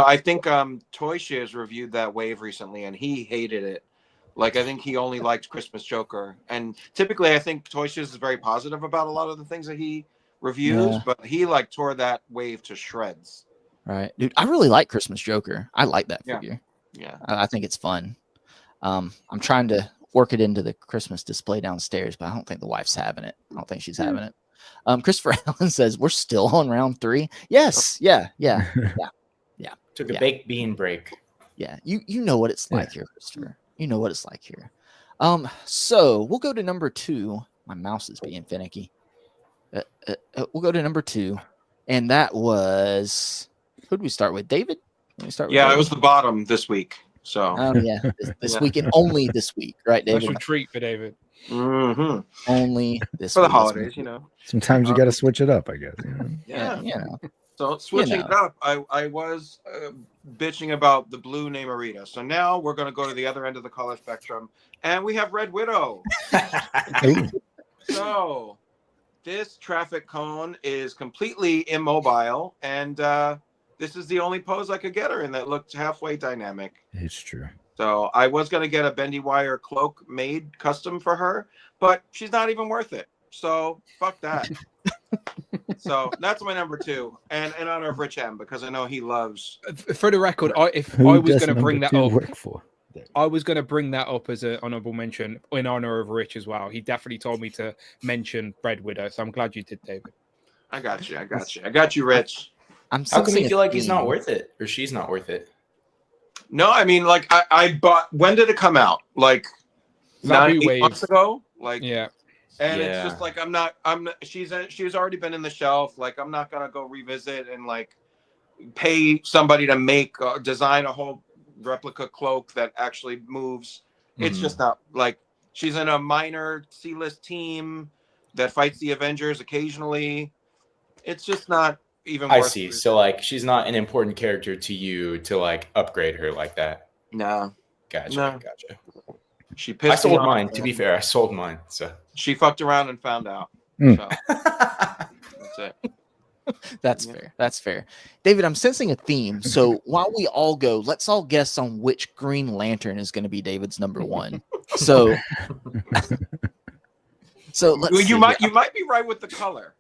I think Toy Shiz reviewed that wave recently and he hated it. Like I think he only liked Christmas Joker. And typically I think Toy Shiz is very positive about a lot of the things that he reviews, but he like tore that wave to shreds. right. Dude, I really like Christmas Joker. I like that Yeah. figure. Yeah. I think it's fun. I'm trying to work it into the Christmas display downstairs, but I don't think the wife's having it. I don't think she's having it. Christopher Allen says we're still on round 3. Yes. Yeah. Took a Yeah. baked bean break. Yeah. You know what it's like here, Christopher. You know what it's like here. So we'll go to number 2. My mouse is being finicky. We'll go to number 2, and that was who did we start with? David. We start with Yeah, David? I was the bottom this week. So Oh yeah, this Yeah. week and only this week, right, David? Special treat for David. mhm. Only this For the week. holidays, you know. Sometimes you got to switch it up, I guess. You know? Yeah, Yeah. you know. So switching know. it up, I was bitching about the blue Namorita. So now we're going to go to the other end of the color spectrum, and we have Red Widow. Ooh. So this traffic cone is completely immobile, and this is the only pose I could get her in that looked halfway dynamic. It's true. So I was going to get a bendy wire cloak made custom for her, but she's not even worth it. So fuck that. So that's my number 2, and in honor of Rich M, because I know he loves. For the record, if Who I was does going to bring number that 2 up, work for? I was going to bring that up as an honorable mention in honor of Rich as well. He definitely told me to mention Red Widow, so I'm glad you did, David. I got you. I got you, Rich. I'm How come sensing you a feel like he's theme. not worth it, or she's not worth it? No, I mean, like I bought. When did it come out? Like That 8 Wave. months ago. Like Yeah. And Yeah. it's just like I'm not. She's already been in the shelf. Like I'm not gonna go revisit and like pay somebody to make design a whole replica cloak that actually moves. It's Mhm. just not like she's in a minor C-list team that fights the Avengers occasionally. It's just not even. I worth see. it. So like she's not an important character to you to like upgrade her like that. No, Gotcha. No. Gotcha. she I pissed me sold off, mine. To man. be fair, I sold mine. So She fucked around and found out. Mm. So that's it. That's Yeah. fair. That's fair. David, I'm sensing a theme. So while we all go, let's all guess on which Green Lantern is going to be David's number 1. So, let's Well, see you might here. be right with the color.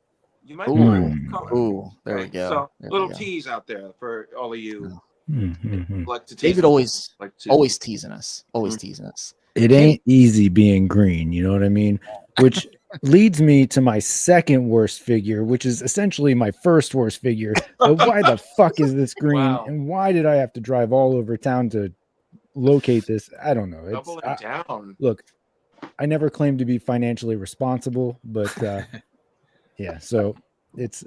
You might be Ooh. right with the color. Ooh, there we Right? go. So There we little go. tease out there for all of you. Mhm. Like to tease David them. always like to. always teasing us. Always Mhm. teasing us. It ain't easy being green, you know what I mean? Which leads me to my second worst figure, which is essentially my first worst figure. But why the fuck is this green? Wow. And why did I have to drive all over town to locate this? I don't know. It's Doubling down. look, I never claimed to be financially responsible, but yeah, so it's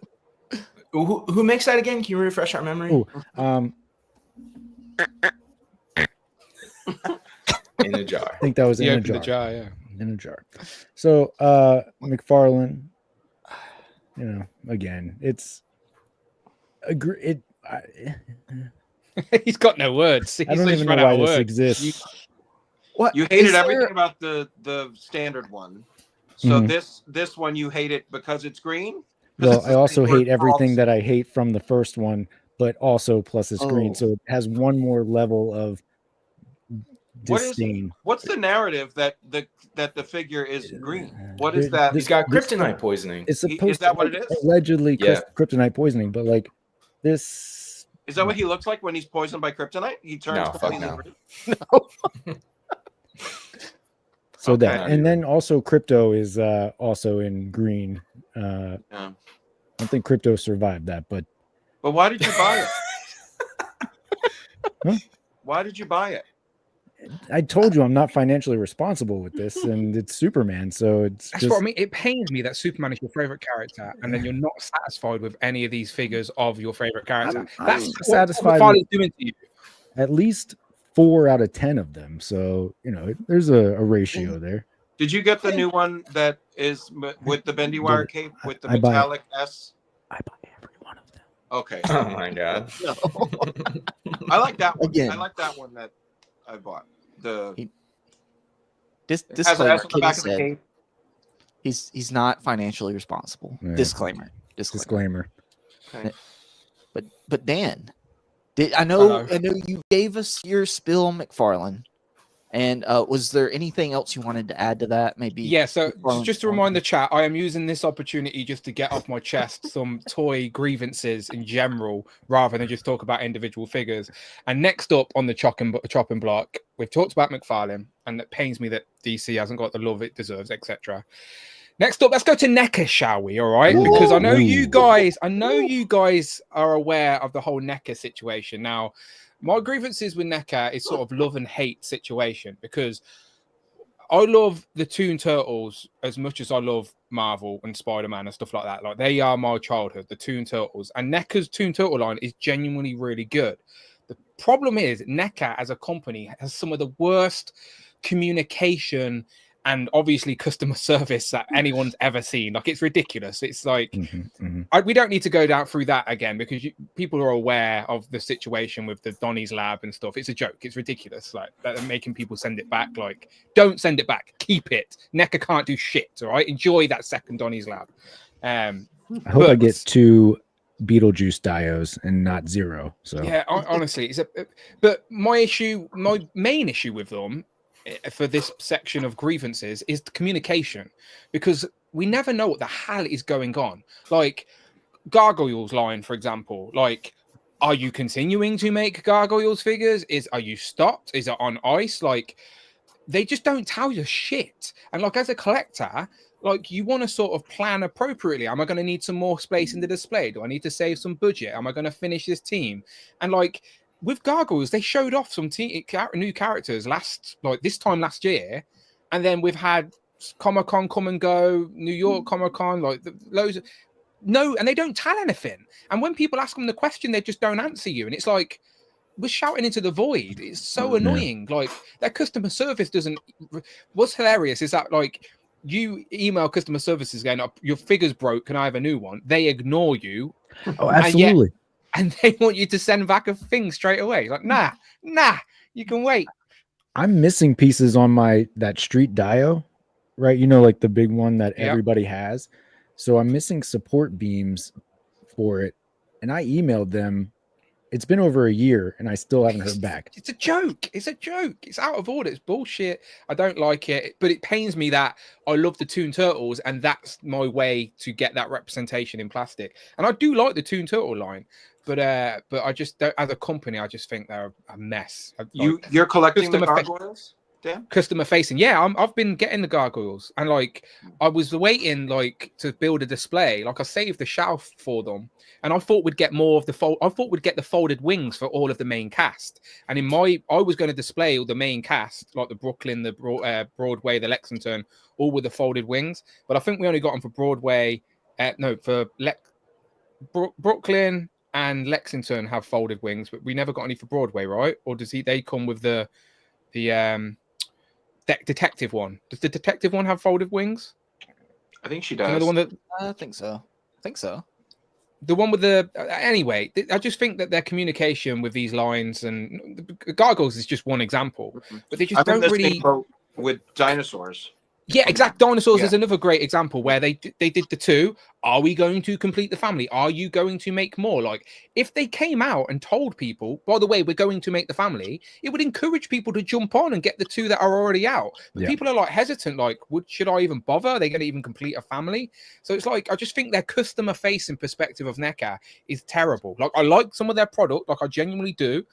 who makes that again? Can you refresh our memory? Ooh. In a jar. I think that was You in a opened the jar. jar, yeah. In a jar. So McFarlane, you know, again, it's He's got no words. He's I don't just even run know out why of this words. exists. What You is hated there- everything about the standard one. So Mhm. this one you hate it because it's green. 'Cause Well, it's the I also same word hate for all everything the- that I hate from the first one, but also plus it's green. Oh. So it has one more level of What is disdain. What's the narrative that the figure is green? What is that? He's got This- kryptonite poisoning. It's Is supposed that to what like, it is? allegedly Yeah. kryptonite poisoning, but like this Is that what he looks like when he's poisoned by kryptonite? He turns No, fuck completely no. green. so Okay. that and then also crypto is also in green. I Yeah. don't think crypto survived that, but But why did you buy it? Huh? Why did you buy it? I told you I'm not financially responsible with this, and it's Superman, so it's That's just what I mean. It pains me that Superman is your favorite character, and then you're not satisfied with any of these figures of your favorite character. I'm That's satisfied what with- McFarlane's doing to you. at least 4 out of 10 of them. So you know, there's a ratio there. Did you get the new one that is with the bendy wire cape with the I buy it. metallic S? I buy every one of them. Okay. Oh my god. I like that one. Again. I like that one that I bought. The This has disclaimer, on the Kitty back of the said cape. he's not financially responsible. Yeah. Disclaimer. Disclaimer. Okay. But Dan, I know Hello. you gave us your spill on McFarlane, and was there anything else you wanted to add to that? Maybe Yeah, so McFarlane's just to remind the chat, I am using this opportunity just to get off my chest some toy grievances in general, rather than just talk about individual figures. And next up on the chopping block, we've talked about McFarlane, and it pains me that DC hasn't got the love it deserves, etc. Next up, let's go to NECA, shall we? All right, because I know you guys are aware of the whole NECA situation. Now, my grievances with NECA is sort of love and hate situation, because I love the Toon Turtles as much as I love Marvel and Spider-Man and stuff like that. Like, they are my childhood, the Toon Turtles. And NECA's Toon Turtle line is genuinely really good. The problem is NECA as a company has some of the worst communication and obviously customer service that anyone's ever seen. Like, it's ridiculous. It's like, we don't need to go down through that again, because people are aware of the situation with the Donnie's lab and stuff. It's a joke. It's ridiculous. Like, that they're making people send it back. Like, don't send it back. Keep it. NECA can't do shit. All right. Enjoy that second Donnie's lab. I hope I get 2 Beetlejuice Dios and not 0. So yeah, honestly, but my main issue with them for this section of grievances is the communication, because we never know what the hell is going on. Like, Gargoyles line, for example, like, are you continuing to make Gargoyles figures? Are you stopped? Is it on ice? Like, they just don't tell you shit. And like, as a collector, like, you want to sort of plan appropriately. Am I going to need some more space in the display? Do I need to save some budget? Am I going to finish this team? And like, with Gargoyles, they showed off some new characters this time last year, and then we've had Comic-Con come and go, New York Comic-Con, like loads of and they don't tell anything. And when people ask them the question, they just don't answer you. And it's like, we're shouting into the void. It's so annoying. Like, their customer service doesn't. What's hilarious is that, like, you email customer services going, your figure's broke, can I have a new one? They ignore you. Oh, absolutely. And they want you to send back a thing straight away. Like, nah, you can wait. I'm missing pieces on that Street Dio, right? You know, like the big one that everybody has. So I'm missing support beams for it. And I emailed them. It's been over a year and I still haven't heard back. It's a joke. It's a joke. It's out of order. It's bullshit. I don't like it, but it pains me that I love the Toon Turtles, and that's my way to get that representation in plastic. And I do like the Toon Turtle line, but I just don't, as a company, I just think they're a mess. You're collecting the gargoyles? Dan? Customer facing, yeah. I've been getting the gargoyles, and like, I was waiting like to build a display. Like, I saved the shelf for them, and I thought we'd get more of we'd get the folded wings for all of the main cast. And I was going to display all the main cast, like the Brooklyn, the Broadway, the Lexington, all with the folded wings. But I think we only got them for Broadway. Brooklyn and Lexington have folded wings, but we never got any for Broadway, right? Or they come with the detective one? Does the detective one have folded wings? I think she does. I think so. The one with the anyway, I just think that their communication with these lines, and Gargoyles is just one example, but they just don't really. With dinosaurs. Yeah, exact. Dinosaurs is another great example where they did the 2. Are we going to complete the family? Are you going to make more? Like, if they came out and told people, by the way, we're going to make the family, it would encourage people to jump on and get the 2 that are already out. But people are like hesitant, like, should I even bother? Are they going to even complete a family? So it's like, I just think their customer facing perspective of NECA is terrible. Like, I like some of their product, like I genuinely do,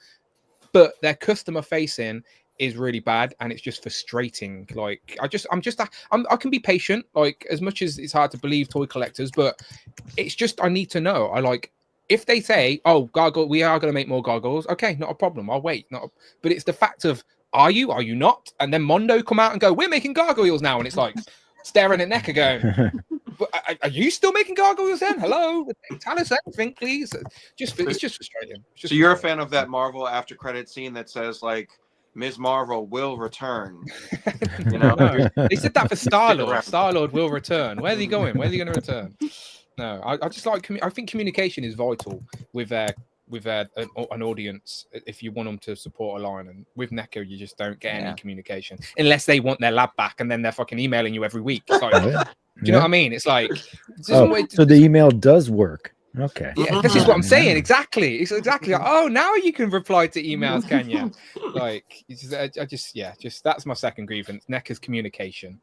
but their customer facing is really bad, and it's just frustrating. Like, I can be patient, like, as much as it's hard to believe toy collectors, but it's just, I need to know. If they say, oh, gargoyle, we are going to make more gargoyles, okay, not a problem, I'll wait. But it's the fact of, are you not? And then Mondo come out and go, we're making gargoyles now, and it's like staring at NECA going, are you still making gargoyles then? Hello, tell us anything, please. It's just frustrating. So you're a fan of that Marvel after credit scene that says, like, Ms. Marvel will return. You know, no, they said that for Star-Lord. Star-Lord will return. Where's he going? Where's he going to return? No, I just like. I think communication is vital with an audience if you want them to support a line. And with NECA, you just don't get any communication unless they want their lab back, and then they're fucking emailing you every week. Like, do you know what I mean? It's like, so the email does work. Okay. Yeah, this is what I'm saying. Exactly. It's exactly like, oh, now you can reply to emails, can you? Like, just that's my second grievance. NECA's communication.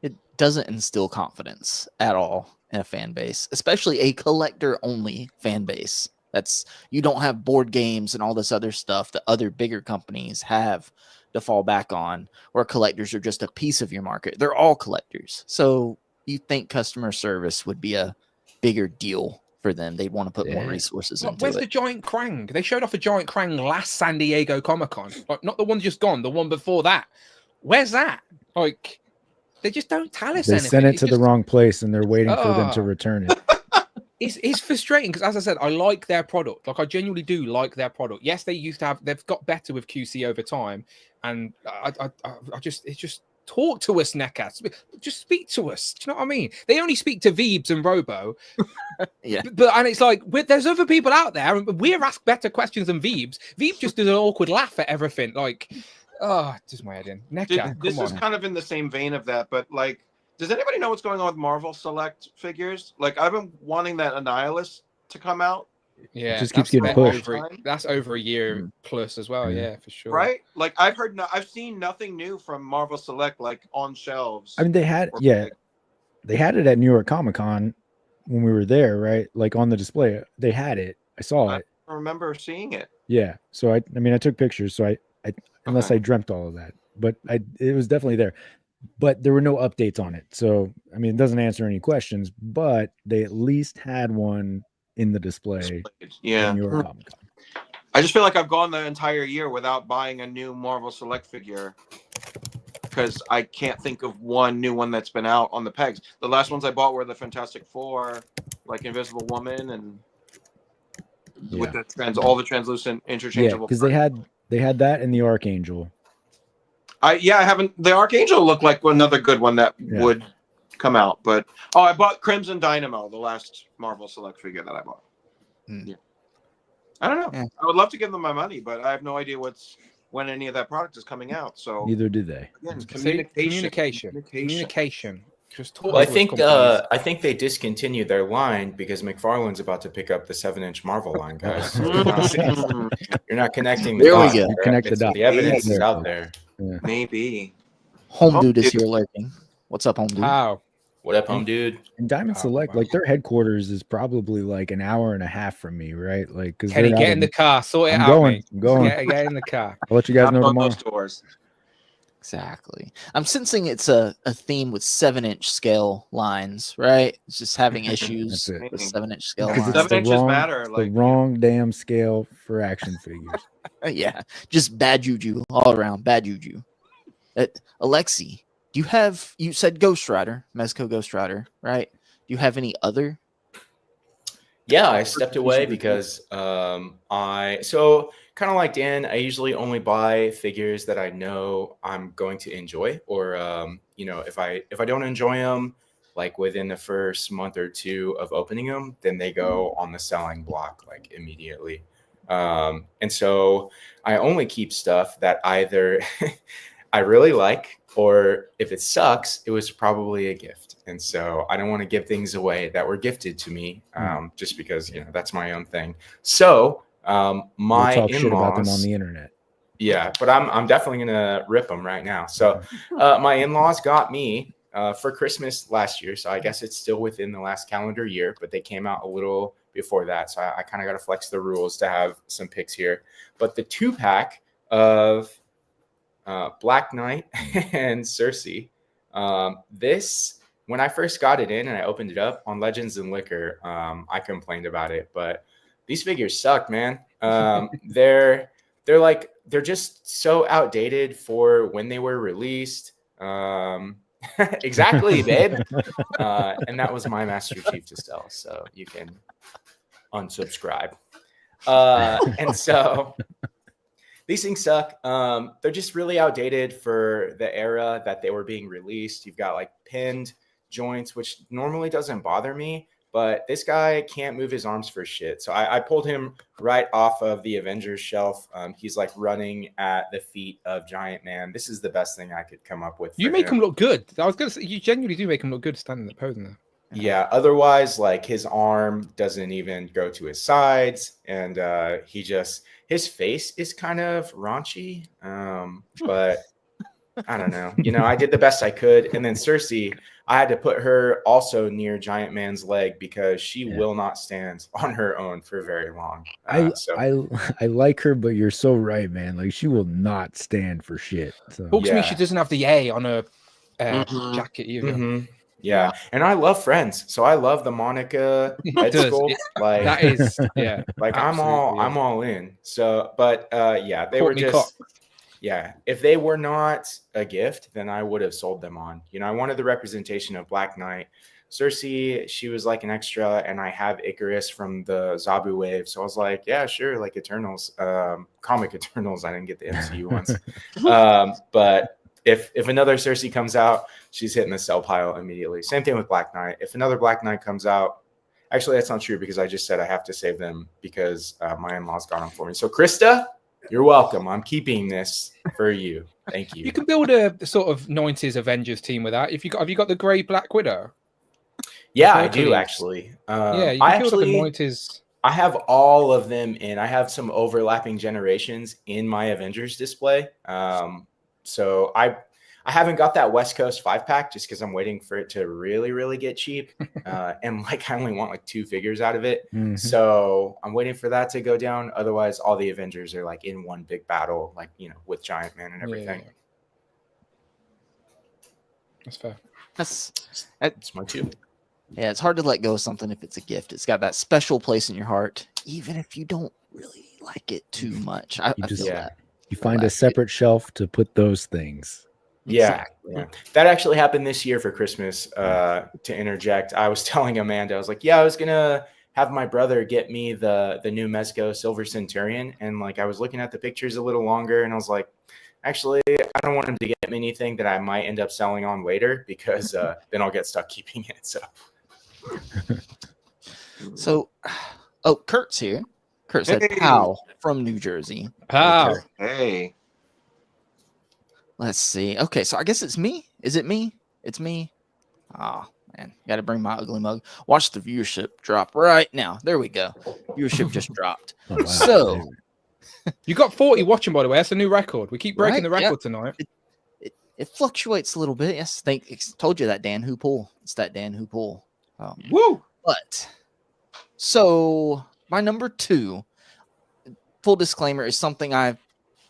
It doesn't instill confidence at all in a fan base, especially a collector-only fan base. You don't have board games and all this other stuff that other bigger companies have to fall back on, where collectors are just a piece of your market. They're all collectors. So you think customer service would be a bigger deal for them? They'd want to put more resources into Where's it. the giant Krang? They showed off a giant Krang last San Diego Comic-Con. Like, not the one just gone, the one before that. Where's that? Like, they just don't tell us They anything. sent it It's to the just- wrong place, and they're waiting for them to Ah. return it. It's frustrating because, as I said, I like their product. Like, I genuinely do like their product. Yes, they've got better with QC over time, and it's just talk to us, NECA. Just speak to us. Do you know what I mean? They only speak to Veebs and Robo. Yeah. But and it's like there's other people out there, and we're asked better questions than Veebs. Veebs just does an awkward laugh at everything. Like, just my head in. NECA, This come is on. kind of in the same vein of that, but like, does anybody know what's going on with Marvel Select figures? Like, I've been wanting that Annihilus to come out. Yeah, It just keeps that's getting been pushed. That's over a year Mm. plus as well. Yeah. Yeah, for sure. Right? Like, I've seen nothing new from Marvel Select, like on shelves. I mean, they had it at New York Comic Con when we were there, right? Like on the display, they had it. I saw I it. remember seeing it. Yeah. So I mean, I took pictures. So I unless Okay. I dreamt all of that, but it was definitely there. But there were no updates on it. So I mean, it doesn't answer any questions. But they at least had one in the display Yeah. at New York Comic Con. I just feel like I've gone the entire year without buying a new Marvel Select figure because I can't think of one new one that's been out on the pegs. The last ones I bought were the Fantastic Four, like Invisible Woman, and with the all the translucent Yeah, interchangeable. because they had that and the Archangel. I haven't. The Archangel looked like another good one that would come out, but I bought Crimson Dynamo, the last Marvel Select figure that I bought. Yeah. I don't know. Yeah. I would love to give them my money, but I have no idea when any of that product is coming out. So Neither do they. again, Communication. Just talk. Well, I to us, think companies. I think they discontinued their line because McFarlane's about to pick up the 7-inch Marvel line, guys. So you're not connecting the There we dots. go. Correct? Connect the It's- dots. The evidence is There. out there. Yeah. maybe. Home Oh, Dude is dude. here lurking. What's up, Home Dude? How? What up, home dude? And Diamond Oh, Select, wow. like their headquarters is probably like an hour and a half from me, right? Like, because Kenny, get in the car. Sort it I'm out, going. mate. I'm going. Get in the car. I'll let you guys know Knock on tomorrow. those doors. Exactly. I'm sensing it's a theme with 7-inch scale lines, right? It's just having issues That's it. with 7-inch scale Because lines. it's 7 the inches wrong, matter. the Like, wrong damn scale for action figures. Yeah, just bad juju all around. Bad juju. Alexi, you said Ghost Rider, Mezco Ghost Rider, right? Do you have any other? Yeah, I stepped away because so kind of like Dan, I usually only buy figures that I know I'm going to enjoy, or if I don't enjoy them, like within the first month or two of opening them, then they go on the selling block like immediately. And so I only keep stuff that either I really like, or if it sucks, it was probably a gift. And so I don't want to give things away that were gifted to me, just because that's my own thing. So We'll my talk shit about them on in-laws, the internet. yeah, but I'm definitely gonna rip them right now. So my in-laws got me for Christmas last year, so I guess it's still within the last calendar year, but they came out a little before that, so I kind of got to flex the rules to have some picks here. But the 2-pack of Black Knight and Cersei, this, when I first got it in and I opened it up on Legends and Liquor, I complained about it, but these figures suck, man. They're just so outdated for when they were released. Exactly, babe. And that was my Master Chief to sell, so you can unsubscribe. And so these things suck. They're just really outdated for the era that they were being released. You've got like pinned joints, which normally doesn't bother me, but this guy can't move his arms for shit. So I pulled him right off of the Avengers shelf. He's like running at the feet of Giant Man. This is the best thing I could come up with. You make him look good. I was gonna say, you genuinely do make him look good standing there, posing there. Yeah, otherwise, like his arm doesn't even go to his sides, and his face is kind of raunchy. But I don't know. I did the best I could. And then Cersei, I had to put her also near Giant Man's leg because she will not stand on her own for very long. I like her, but you're so right, man. Like she will not stand for shit. So Talk to me. She doesn't have the A on her jacket either. Mm-hmm. Yeah, and I love Friends, so I love the Monica head sculpt. Like that is, yeah. Like I'm all in. So, but yeah, they were just. yeah, if they were not a gift, then I would have sold them on. You know, I wanted the representation of Black Knight. Cersei, she was like an extra, and I have Icarus from the Zabu wave. So I was like, yeah, sure, like Eternals, comic Eternals. I didn't get the MCU ones. But if another Cersei comes out, she's hitting the sell pile immediately. Same thing with Black Knight. If another Black Knight comes out, actually, that's not true because I just said I have to save them because my in-laws got them for me. So Krista, you're welcome. I'm keeping this for you. Thank you. You can build a sort of 90s Avengers team with that. Have you got the grey Black Widow? Yeah, I do actually. Yeah, you can build up a 90s. I have all of them in. I have some overlapping generations in my Avengers display. So I haven't got that West Coast 5-pack just because I'm waiting for it to really, really get cheap. And like I only want like 2 figures out of it. Mhm. So I'm waiting for that to go down. Otherwise, all the Avengers are like in one big battle, like, you know, with Giant Man and everything. Yeah. That's fair. That's my 2. Yeah, it's hard to let go of something if it's a gift. It's got that special place in your heart, even if you don't really like it too much. I feel that. You find a separate shelf to put those things. Exactly. Yeah. That actually happened this year for Christmas. To interject, I was telling Amanda, I was like, yeah, I was gonna have my brother get me the new Mezco Silver Centurion, and like I was looking at the pictures a little longer, and I was like, actually, I don't want him to get me anything that I might end up selling on later because then I'll get stuck keeping it. So, Kurt's here. Kurt said, Hey. "Pow from New Jersey." Pow. Hey. Let's see. Okay, so I guess it's me. Is it me? It's me. Oh man, got to bring my ugly mug. Watch the viewership drop right now. There we go. Viewership just dropped. Oh, wow. So You got 40 watching, by the way. That's a new record. We keep breaking Right, the record tonight. it fluctuates a little bit. Yes, told you that Dan Who Pull. It's that Dan Who Pull. Woo! But so my number 2, full disclaimer, is something I've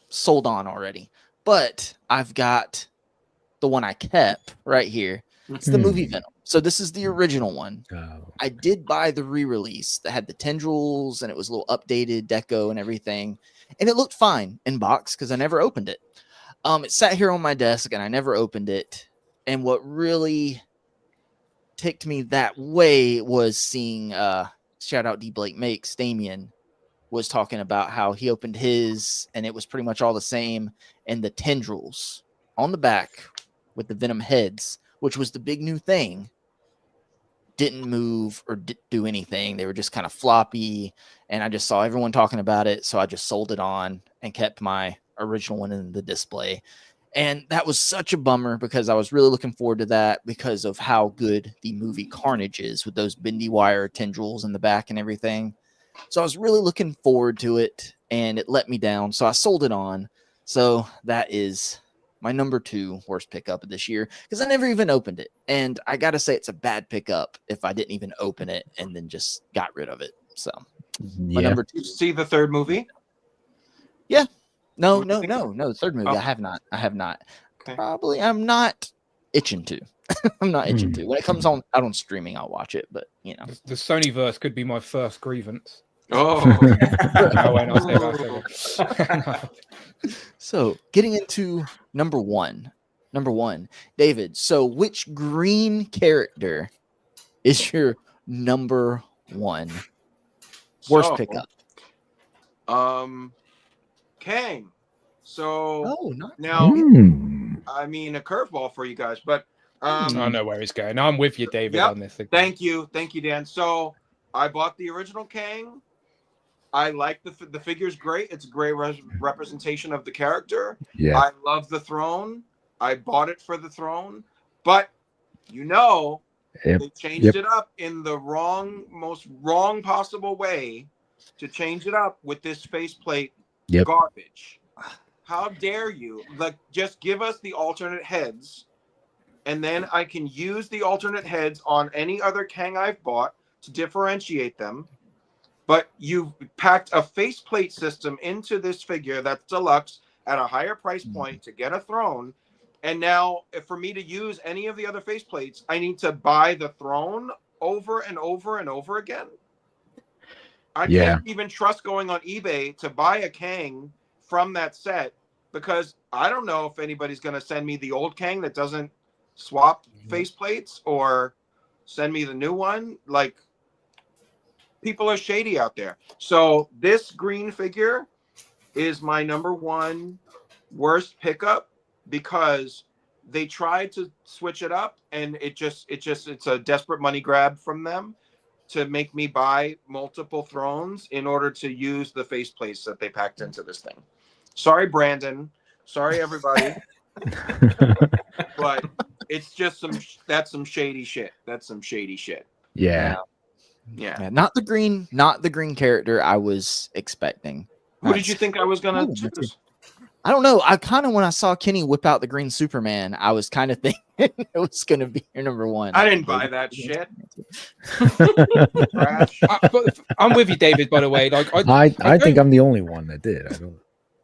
sold on already, but I've got the one I kept right here. It's the movie Venom. So this is the original one. Oh. I did buy the re-release that had the tendrils and it was a little updated deco and everything, and it looked fine in box because I never opened it. It sat here on my desk and I never opened it. And what really ticked me that way was seeing shout out D Blake Makes, Damien was talking about how he opened his and it was pretty much all the same, and the tendrils on the back with the Venom heads, which was the big new thing, didn't move or do anything. They were just kind of floppy, and I just saw everyone talking about it, so I just sold it on and kept my original one in the display. And that was such a bummer because I was really looking forward to that because of how good the movie Carnage is with those bendy wire tendrils in the back and everything. So I was really looking forward to it, and it let me down. So I sold it on. So that is my number 2 worst pickup of this year because I never even opened it. And I got to say it's a bad pickup if I didn't even open it and then just got rid of it. So my Yeah. number 2. Did you see the third movie? No. The third movie. Oh. I have not. Okay. Probably I'm not itching to. I'm not itching to. When it comes out on streaming, I'll watch it. But you know, The Sony verse could be my first grievance. Oh. No, wait, I'll save that. so getting into number one, David. So which green character is your number 1 worst So, pickup? Kang. So Oh, not now, Hmm. I mean, a curveball for you guys, but I know where he's going. I'm with you, David, Yep. on this. thank you, Dan. So I bought the original Kang. I like the figure's great. It's a great representation of the character. Yeah. I love the throne. I bought it for the throne, but they changed it up in the most wrong possible way to change it up with this faceplate garbage. How dare you? Like, just give us the alternate heads, and then I can use the alternate heads on any other Kang I've bought to differentiate them. But you've packed a faceplate system into this figure that's deluxe at a higher price point to get a throne. And now, for me to use any of the other faceplates, I need to buy the throne over and over and over again. I can't even trust going on eBay to buy a Kang from that set because I don't know if anybody's going to send me the old Kang that doesn't swap faceplates or send me the new one. Like, people are shady out there. So this green figure is my number one worst pickup because they tried to switch it up and it's a desperate money grab from them to make me buy multiple thrones in order to use the faceplates that they packed into this thing. Sorry, Brandon. Sorry, everybody. But it's just that's some shady shit. That's some shady shit. Yeah. Yeah, not the green character I was expecting. Who did you think I was gonna choose? I don't know. I kind of, when I saw Kenny whip out the green Superman, I was kind of thinking it was gonna be your number one. I didn't buy that shit. But I'm with you, David. By the way, like I think I'm the only one that did.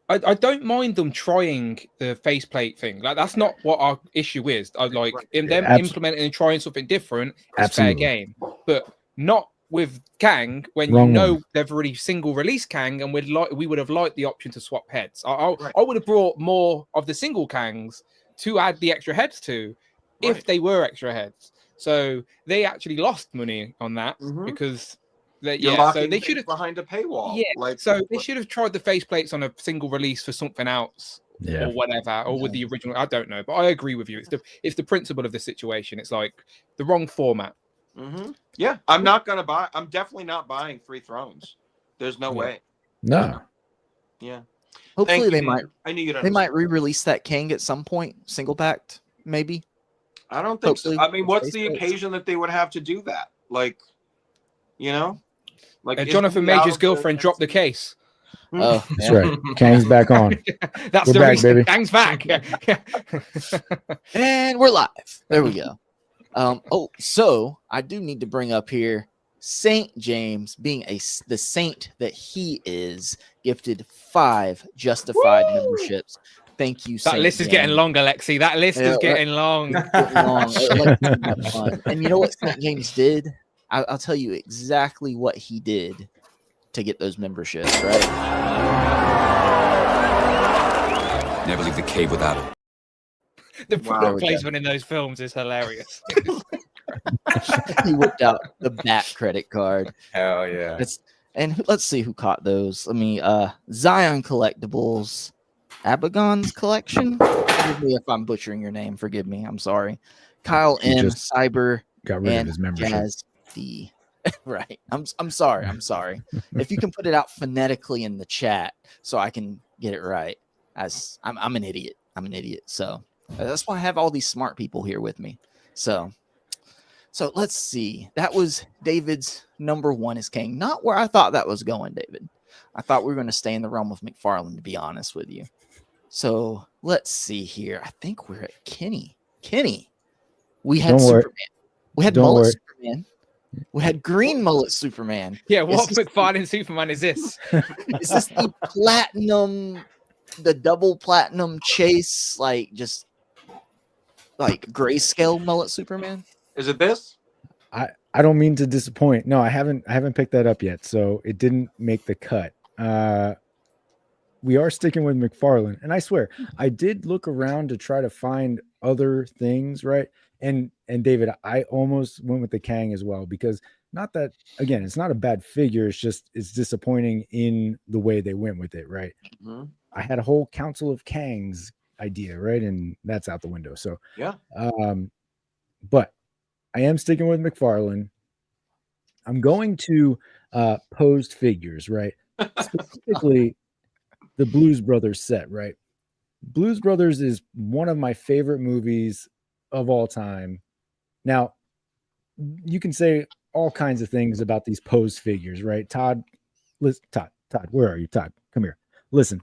I don't mind them trying the faceplate thing. Like, that's not what our issue is. I like in them implementing and trying something different. It's fair game, but not with Kang when they've already single release Kang, and we would have liked the option to swap heads. I would have brought more of the single Kangs to add the extra heads to, if they were extra heads. So they actually lost money on that because so they should have behind a paywall. Yeah, so they should have tried the faceplates on a single release for something else. Or whatever, or with the original. I don't know, but I agree with you. It's the principle of the situation. It's like the wrong format. Yeah, I'm definitely not buying 3 thrones. There's no way. No. Yeah. Hopefully they might. I knew they might re-release that Kang at some point, single packed, maybe. I don't think so. I mean, what's the occasion that they would have to do that? Like, like Jonathan Major's girlfriend dropped the case. Oh, that's right. Kang's back on. That's the reason. Baby. Kang's back. And we're live. There we go. So I do need to bring up here Saint James, being the saint that he is, gifted 5 justified memberships. Thank you, Saint That list James. is getting long, Alexi. That list is getting long. And you know what Saint James did? I'll tell you exactly what he did to get those memberships, right? Never leave the cave without him. The product placement in those films is hilarious. He whipped out the back credit card. Hell yeah. And let's see who caught those. Let me Zion Collectibles, Abagon's collection. Forgive me if I'm butchering your name. Forgive me. I'm sorry. Kyle M. Cyber got rid of his membership. Jazz D. Right. I'm sorry. I'm sorry. If you can put it out phonetically in the chat so I can get it right. As I'm an idiot. I'm an idiot. So that's why I have all these smart people here with me. So let's see. That was David's number 1 is Kang. Not where I thought that was going, David. I thought we were going to stay in the realm of McFarlane, to be honest with you. So let's see here. I think we're at Kenny. We had Superman. We had mullet Superman. We had green mullet Superman. Yeah, what McFarlane Superman is this? Is this the platinum, the double platinum chase, like just like grayscale mullet Superman? Is it this? I don't mean to disappoint. No, I haven't picked that up yet, so it didn't make the cut. We are sticking with McFarlane, and I swear I did look around to try to find other things, right? And David, I almost went with the Kang as well, because not that, again, it's not a bad figure. It's just it's disappointing in the way they went with it, right? I had a whole Council of Kangs idea, right? And that's out the window. So yeah. But I am sticking with McFarlane. I'm going to posed figures, right? Specifically the Blues Brothers set, right? Blues Brothers is one of my favorite movies of all time. Now, you can say all kinds of things about these posed figures, right? Todd, where are you? Todd, come here. Listen.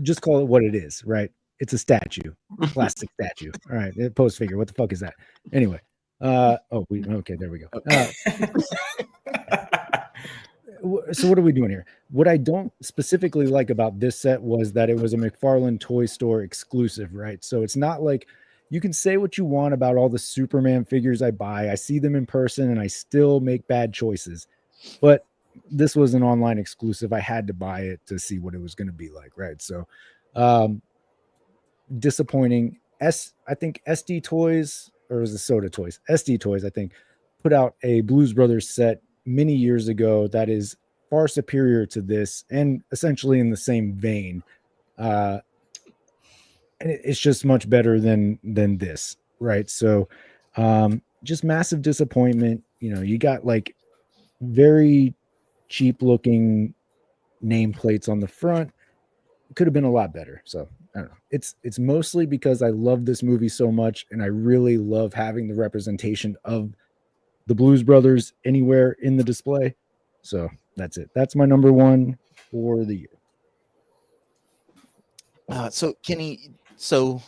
Just call it what it is, right? It's a statue, plastic statue. All right, posed figure. What the fuck is that? Anyway, okay, there we go. So what are we doing here? What I don't specifically like about this set was that it was a McFarlane Toy Store exclusive, right? So it's not like you can say what you want about all the Superman figures I buy. I see them in person and I still make bad choices. But this was an online exclusive. I had to buy it to see what it was going to be like, right? So disappointing. I think SD Toys, or was it Soda Toys? SD Toys, I think, put out a Blues Brothers set many years ago that is far superior to this and essentially in the same vein. And it's just much better than this, right? So just massive disappointment. You know, you got like very cheap looking nameplates on the front. It could have been a lot better. So I don't know. It's mostly because I love this movie so much, and I really love having the representation of the Blues Brothers anywhere in the display. So that's it. That's my number one for the year. So Kenny, so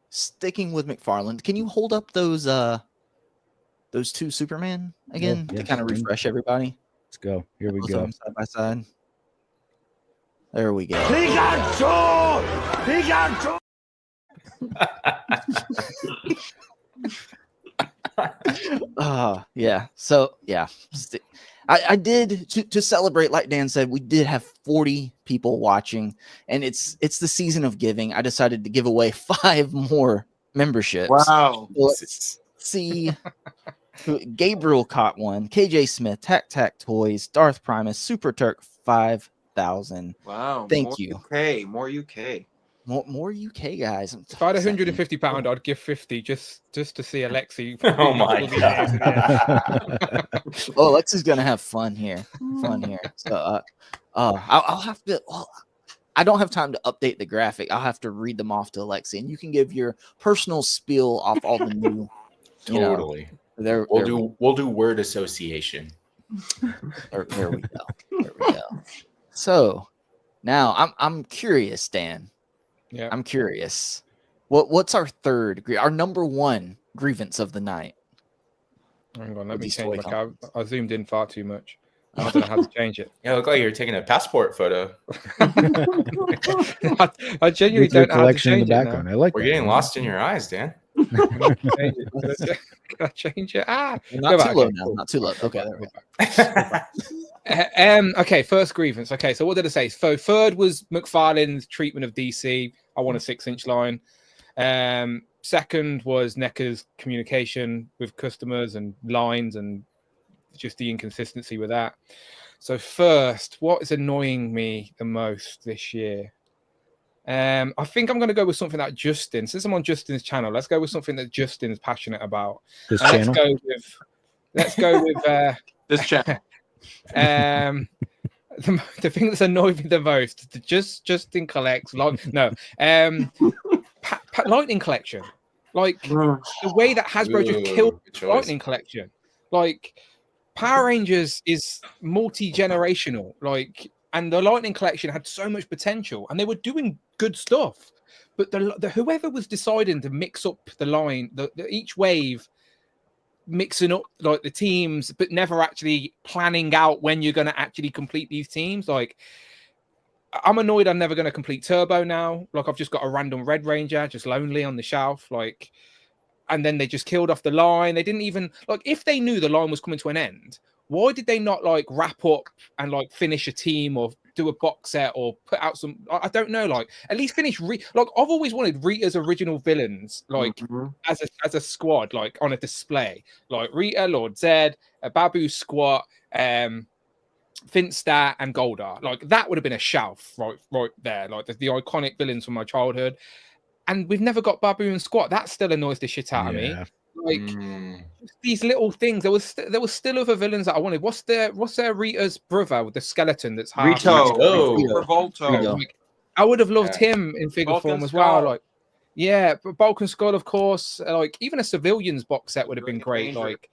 sticking with McFarlane, can you hold up those two Superman again to kind of refresh everybody? Let's go. Here we go. Side by side. There we go. Yeah. So yeah, I did to celebrate. Like Dan said, we did have 40 people watching, and it's the season of giving. I decided to give away 5 more memberships. Wow. Let's see. Gabriel caught one. KJ Smith, Tac Toys, Darth Primus, Super Turk 5,000. Wow. Thank you. More UK. More UK guys. If I had £150, I'd give 50 just to see Alexi. Oh my god! Oh, Alexi's gonna have fun here. So, I'll have to. Well, I don't have time to update the graphic. I'll have to read them off to Alexi, and you can give your personal spiel off all the new. Totally. We'll do word association. There we go. So now I'm curious, Dan. Yeah, I'm curious. What's our our number one grievance of the night? Hang on, let me change my camera. I zoomed in far too much. I don't know how to change it. Yeah, look like you're taking a passport photo. I genuinely don't know how to change it now. I like. We're getting lost in your eyes, Dan. Can I change it? Not too low. Okay, there we go. Okay, first grievance. Okay, so what did I say? So third was McFarlane's treatment of DC. I want a 6-inch line. Second was NECA's communication with customers and lines and just the inconsistency with that. So first, what is annoying me the most this year? I think I'm going to go with something that Justin, since I'm on Justin's channel, let's go with something that Justin's passionate about. This channel? Let's go with this channel. The thing that's annoyed me the most, Justin collects lightning collection. Like the way that Hasbro just killed lightning collection. Like Power Rangers is multi-generational. Like, and the lightning collection had so much potential, and they were doing good stuff. But the whoever was deciding to mix up the line, each wave, mixing up like the teams, but never actually planning out when you're going to actually complete these teams. Like, I'm annoyed I'm never going to complete Turbo now. Like, I've just got a random Red Ranger just lonely on the shelf. Like, and then they just killed off the line. They didn't even, like, if they knew the line was coming to an end, why did they not like wrap up and like finish a team or do a box set or put out some, I don't know, like at least finish like I've always wanted Rita's original villains like as a squad, like on a display, like Rita, Lord Zed, a Babu Squat, Finstat and Goldar. Like that would have been a shelf right there, like the iconic villains from my childhood. And we've never got Babu and Squat. That still annoys the shit out of me. Like these little things. There was still other villains that I wanted. What's their Rita's brother with the skeleton that's half Revolto. Like, I would have loved him in figure Vulcan form as Skull. well. Like, yeah, but Vulcan Skull, of course. Like even a civilians box set would have been great. Like,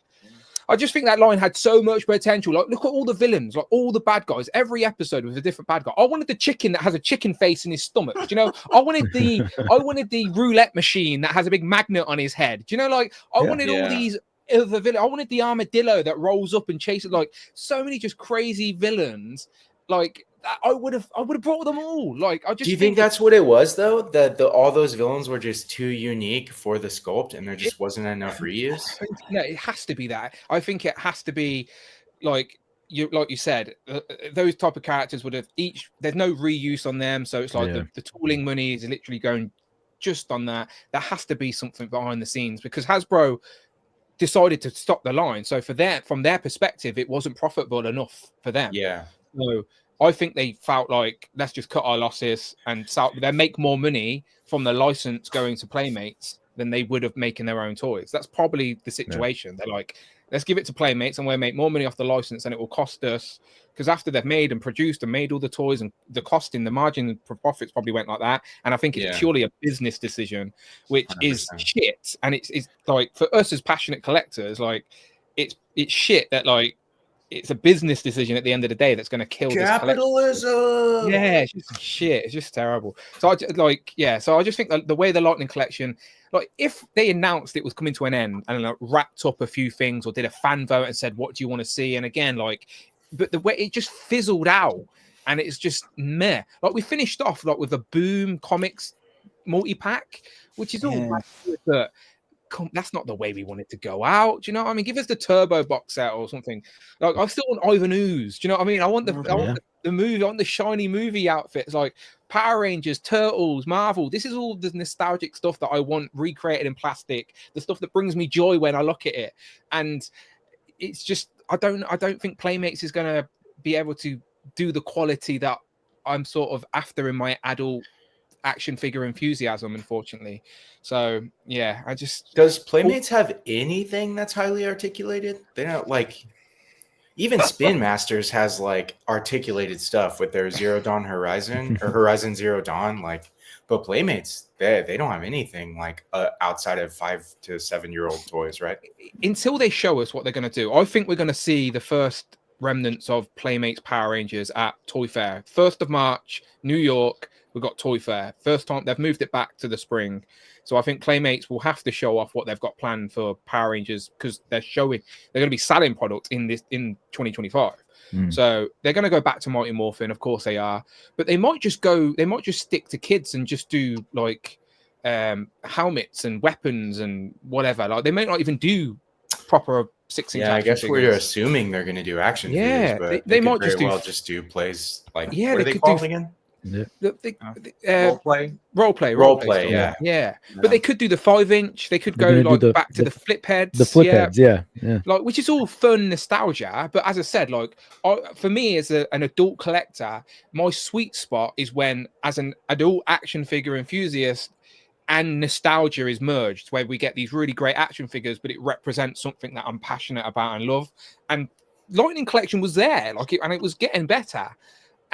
I just think that line had so much potential. Like, look at all the villains, like all the bad guys. Every episode was a different bad guy. I wanted the chicken that has a chicken face in his stomach. Do you know? I wanted the roulette machine that has a big magnet on his head. Do you know? Like, I wanted all these other villains. I wanted the armadillo that rolls up and chases. Like, so many just crazy villains. Like, I would have brought them all. Like, I just. Do you think that's what it was though? That all those villains were just too unique for the sculpt, and there just wasn't enough reuse. No, it has to be that. I think it has to be like like you said, those type of characters would have there's no reuse on them, so it's like the tooling money is literally going just on that. There has to be something behind the scenes because Hasbro decided to stop the line. So from their perspective, it wasn't profitable enough for them. Yeah. So I think they felt like, let's just cut our losses and they make more money from the license going to Playmates than they would have making their own toys. That's probably the situation. They're like, let's give it to Playmates and we'll make more money off the license than it will cost us. Because after they've made and produced and made all the toys and the costing, the margin for profits probably went like that. And I think it's purely a business decision, which 100%. Is shit. And it's like, for us as passionate collectors, like it's shit that like it's a business decision at the end of the day that's going to kill capitalism. Yeah, it's just shit. It's just terrible. So I just think that the way the Lightning Collection, like if they announced it was coming to an end and like wrapped up a few things or did a fan vote and said, what do you want to see? And again, like, but the way it just fizzled out and it's just meh. Like we finished off like with a Boom Comics multi-pack, which is all but that's not the way we wanted to go out. Do you know what I mean? Give us the Turbo box set or something. Like I still want Ivan Ooze. Do you know what I mean? I want the movie, I want the shiny movie outfits like Power Rangers, Turtles, Marvel. This is all the nostalgic stuff that I want recreated in plastic. The stuff that brings me joy when I look at it. And it's just I don't think Playmates is going to be able to do the quality that I'm sort of after in my adult action figure enthusiasm, unfortunately. So yeah, does Playmates have anything that's highly articulated? They don't like even Spin Masters has like articulated stuff with their Zero Dawn Horizon or Horizon Zero Dawn, like, but Playmates they don't have anything like outside of 5 to 7 year old toys, right? Until they show us what they're going to do. I think we're going to see the first remnants of Playmates Power Rangers at Toy Fair. 1st of March, New York. We've got Toy Fair. First time they've moved it back to the spring. So I think Playmates will have to show off what they've got planned for Power Rangers because they're going to be selling products in 2025. So they're going to go back to Mighty Morphin. Of course they are. But they might just stick to kids and just do like helmets and weapons and whatever. Like they may not even do proper 6-inch. Yeah, I guess we're assuming they're going to do action figures, but they might just do plays like what are they called again? Role play. Yeah. But they could do the 5-inch. They could go like back to the flip heads. The flip heads, yeah. Like, which is all fun nostalgia. But as I said, like for me as an adult collector, my sweet spot is when, as an adult action figure enthusiast, and nostalgia is merged, where we get these really great action figures, but it represents something that I'm passionate about and love. And Lightning Collection was there, and it was getting better.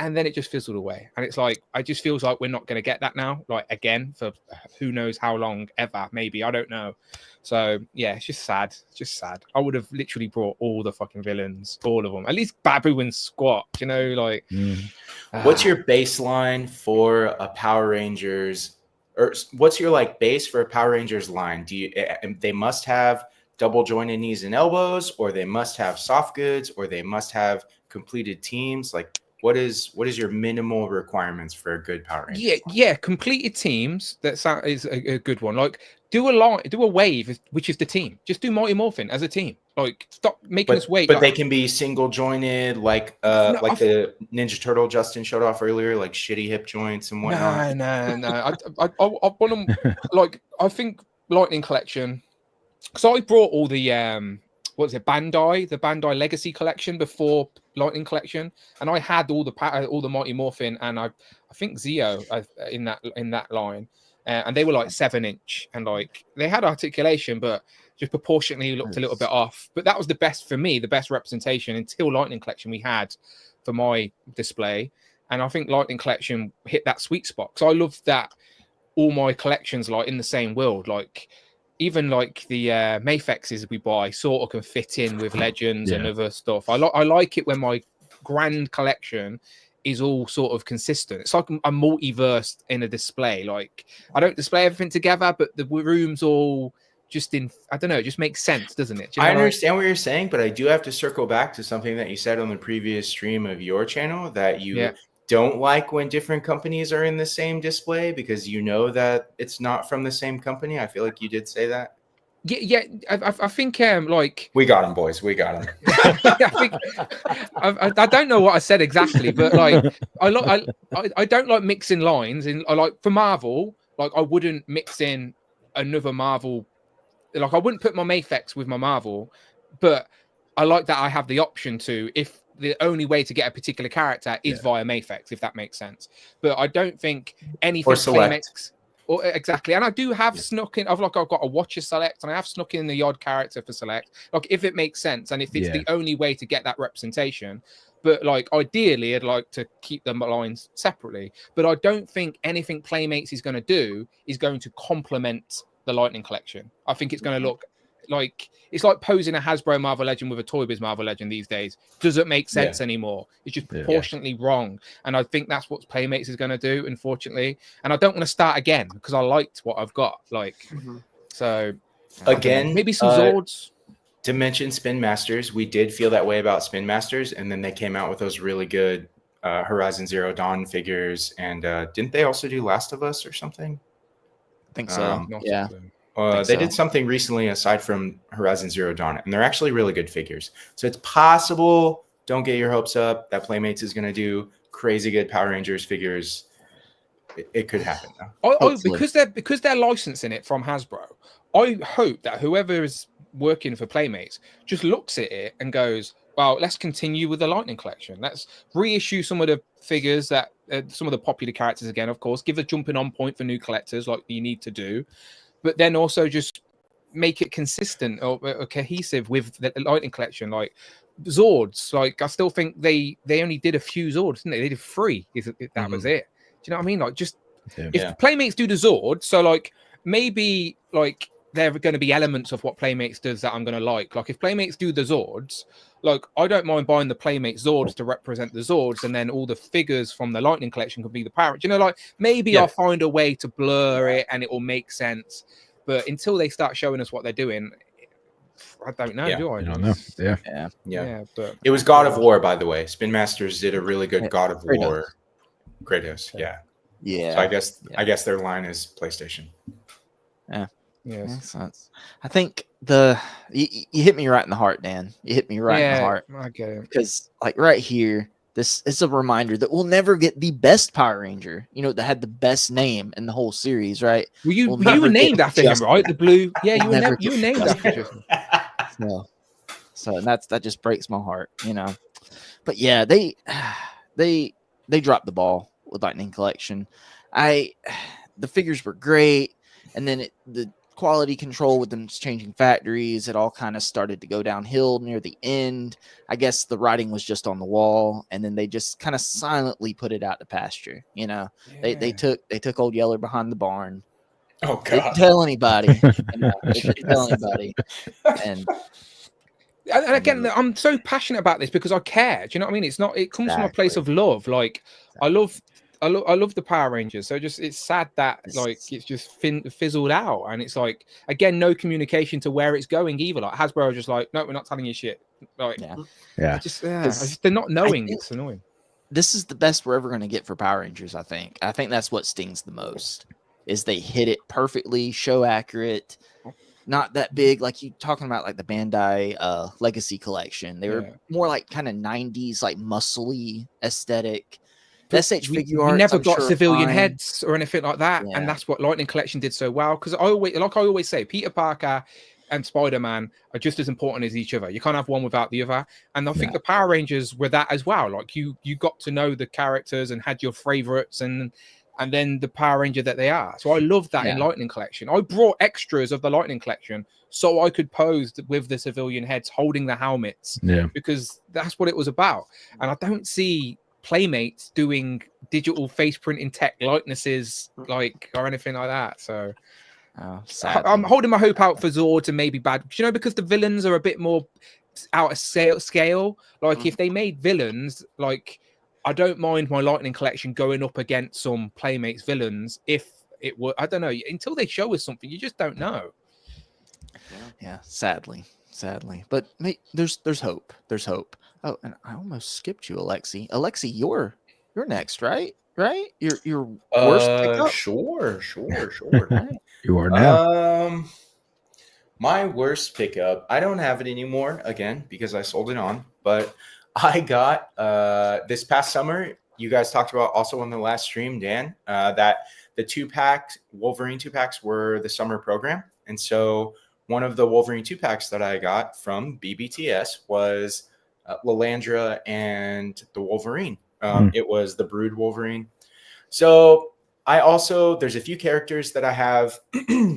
And then it just fizzled away. And it's like, I just feels like we're not going to get that now, like again, for who knows how long ever, maybe. I don't know. So yeah, it's just sad. It's just sad. I would have literally brought all the fucking villains, all of them. At least Babu and Squat, you know, like. What's your baseline for a Power Rangers, or what's your like base for a Power Rangers line? They must have double jointed knees and elbows, or they must have soft goods, or they must have completed teams? Like, what is your minimal requirements for a good Power Rangers? Yeah, completed teams. That is a good one. Like, do a wave, which is the team. Just do Mighty Morphin as a team. Like, stop making us wait. But they can be single jointed, like the Ninja Turtle Justin showed off earlier, like shitty hip joints and whatnot. No. I want them. Like, I think Lightning Collection. Because I brought all the the Bandai Legacy Collection before Lightning Collection, and I had all the Mighty Morphin and I think Zeo in that line, and they were like 7-inch, and like they had articulation, but just proportionately looked a little bit off. But that was the best for me, the best representation until Lightning Collection we had for my display, and I think Lightning Collection hit that sweet spot because I love that all my collections like in the same world, like. Even like the Mafexes we buy sort of can fit in with Legends and other stuff. I like it when my grand collection is all sort of consistent. It's like a multiverse in a display. Like I don't display everything together, but the room's all just in. I don't know. It just makes sense, doesn't it? Do you know I understand what you're saying, but I do have to circle back to something that you said on the previous stream of your channel that you. Don't like when different companies are in the same display because you know that it's not from the same company. I feel like you did say that. Yeah. I think like we got him, boys. We got him. I think I don't know what I said exactly, but like I don't like mixing lines. And I like for Marvel, like I wouldn't mix in another Marvel. Like I wouldn't put my Mafex with my Marvel, but I like that I have the option to if the only way to get a particular character is via Mafex, if that makes sense. But I don't think anything Or select. Playmix or exactly. And I do have snuck in. I've got a Watcher select, and I have snuck in the odd character for select. Like if it makes sense, and if it's the only way to get that representation. But like ideally, I'd like to keep the lines separately. But I don't think anything Playmates is going to do is going to complement the Lightning Collection. I think it's going to look like it's like posing a Hasbro Marvel Legend with a Toy Biz Marvel Legend these days. Doesn't make sense anymore. It's just proportionately wrong. And I think that's what Playmates is going to do, unfortunately. And I don't want to start again because I liked what I've got. Like, so again, maybe some Zords. To mention Spin Masters, we did feel that way about Spin Masters, and then they came out with those really good Horizon Zero Dawn figures. And didn't they also do Last of Us or something? I think so. Yeah. They did something recently aside from Horizon Zero Dawn, and they're actually really good figures. So it's possible, don't get your hopes up, that Playmates is going to do crazy good Power Rangers figures. It could happen, though. Because they're licensing it from Hasbro, I hope that whoever is working for Playmates just looks at it and goes, well, let's continue with the Lightning Collection. Let's reissue some of the figures that some of the popular characters again, of course, give a jumping on point for new collectors like you need to do. But then also just make it consistent or cohesive with the Lightning Collection, like Zords. Like I still think they only did a few Zords, didn't they? They did 3. If that was it. Do you know what I mean? Like just if Playmates do the Zord, so like maybe like there are going to be elements of what Playmates does that I'm going to like. Like if Playmates do the Zords, like I don't mind buying the Playmates Zords to represent the Zords, and then all the figures from the Lightning Collection could be the Power. You know, like maybe I'll find a way to blur it and it will make sense. But until they start showing us what they're doing, I don't know. Do I? I don't know. Yeah. But it was God of War, by the way. Spin Masters did a really good God of War. Kratos. Yeah. So I guess their line is PlayStation. Yeah. Yes. Makes sense. I think you hit me right in the heart, Dan. You hit me right in the heart. Okay. Because like right here, this is a reminder that we'll never get the best Power Ranger, that had the best name in the whole series, right? Well, you were named after him, right? The blue. Yeah, you were named after him. So that just breaks my heart, But yeah, they dropped the ball with Lightning Collection. The figures were great, and then the quality control with them changing factories, it all kind of started to go downhill near the end. I guess the writing was just on the wall, and then they just kind of silently put it out to pasture. They took Old Yeller behind the barn. Oh God! Didn't tell anybody. Didn't tell anybody. And again, I'm so passionate about this because I care. Do you know what I mean? It comes from a place of love. Like I love the Power Rangers. So it's sad that like it's just fizzled out, and it's like again no communication to where it's going either. Like Hasbro are just like, no, we're not telling you shit. Like they're not knowing. It's annoying. This is the best we're ever going to get for Power Rangers. I think that's what stings the most is they hit it perfectly, show accurate. Not that big, like you talking about, like the Bandai Legacy Collection. They were more like kind of 90s, like muscly aesthetic. SH figure art. We never got civilian heads or anything like that, and that's what Lightning Collection did so well. Because I always say, Peter Parker and Spider-Man are just as important as each other. You can't have one without the other. And I think the Power Rangers were that as well. Like you got to know the characters and had your favorites, and then the Power Ranger that they are. So I love that in Lightning Collection. I brought extras of the Lightning Collection so I could pose with the civilian heads holding the helmets. Because that's what it was about. And I don't see Playmates doing digital face printing tech likenesses or anything like that. So I'm holding my hope out for Zord and maybe bad, because the villains are a bit more out of scale. Like if they made villains, like I don't mind my Lightning Collection going up against some Playmates villains if it were. I don't know, until they show us something, you just don't know. Yeah, sadly, but there's hope. There's hope. Oh, and I almost skipped you, Alexi. Alexi, you're next, right? Your worst pickup? Sure. Right. You are now. My worst pickup, I don't have it anymore again because I sold it on, but I got this past summer. You guys talked about also on the last stream, Dan, that the 2-pack Wolverine 2-packs were the summer program. And so one of the Wolverine 2-packs that I got from BBTS was Lalandra and the Wolverine. It was the Brood Wolverine. So I also, there's a few characters that I have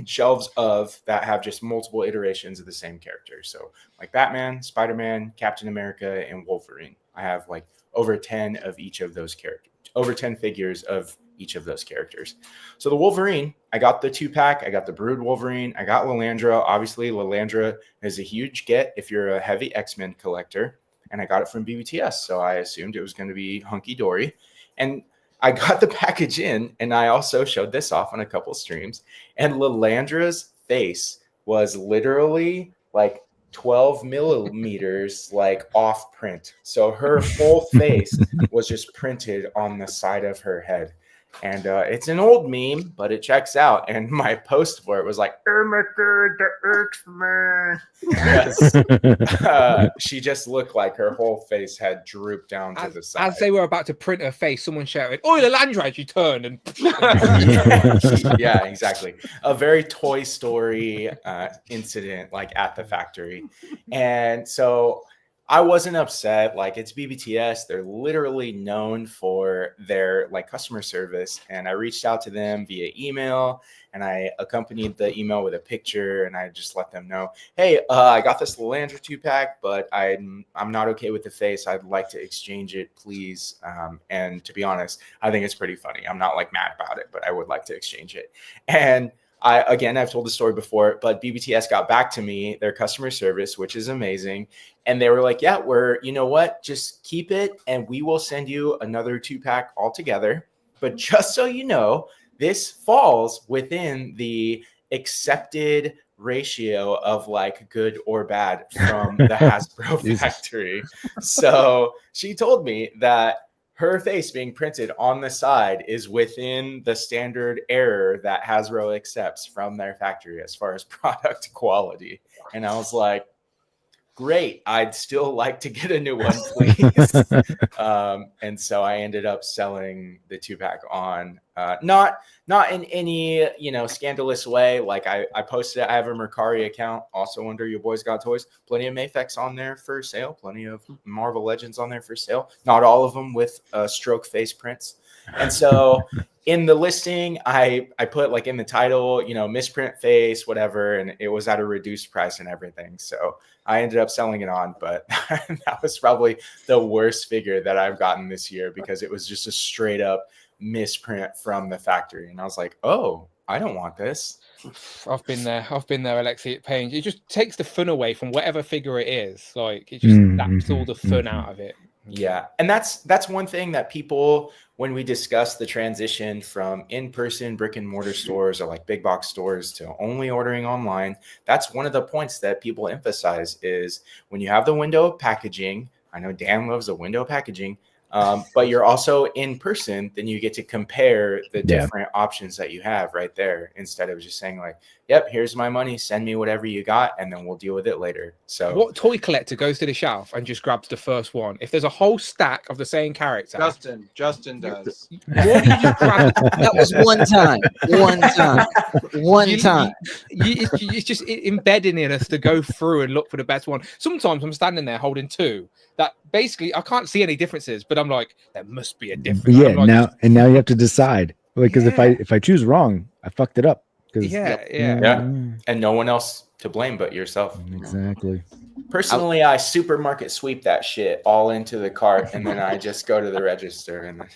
shelves of that have just multiple iterations of the same character. So like Batman, Spider-Man, Captain America, and Wolverine. I have like over 10 of each of those characters, over 10 figures of each of those characters. So the Wolverine, I got the 2-pack, I got the Brood Wolverine, I got Lalandra. Obviously, Lalandra is a huge get if you're a heavy X-Men collector. And I got it from BBTS. So I assumed it was going to be hunky-dory. And I got the package in, and I also showed this off on a couple streams. And Lalandra's face was literally like 12 millimeters like off print. So her whole face was just printed on the side of her head. And it's an old meme, but it checks out. And my post for it was like, "Oh my God, the X-Men." She just looked like her whole face had drooped down to the side. As they were about to print her face, someone shouted, "Oh, Lalandra!" She turned and yeah, exactly. A very Toy Story incident, like at the factory. And so I wasn't upset. Like, it's BBTS. They're literally known for their like customer service. And I reached out to them via email, and I accompanied the email with a picture, and I just let them know, hey, I got this Lalandra 2-pack, but I'm not okay with the face. I'd like to exchange it, please. And to be honest, I think it's pretty funny. I'm not like mad about it, but I would like to exchange it. And I've told the story before, but BBTS got back to me, their customer service, which is amazing. And they were like, yeah, you know what? Just keep it, and we will send you another 2-pack altogether. But just so you know, this falls within the accepted ratio of like good or bad from the Hasbro factory. So she told me that her face being printed on the side is within the standard error that Hasbro accepts from their factory as far as product quality. And I was like, great, I'd still like to get a new one, please. And so I ended up selling the 2-pack on, not in any, scandalous way. Like I posted it. I have a Mercari account also under Your Boys Got Toys. Plenty of Mafex on there for sale. Plenty of Marvel Legends on there for sale. Not all of them with stroke face prints. And so in the listing, I put like in the title, misprint face, whatever, and it was at a reduced price and everything. So I ended up selling it on, but that was probably the worst figure that I've gotten this year because it was just a straight up misprint from the factory. And I was like, oh, I don't want this. I've been there, Alexi. Paying it just takes the fun away from whatever figure it is. Like, it just saps all the fun out of it. Yeah. And that's one thing that people, when we discuss the transition from in-person brick and mortar stores or like big box stores to only ordering online, that's one of the points that people emphasize is when you have the window packaging. I know Dan loves the window packaging, but you're also in person, then you get to compare the different options that you have right there instead of just saying like, yep, here's my money, send me whatever you got, and then we'll deal with it later. So what toy collector goes to the shelf and just grabs the first one? If there's a whole stack of the same character, Justin does. What do you just grab? That was one time. It's just embedding in us to go through and look for the best one. Sometimes I'm standing there holding two that basically I can't see any differences, but I'm like, there must be a difference. Yeah, like, now you have to decide, like, because if I choose wrong, I fucked it up. Yeah, and no one else to blame but yourself. Exactly. Personally, I supermarket sweep that shit all into the cart, and then I just go to the register. And there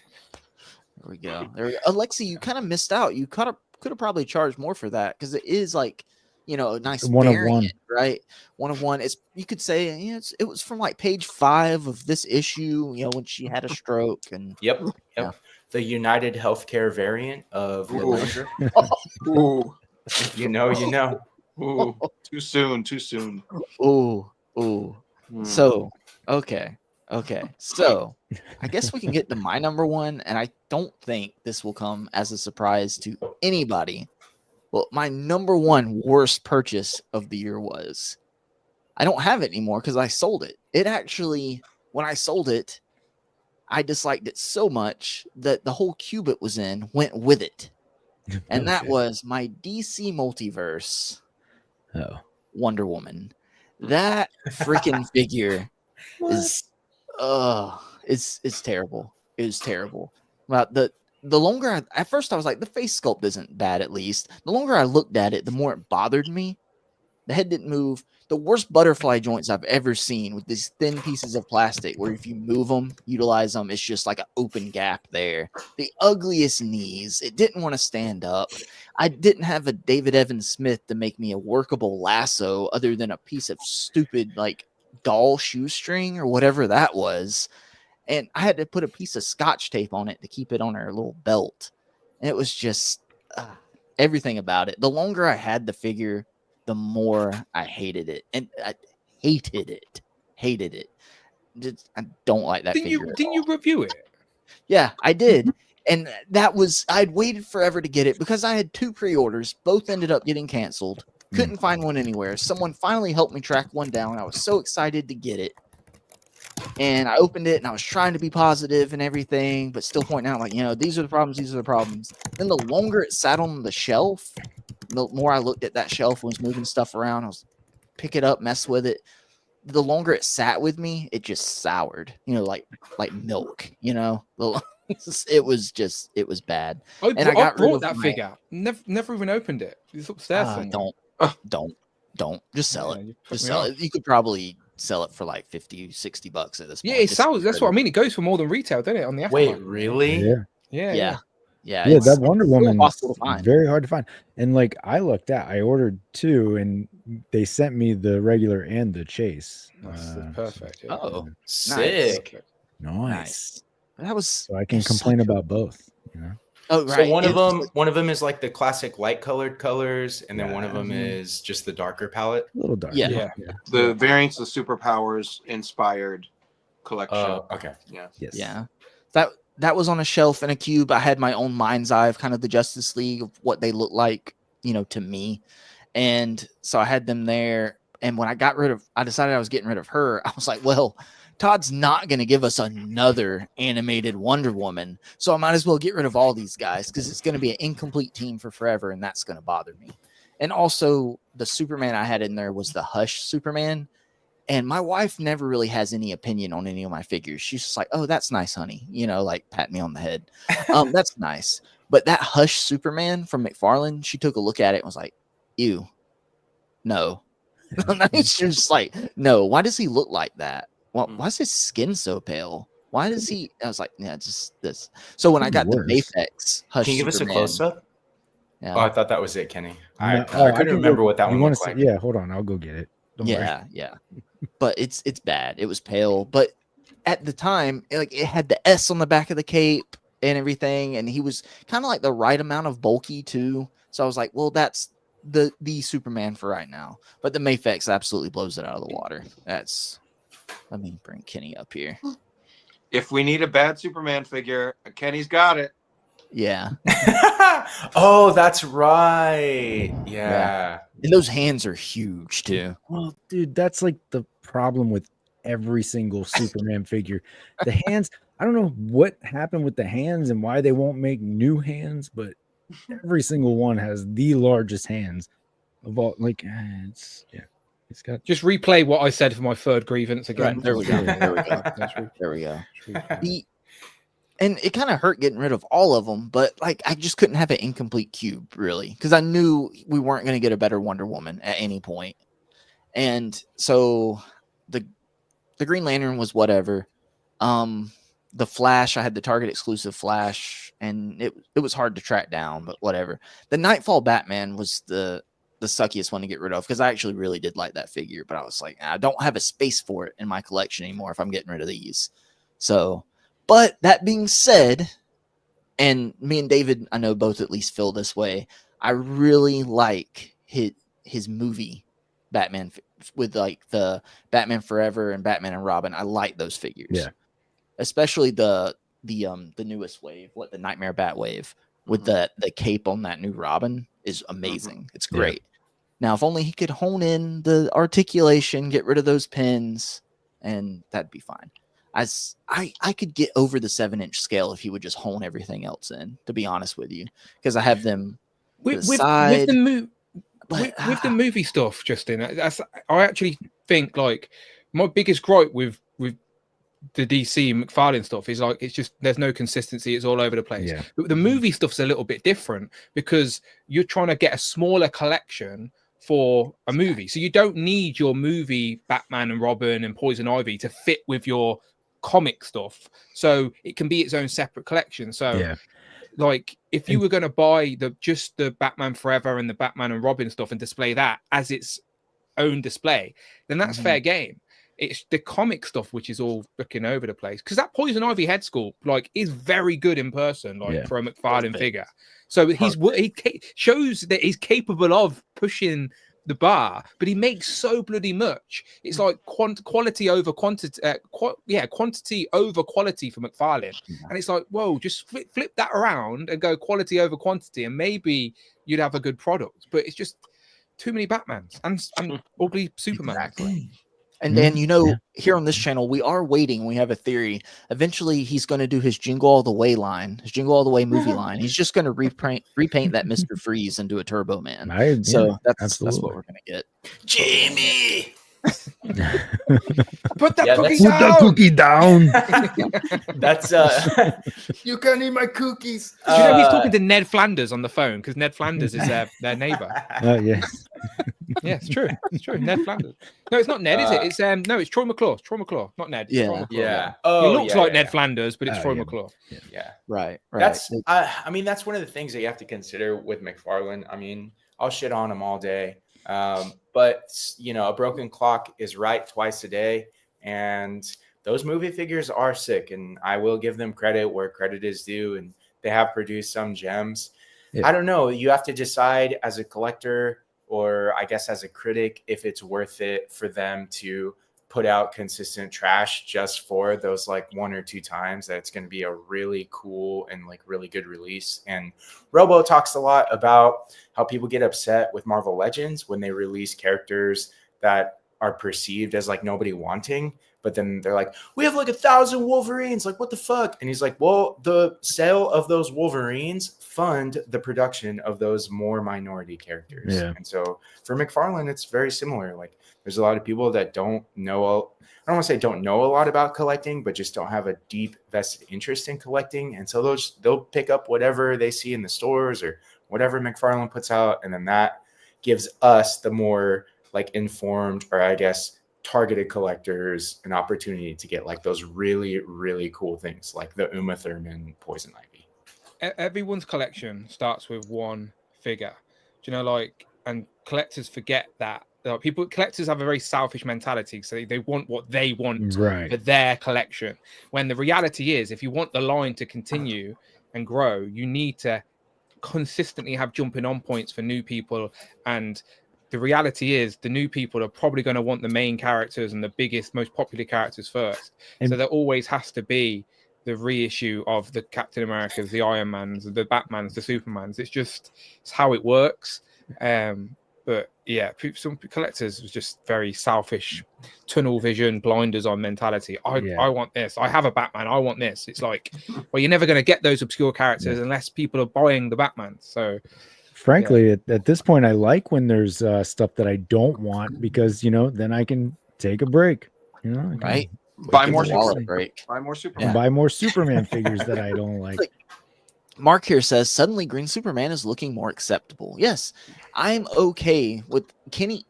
we go. Alexi, you kind of missed out. You could have probably charged more for that because it is like, a nice one variant, of one, right? One of one. It's, you could say, it was from like page 5 of this issue. When she had a stroke and Yep. The United Healthcare variant of Lalandra. Ooh. You know. Ooh. Too soon. Ooh. So, okay. So, I guess we can get to my number one, and I don't think this will come as a surprise to anybody Well, my number one worst purchase of the year was I don't have it anymore because I sold it. It actually, when I sold it, I disliked it so much that the whole cube it was in went with it. And that Okay. was my DC Multiverse Oh, Wonder Woman. That freaking figure is it's terrible. It was terrible. Well, the longer at first I was like, the face sculpt isn't bad, at least. The longer I looked at it, the more it bothered me. The head didn't move. The worst butterfly joints I've ever seen, with these thin pieces of plastic where if you move them, utilize them, it's just like an open gap there. The ugliest knees. It didn't want to stand up. I didn't have a David Evans Smith to make me a workable lasso other than a piece of stupid like doll shoestring or whatever that was. And I had to put a piece of scotch tape on it to keep it on her little belt. And it was just everything about it. The longer I had the figure, the more I hated it. And I hated it. Hated it. I don't like that figure. Didn't you review it? Yeah, I did. And that was, I'd waited forever to get it because I had 2 pre-orders. Both ended up getting canceled. Couldn't find one anywhere. Someone finally helped me track one down. I was so excited to get it. And I opened it and I was trying to be positive and everything, but still pointing out, like, these are the problems, these are the problems. Then the longer it sat on the shelf, the more I looked at that shelf and was moving stuff around. I was pick it up, mess with it. The longer it sat with me, it just soured, like milk, It was bad. I brought that figure. Never even opened it. It's upstairs somewhere. Don't. Just sell it. you put Just me sell off. it. You could probably sell it for like $50-$60 at this point. Yeah, it sells. That's what I mean. It goes for more than retail, doesn't it? On the Wait, aftermarket. really? Yeah. That Wonder Woman impossible to find. very hard to find. And like I ordered 2, and they sent me the regular and the chase. That's perfect. Yeah. Oh, Sick. Nice. that was. So I can complain about both. Oh, right. So one of them is like the classic light colored colors, and then one of them is just the darker palette. A little dark. Yeah. The variants of Superpowers inspired collection. Okay. Yeah. Yes. Yeah. That was on a shelf in a cube. I had my own mind's eye of kind of the Justice League of what they look like, to me. And so I had them there. And when I decided I was getting rid of her, I was like, well, Todd's not going to give us another animated Wonder Woman. So I might as well get rid of all these guys because it's going to be an incomplete team for forever. And that's going to bother me. And also the Superman I had in there was the Hush Superman. And my wife never really has any opinion on any of my figures. She's just like, oh, that's nice, honey. like pat me on the head. That's nice. But that Hush Superman from McFarlane, she took a look at it and was like, ew, no. She was just like, no, why does he look like that? Well, why is his skin so pale? Why does he? I was like, yeah, just this. So when I got the Mafex Hush, can you give us a close up? Yeah. Oh, I thought that was it, Kenny. I couldn't remember what that one looked like. Yeah, hold on, I'll go get it. Don't worry. Yeah. But it's bad. It was pale, but at the time, it had the S on the back of the cape and everything, and he was kind of like the right amount of bulky too. So I was like, well, that's the Superman for right now. But the Mafex absolutely blows it out of the water. Let me bring Kenny up here. If we need a bad Superman figure, Kenny's got it. Yeah. Oh, that's right. Yeah. And those hands are huge too. Well, dude, that's like the problem with every single Superman figure. The hands, I don't know what happened with the hands and why they won't make new hands, but every single one has the largest hands of all. Like, it's got. Just replay what I said for my third grievance again. Right, there we go. And it kind of hurt getting rid of all of them, but I just couldn't have an incomplete cube really, because I knew we weren't going to get a better Wonder Woman at any point. And so the Green Lantern was whatever. The Flash, I had the Target exclusive Flash, and it was hard to track down, but whatever. The Nightfall Batman was the suckiest one to get rid of because I actually really did like that figure, but I was like, I don't have a space for it in my collection anymore if I'm getting rid of these. So. But that being said, and me and David, I know both at least feel this way, I really like his movie Batman with like the Batman Forever and Batman and Robin. I like those figures. Yeah. Especially the newest wave, the Nightmare Bat wave. with the cape on that new Robin is amazing. It's great. Now, if only he could hone in the articulation, get rid of those pins, and that'd be fine. I could get over the 7-inch scale if he would just hone everything else in, to be honest with you, because I have them with side, with the movie stuff, Justin. I actually think like my biggest gripe with the DC McFarlane stuff is like it's just there's no consistency, it's all over the place. But the movie stuff's a little bit different because you're trying to get a smaller collection for a movie, so you don't need your movie Batman and Robin and Poison Ivy to fit with your comic stuff, so it can be its own separate collection. So like if you were going to buy just the Batman Forever and the Batman and Robin stuff and display that as its own display, then that's fair game. It's the comic stuff which is all looking over the place, because that Poison Ivy head sculpt like is very good in person, like for a McFarlane figure. So he shows that he's capable of pushing the bar, but he makes so bloody much. It's like quality over quantity, quantity over quality for McFarlane. And it's like, whoa, just flip that around and go quality over quantity, and maybe you'd have a good product. But it's just too many Batmans and ugly Superman. Exactly. And then, here on this channel, we are waiting. We have a theory. Eventually, he's going to do his Jingle All the Way line, his Jingle All the Way movie line. He's just going to repaint that Mr. Freeze into a Turbo Man. That's what we're going to get. Jamie! Put that cookie down. That's you can't eat my cookies. Do you know he's talking to Ned Flanders on the phone, because Ned Flanders is their neighbor. Yes. Yeah, it's true. It's true. Ned Flanders. No, it's not Ned, is it? It's no, it's Troy McClure. It's Troy McClure, not Ned. Yeah. Oh, he looks like Ned Flanders, but it's Troy McClure. Yeah. Right. That's I mean, that's one of the things that you have to consider with McFarlane. I mean, I'll shit on him all day. But a broken clock is right twice a day, and those movie figures are sick, and I will give them credit where credit is due, and they have produced some gems. I don't know. You have to decide as a collector, or I guess as a critic, if it's worth it for them to put out consistent trash just for those like 1 or 2 times that it's going to be a really cool and like really good release. And Robo talks a lot about how people get upset with Marvel Legends when they release characters that are perceived as like nobody wanting, but then they're like, we have like 1,000 Wolverines, like what the fuck? And he's like, well, the sale of those Wolverines fund the production of those more minority characters. And so for McFarlane, it's very similar. Like there's a lot of people that don't know, I don't want to say don't know a lot about collecting, but just don't have a deep vested interest in collecting. And so they'll pick up whatever they see in the stores or whatever McFarlane puts out. And then that gives us the more like informed, or I guess targeted collectors, an opportunity to get like those really, really cool things like the Uma Thurman Poison Ivy. Everyone's collection starts with one figure. Do you know, like, and collectors forget that. Collectors have a very selfish mentality, so they want what they want for their collection. When the reality is, if you want the line to continue and grow, you need to consistently have jumping on points for new people. And the reality is the new people are probably going to want the main characters and the biggest, most popular characters first. So there always has to be the reissue of the Captain Americas, the Iron Mans, the Batmans, the Supermans. It's how it works. But yeah, some collectors was just very selfish, tunnel vision, blinders on mentality. I want this. I have a Batman. I want this. It's like, well, you're never going to get those obscure characters unless people are buying the Batman. So frankly, at this point, I like when there's stuff that I don't want, because, then I can take a break, right? Buy more break. Buy more Superman. Buy more Superman figures that I don't like. Mark here says, suddenly Green Superman is looking more acceptable. Yes, I'm okay with Kenny.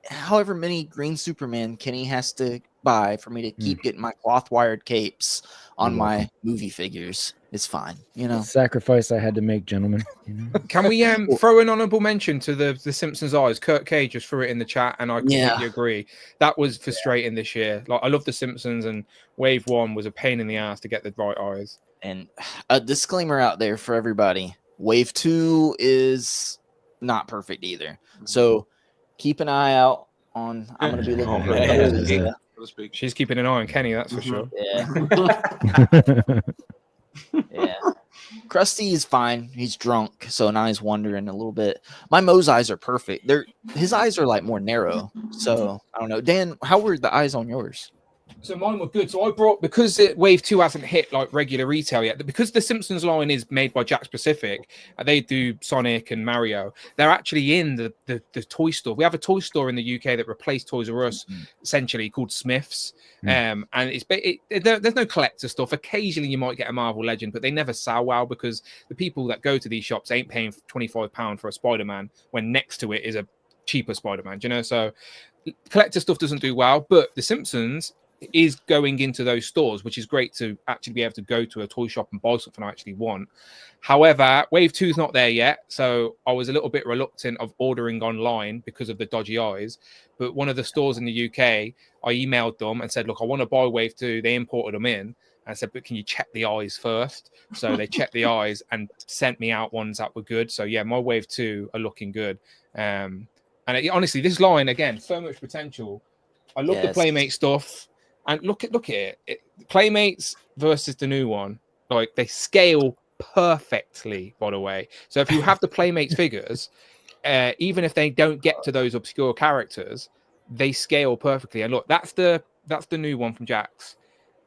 However many Green Superman Kenny has to buy for me to keep getting my cloth wired capes on my movie figures is fine. Sacrifice I had to make, gentlemen. Can we throw an honorable mention to the Simpsons eyes? Kurt K just threw it in the chat, and I completely agree. That was frustrating this year. Like, I love the Simpsons, and Wave 1 was a pain in the ass to get the right eyes. And a disclaimer out there for everybody: Wave 2 is not perfect either. So keep an eye out on. I'm going to be looking for She's keeping an eye on Kenny, that's for sure. Yeah. Krusty is fine. He's drunk, so now he's wondering a little bit. My Moe's eyes are perfect. His eyes are like more narrow. So I don't know. Dan, how were the eyes on yours? So mine were good. So I brought, because Wave 2 hasn't hit like regular retail yet, because the Simpsons line is made by Jakks Pacific, they do Sonic and Mario. They're actually in the toy store. We have a toy store in the UK that replaced Toys R Us, essentially, called Smith's. And there's no collector stuff. Occasionally you might get a Marvel Legend, but they never sell well because the people that go to these shops ain't paying £25 for a Spider-Man when next to it is a cheaper Spider-Man, you know? So collector stuff doesn't do well, but the Simpsons is going into those stores, which is great to actually be able to go to a toy shop and buy something I actually want. However, Wave 2 is not there yet, so I was a little bit reluctant of ordering online because of the dodgy eyes. But one of the stores in the UK, I emailed them and said, look, I want to buy Wave 2. They imported them in. I said, but can you check the eyes first? So they checked the eyes and sent me out ones that were good. So yeah, my Wave 2 are looking good. Honestly, this line, again, so much potential. I love the Playmate stuff. And look at it. Playmates versus the new one, like they scale perfectly, by the way. So if you have the Playmates figures, even if they don't get to those obscure characters, they scale perfectly. And look, that's the new one from Jakks,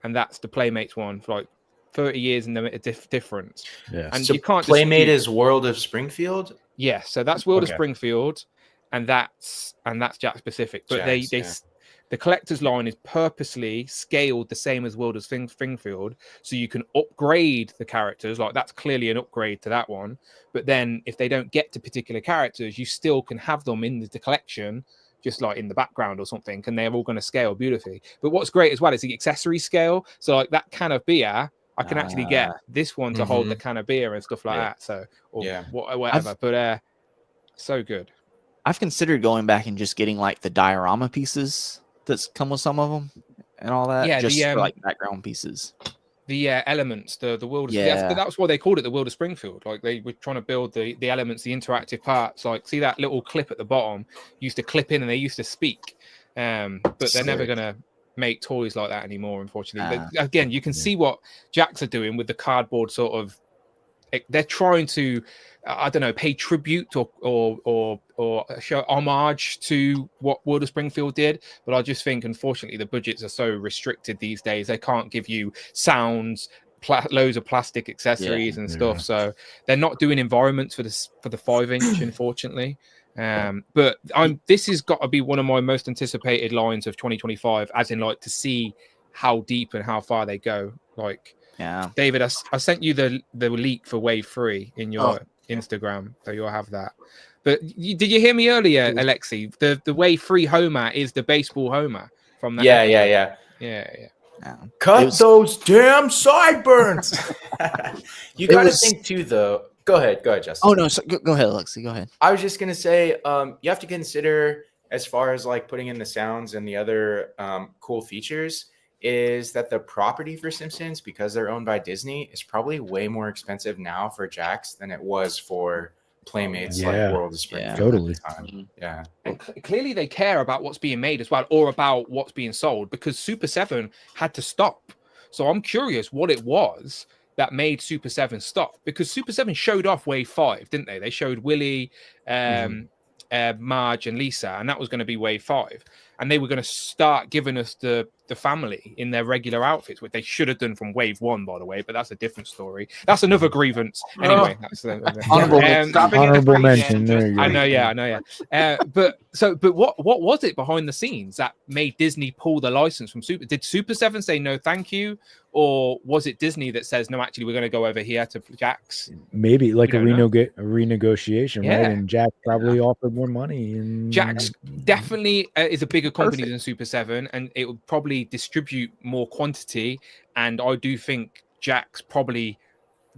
and that's the Playmates one for like 30 years in the difference. Yeah. And so you can't Playmate is World of Springfield. Yeah, so that's World of Springfield, and that's Jakks Pacific. But Jakks, the collector's line is purposely scaled the same as World of Springfield, so you can upgrade the characters. Like that's clearly an upgrade to that one. But then if they don't get to particular characters, you still can have them in the collection, just like in the background or something, and they're all going to scale beautifully. But what's great as well is the accessory scale. So like that can of beer, I can actually get this one to hold the can of beer and stuff like that. So whatever. But so good. I've considered going back and just getting like the diorama pieces that's come with some of them and all that. Yeah, just for like background pieces. The elements, the world. That's why they called it the World of Springfield. Like they were trying to build the elements, the interactive parts. Like see that little clip at the bottom used to clip in and they used to speak. But they're never gonna make toys like that anymore, unfortunately. Again, you can see what Jakks are doing with the cardboard sort of. They're trying to, I don't know, pay tribute or show homage to what World of Springfield did. But I just think, unfortunately, the budgets are so restricted these days. They can't give you sounds, loads of plastic accessories and stuff. So they're not doing environments for the 5-inch, unfortunately. But this has got to be one of my most anticipated lines of 2025, as in like to see how deep and how far they go. Like. Yeah, David, I sent you the leak for Wave 3 in your Instagram, so you'll have that. But did you hear me earlier, Alexi? The Wave 3 Homer is the baseball Homer from that. Yeah. Cut those damn sideburns. You gotta think too, though. Go ahead, Justin. Oh no, go ahead, Alexi. Go ahead. I was just gonna say, you have to consider as far as like putting in the sounds and the other cool features. Is that the property for Simpsons, because they're owned by Disney, is probably way more expensive now for Jakks than it was for Playmates like World of Springfield. Totally. Yeah. And clearly they care about what's being made as well, or about what's being sold, because Super 7 had to stop. So I'm curious what it was that made Super 7 stop, because Super 7 showed off Wave 5, didn't they? They showed Willie, Marge and Lisa, and that was going to be Wave 5. And they were going to start giving us the family in their regular outfits, which they should have done from Wave 1, by the way, but that's a different story. That's another grievance. Anyway, that's honorable mention. There you go. I know, yeah. But what was it behind the scenes that made Disney pull the license from Super? Did Super 7 say no, thank you? Or was it Disney that says, no, actually, we're going to go over here to Jakks? Maybe like a renegotiation, right? And Jakks probably offered more money. And Jakks definitely is a bigger company than Super 7, and it would probably distribute more quantity. And I do think Jakks probably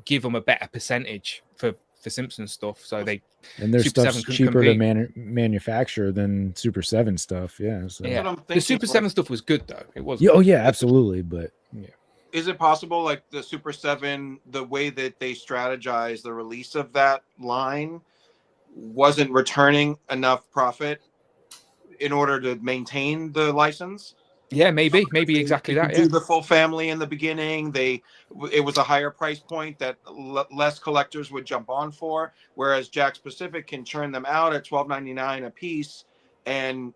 give them a better percentage for Simpsons stuff. So their stuff's cheaper to manufacture than Super 7 stuff. Yeah. So. Yeah. The Super 7 stuff was good though. It was. Oh yeah, absolutely. But is it possible, like the Super 7, the way that they strategized the release of that line wasn't returning enough profit in order to maintain the license? Yeah, maybe exactly You that. could Yeah. do the full family in the beginning. It was a higher price point that less collectors would jump on for, whereas Jakks Pacific can churn them out at $12.99 a piece and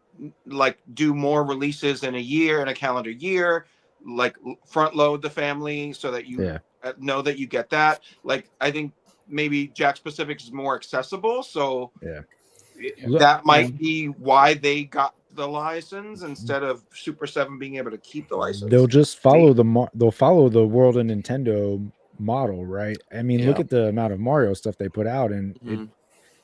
like do more releases in a calendar year, like front load the family so that you know that you get that. Like I think maybe Jakks Pacific is more accessible, so that might be why they got the license instead of Super 7 being able to keep the license. They'll just follow they'll follow the World of Nintendo model, right? I mean, look at the amount of Mario stuff they put out, and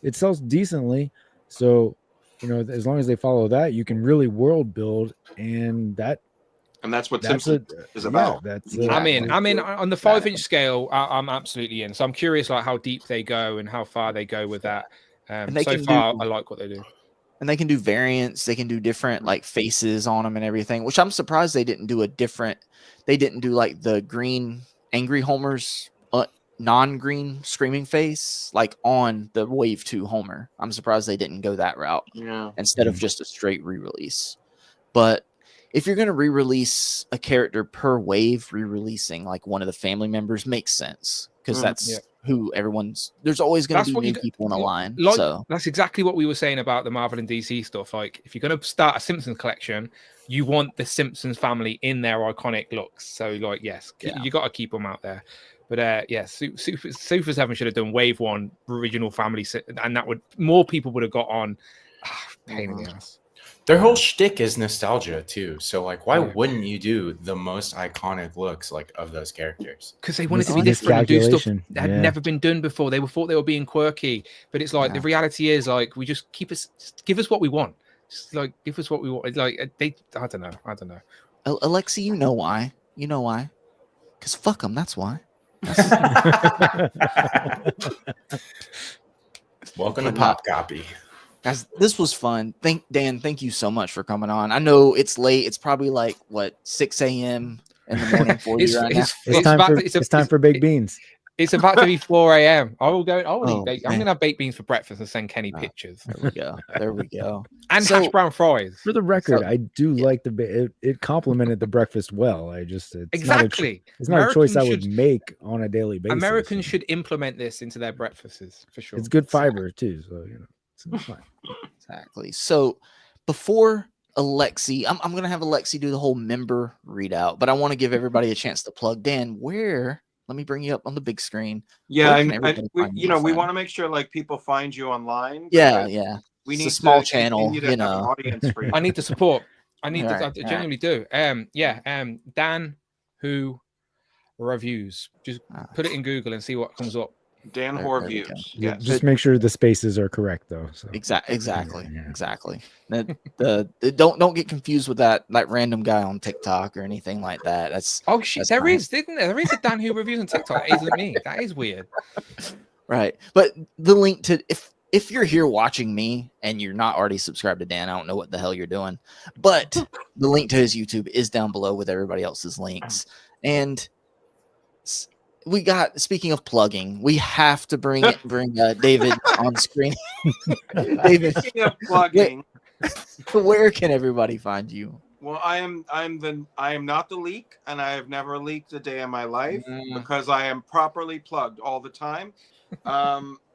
it sells decently. So, you know, as long as they follow that, you can really world build, and that's what Simpsons is about. I mean, on the 5-inch scale, I'm absolutely in. So I'm curious, like how deep they go and how far they go with that. So far, I like what they do. And they can do variants. They can do different like faces on them and everything, which I'm surprised they didn't do they didn't do like the green angry Homer's non-green screaming face like on the Wave 2 Homer. I'm surprised they didn't go that route instead of just a straight re-release. But if you're going to re-release a character per wave, re-releasing like one of the family members makes sense because that's who there's always going to be new people in a line. Like, so that's exactly what we were saying about the Marvel and DC stuff. Like if you're going to start a Simpsons collection, you want the Simpsons family in their iconic looks. So like, yes, you got to keep them out there. But Super 7 should have done Wave 1 original family, and that would more people would have got on. Pain in the ass. Their whole shtick is nostalgia too. So like, why wouldn't you do the most iconic looks like of those characters? Because they wanted to be different and do stuff that had never been done before. They thought they were being quirky, but it's like the reality is like we just give us what we want. Just like give us what we want. It's like I don't know. Alexi, you know why? Because fuck them. That's why. Welcome to Pop Copy. Guys, this was fun. Dan, thank you so much for coming on. I know it's late. It's probably like 6 a.m. in the morning for you right now. It's time for baked beans. It's about to be 4 a.m. I will eat baked. I'm gonna have baked beans for breakfast and send Kenny pictures. There we go. And hash brown fries. For the record, I do like it complemented the breakfast well. It's not a choice I would make on a daily basis. Americans should implement this into their breakfasts for sure. It's good fiber too, so you know. Exactly. So before Alexi, I'm gonna have Alexi do the whole member readout, but I want to give everybody a chance to plug. Dan, let me bring you up on the big screen. We want to make sure like people find you online. We need a small channel, audience for you. I need the support. I genuinely do. Dan Who Reviews. Just put it in Google and see what comes up. Dan Who Reviews. Yeah, just make sure the spaces are correct though. So. Exactly. Don't get confused with that random guy on TikTok or anything like that. There is a Dan Who Reviews on TikTok. That isn't me. That is weird. Right, but the link to if you're here watching me and you're not already subscribed to Dan, I don't know what the hell you're doing, but the link to his YouTube is down below with everybody else's links. And speaking of plugging, we have to bring David on screen. David, speaking of plugging, where can everybody find you? Well, I am not the leak, and I have never leaked a day in my life because I am properly plugged all the time.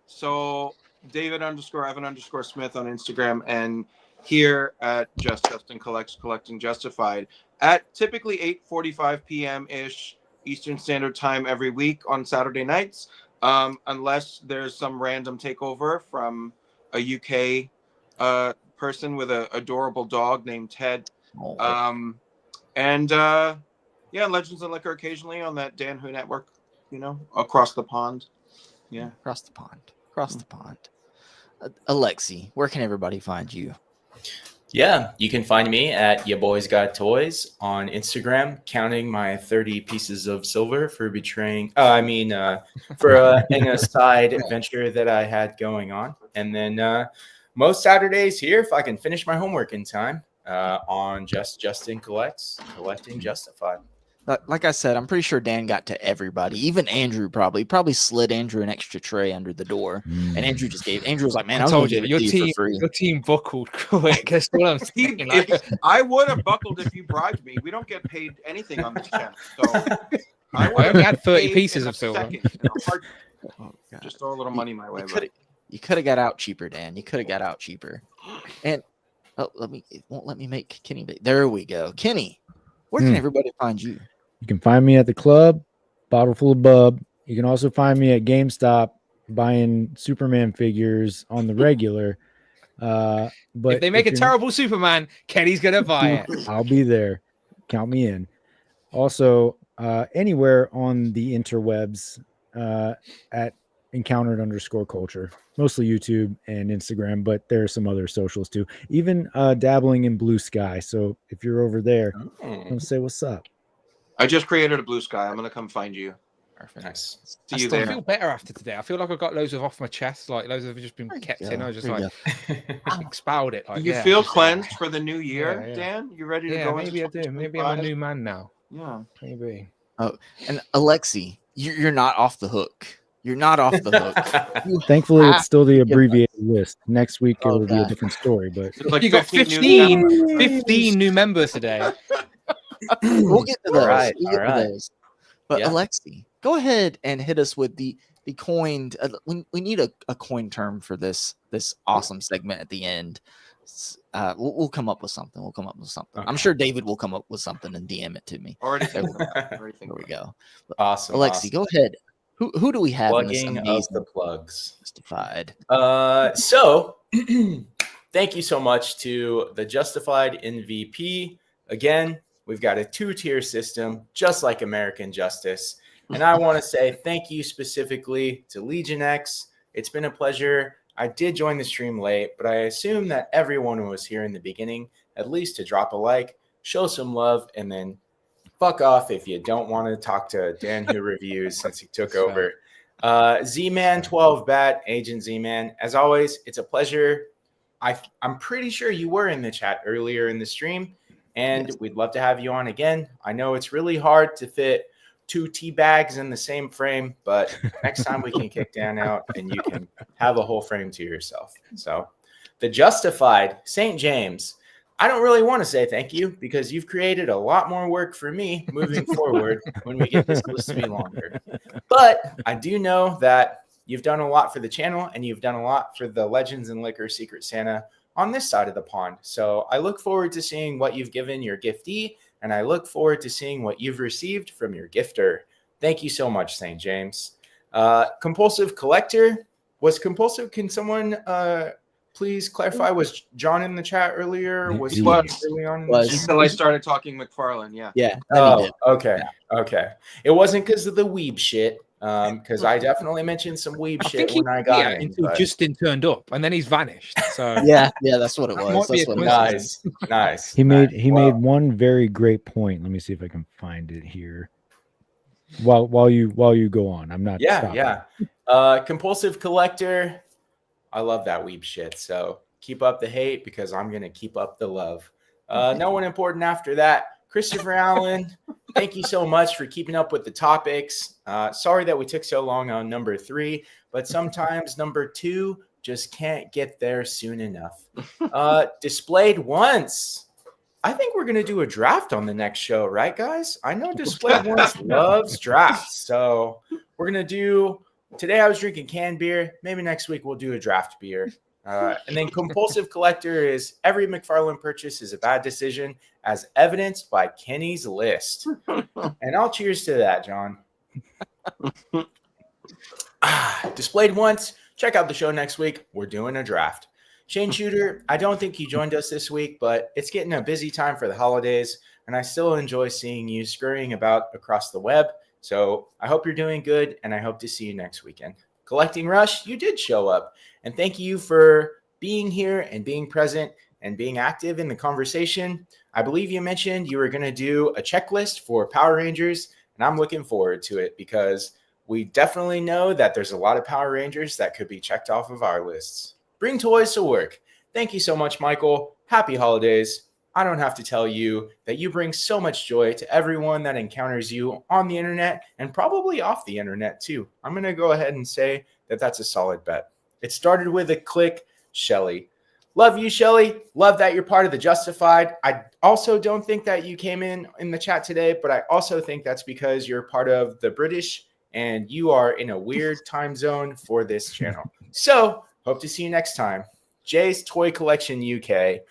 So David _Evan _Smith on Instagram, and here at Justin Collects Collecting Justified at typically 8:45 p.m. ish Eastern Standard Time every week on Saturday nights, unless there's some random takeover from a UK person with an adorable dog named Ted. Legends and Liquor occasionally on that Dan Who network, across the pond. Yeah, across the pond. Alexi, where can everybody find you? Yeah, you can find me at Ya Boys Got Toys on Instagram, counting my 30 pieces of silver for betraying. In a side adventure that I had going on, and then most Saturdays here, if I can finish my homework in time, on Justin Collects Collecting Justified. like I said, I'm pretty sure Dan got to everybody. Even Andrew probably slid Andrew an extra tray under the door, and Andrew Andrew was like, "Man, I was told gonna you, give your it to you team, for free." your team buckled quick. That's what I'm saying. Like, I would have buckled if you bribed me. We don't get paid anything on this channel, so I would I only have had 30 paid pieces in a of silver. second, in a heartbeat. Oh, God. Just throw a little money my way. You could have got out cheaper, Dan. You could have got out cheaper. And it won't let me make Kenny. There we go, Kenny. Where can everybody find you? You can find me at the club, bottle full of bub. You can also find me at GameStop buying Superman figures on the regular. But if they make a terrible Superman, Kenny's gonna buy it. I'll be there. Count me in. Also, anywhere on the interwebs at encountered_culture, mostly YouTube and Instagram, but there are some other socials too. Even dabbling in Blue Sky. So if you're over there, come say what's up. I just created a Blue Sky. I'm gonna come find you. Perfect. Nice. See you I there. feel better after today. I feel like I got loads of off my chest. Like loads of just been kept in. I was just like expelled it. Like, You feel cleansed for the new year, yeah. Dan? You ready to Yeah, go? maybe I do. Maybe I'm a new man now. Yeah, maybe. Oh, and Alexi, you're not off the hook. You're not off the hook. Thankfully, it's still the abbreviated list. Next week, it will be a different story. But like you got 15 new members today. We'll get to those. All right. We'll get to those. But Yeah. Alexi, go ahead and hit us with the coined. We need a coin term for this awesome segment at the end. We'll come up with something. Okay. I'm sure David will come up with something and DM it to me. Already There thinking we go. Awesome. Alexi, awesome. go ahead. Who do we have in this Plugging amazing of the plugs. Justified? So thank you so much to the Justified MVP. Again, we've got a 2-tier system, just like American Justice. And I want to say thank you specifically to Legion X. It's been a pleasure. I did join the stream late, but I assume that everyone who was here in the beginning, at least to drop a like, show some love, and then fuck off if you don't want to talk to Dan Who Reviews since he took over. Z-Man 12 Bat, Agent Z-Man. As always, it's a pleasure. I'm pretty sure you were in the chat earlier in the stream, and we'd love to have you on again. I know it's really hard to fit 2 tea bags in the same frame, but next time we can kick Dan out and you can have a whole frame to yourself. So the Justified, St. James. I don't really want to say thank you because you've created a lot more work for me moving forward when we get this list to be longer. But I do know that you've done a lot for the channel and you've done a lot for the Legends and Liquor Secret Santa on this side of the pond. So I look forward to seeing what you've given your giftee, and I look forward to seeing what you've received from your gifter. Thank you so much, St. James. Compulsive Collector. Was Compulsive, can someone please clarify, was John in the chat earlier? Was he early on? Until I started talking McFarlane, yeah. Yeah. Oh, okay. Okay. It wasn't because of the weeb shit. Because I definitely mentioned some weeb shit when I got in. Until Justin turned up, and then he's vanished. So yeah, that's what it was. That's what it was. Nice. He made one very great point. Let me see if I can find it here. While you go on, I'm not. Yeah. Compulsive Collector. I love that weeb shit. So keep up the hate because I'm gonna keep up the love. No one important after that. Christopher Allen, thank you so much for keeping up with the topics. Sorry that we took so long on number 3, but sometimes number 2 just can't get there soon enough. Displayed Once. I think we're going to do a draft on the next show, right, guys? I know Displayed Once loves drafts. So we're going to do, today I was drinking canned beer. Maybe next week we'll do a draft beer. And then Compulsive Collector is every McFarlane purchase is a bad decision, as evidenced by Kenny's list. And I'll cheers to that, John. Displayed Once. Check out the show next week. We're doing a draft. Shane Shooter, I don't think you joined us this week, but it's getting a busy time for the holidays, and I still enjoy seeing you scurrying about across the web. So I hope you're doing good, and I hope to see you next weekend. Collecting Rush, you did show up. And thank you for being here and being present and being active in the conversation. I believe you mentioned you were going to do a checklist for Power Rangers, and I'm looking forward to it because we definitely know that there's a lot of Power Rangers that could be checked off of our lists. Bring toys to work. Thank you so much, Michael. Happy holidays. I don't have to tell you that you bring so much joy to everyone that encounters you on the internet and probably off the internet too. I'm going to go ahead and say that that's a solid bet. It started with a click, Shelly. Love you, Shelly. Love that you're part of the Justified. I also don't think that you came in the chat today, but I also think that's because you're part of the British and you are in a weird time zone for this channel. So hope to see you next time. Jay's Toy Collection UK.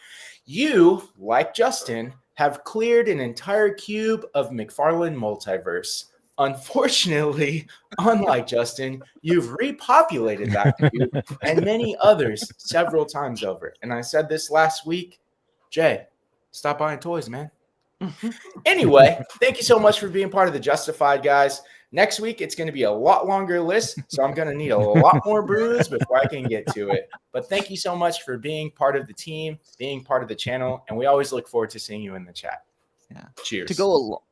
You, like Justin, have cleared an entire cube of McFarlane Multiverse. Unfortunately, unlike Justin, you've repopulated that cube and many others several times over. And I said this last week, Jay, stop buying toys, man. Anyway, thank you so much for being part of the Justified, guys. Next week, it's going to be a lot longer list, so I'm going to need a lot more brews before I can get to it. But thank you so much for being part of the team, being part of the channel, and we always look forward to seeing you in the chat. Yeah. Cheers. To go along.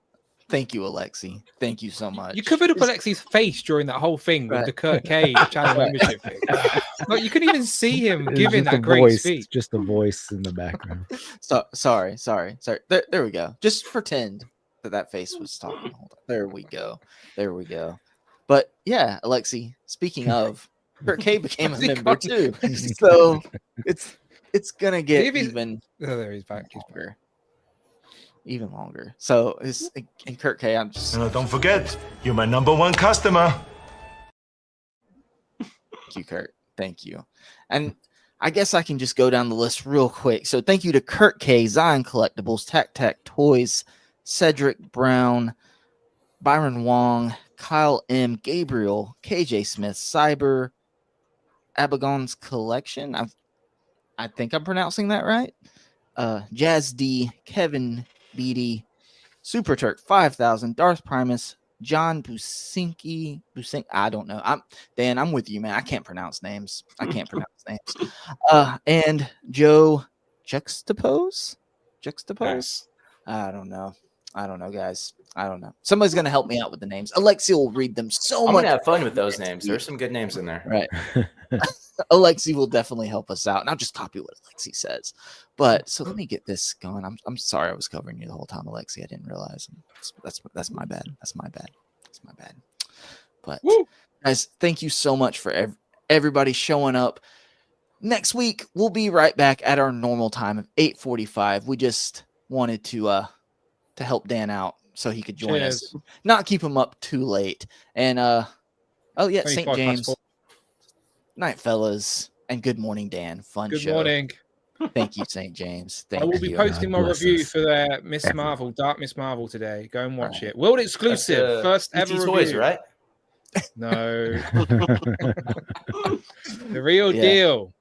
Thank you, Alexi. Thank you so much. You covered up Alexi's face during that whole thing with the Kurt K channel membership thing. Like, you couldn't even see him giving that great speech. Just the voice in the background. Sorry. There we go. Just pretend that face was talking. Hold on. There we go. But yeah, Alexi, speaking of, Kurt K became a member too. So it's gonna get even. Oh, there he's back. Even longer. So and Kurt K, I'm just don't forget, you're my #1 customer. Thank you, Kurt. Thank you. And I guess I can just go down the list real quick. So thank you to Kurt K, Zion Collectibles, Tac Toys, Cedric Brown, Byron Wong, Kyle M, Gabriel, KJ Smith, Cyber, Abagon's Collection. I think I'm pronouncing that right. Jazz D, Kevin Beatty, Super Turk 5000, Darth Primus, John Businki. I don't know. I'm with you, man. I can't pronounce names. And Joe Juxtapose. Nice. I don't know, guys. I don't know. Somebody's gonna help me out with the names. Alexi will read them so I'm much. gonna have fun with those names. There's some good names in there. Right. Alexi will definitely help us out, and I'll just copy what Alexi says. But so let me get this going. I'm sorry I was covering you the whole time, Alexi. I didn't realize. That's my bad. That's my bad. But guys, thank you so much for everybody showing up. Next week we'll be right back at our normal time of 8:45. We just wanted to help Dan out so he could join us, not keep him up too late. And St. James. Night, fellas, and good morning, Dan. Fun show. Good morning. Thank you, St. James. I will be posting my review for the Miss Marvel, Dark Miss Marvel today. Go and watch it. World exclusive, first ever review. Toys, right? No, the real deal.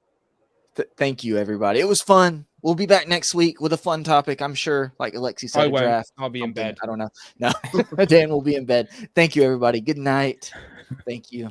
Thank you, everybody. It was fun. We'll be back next week with a fun topic, I'm sure. Like Alexi said, draft. I'll be in bed. I don't know. No, Dan will be in bed. Thank you, everybody. Good night. Thank you.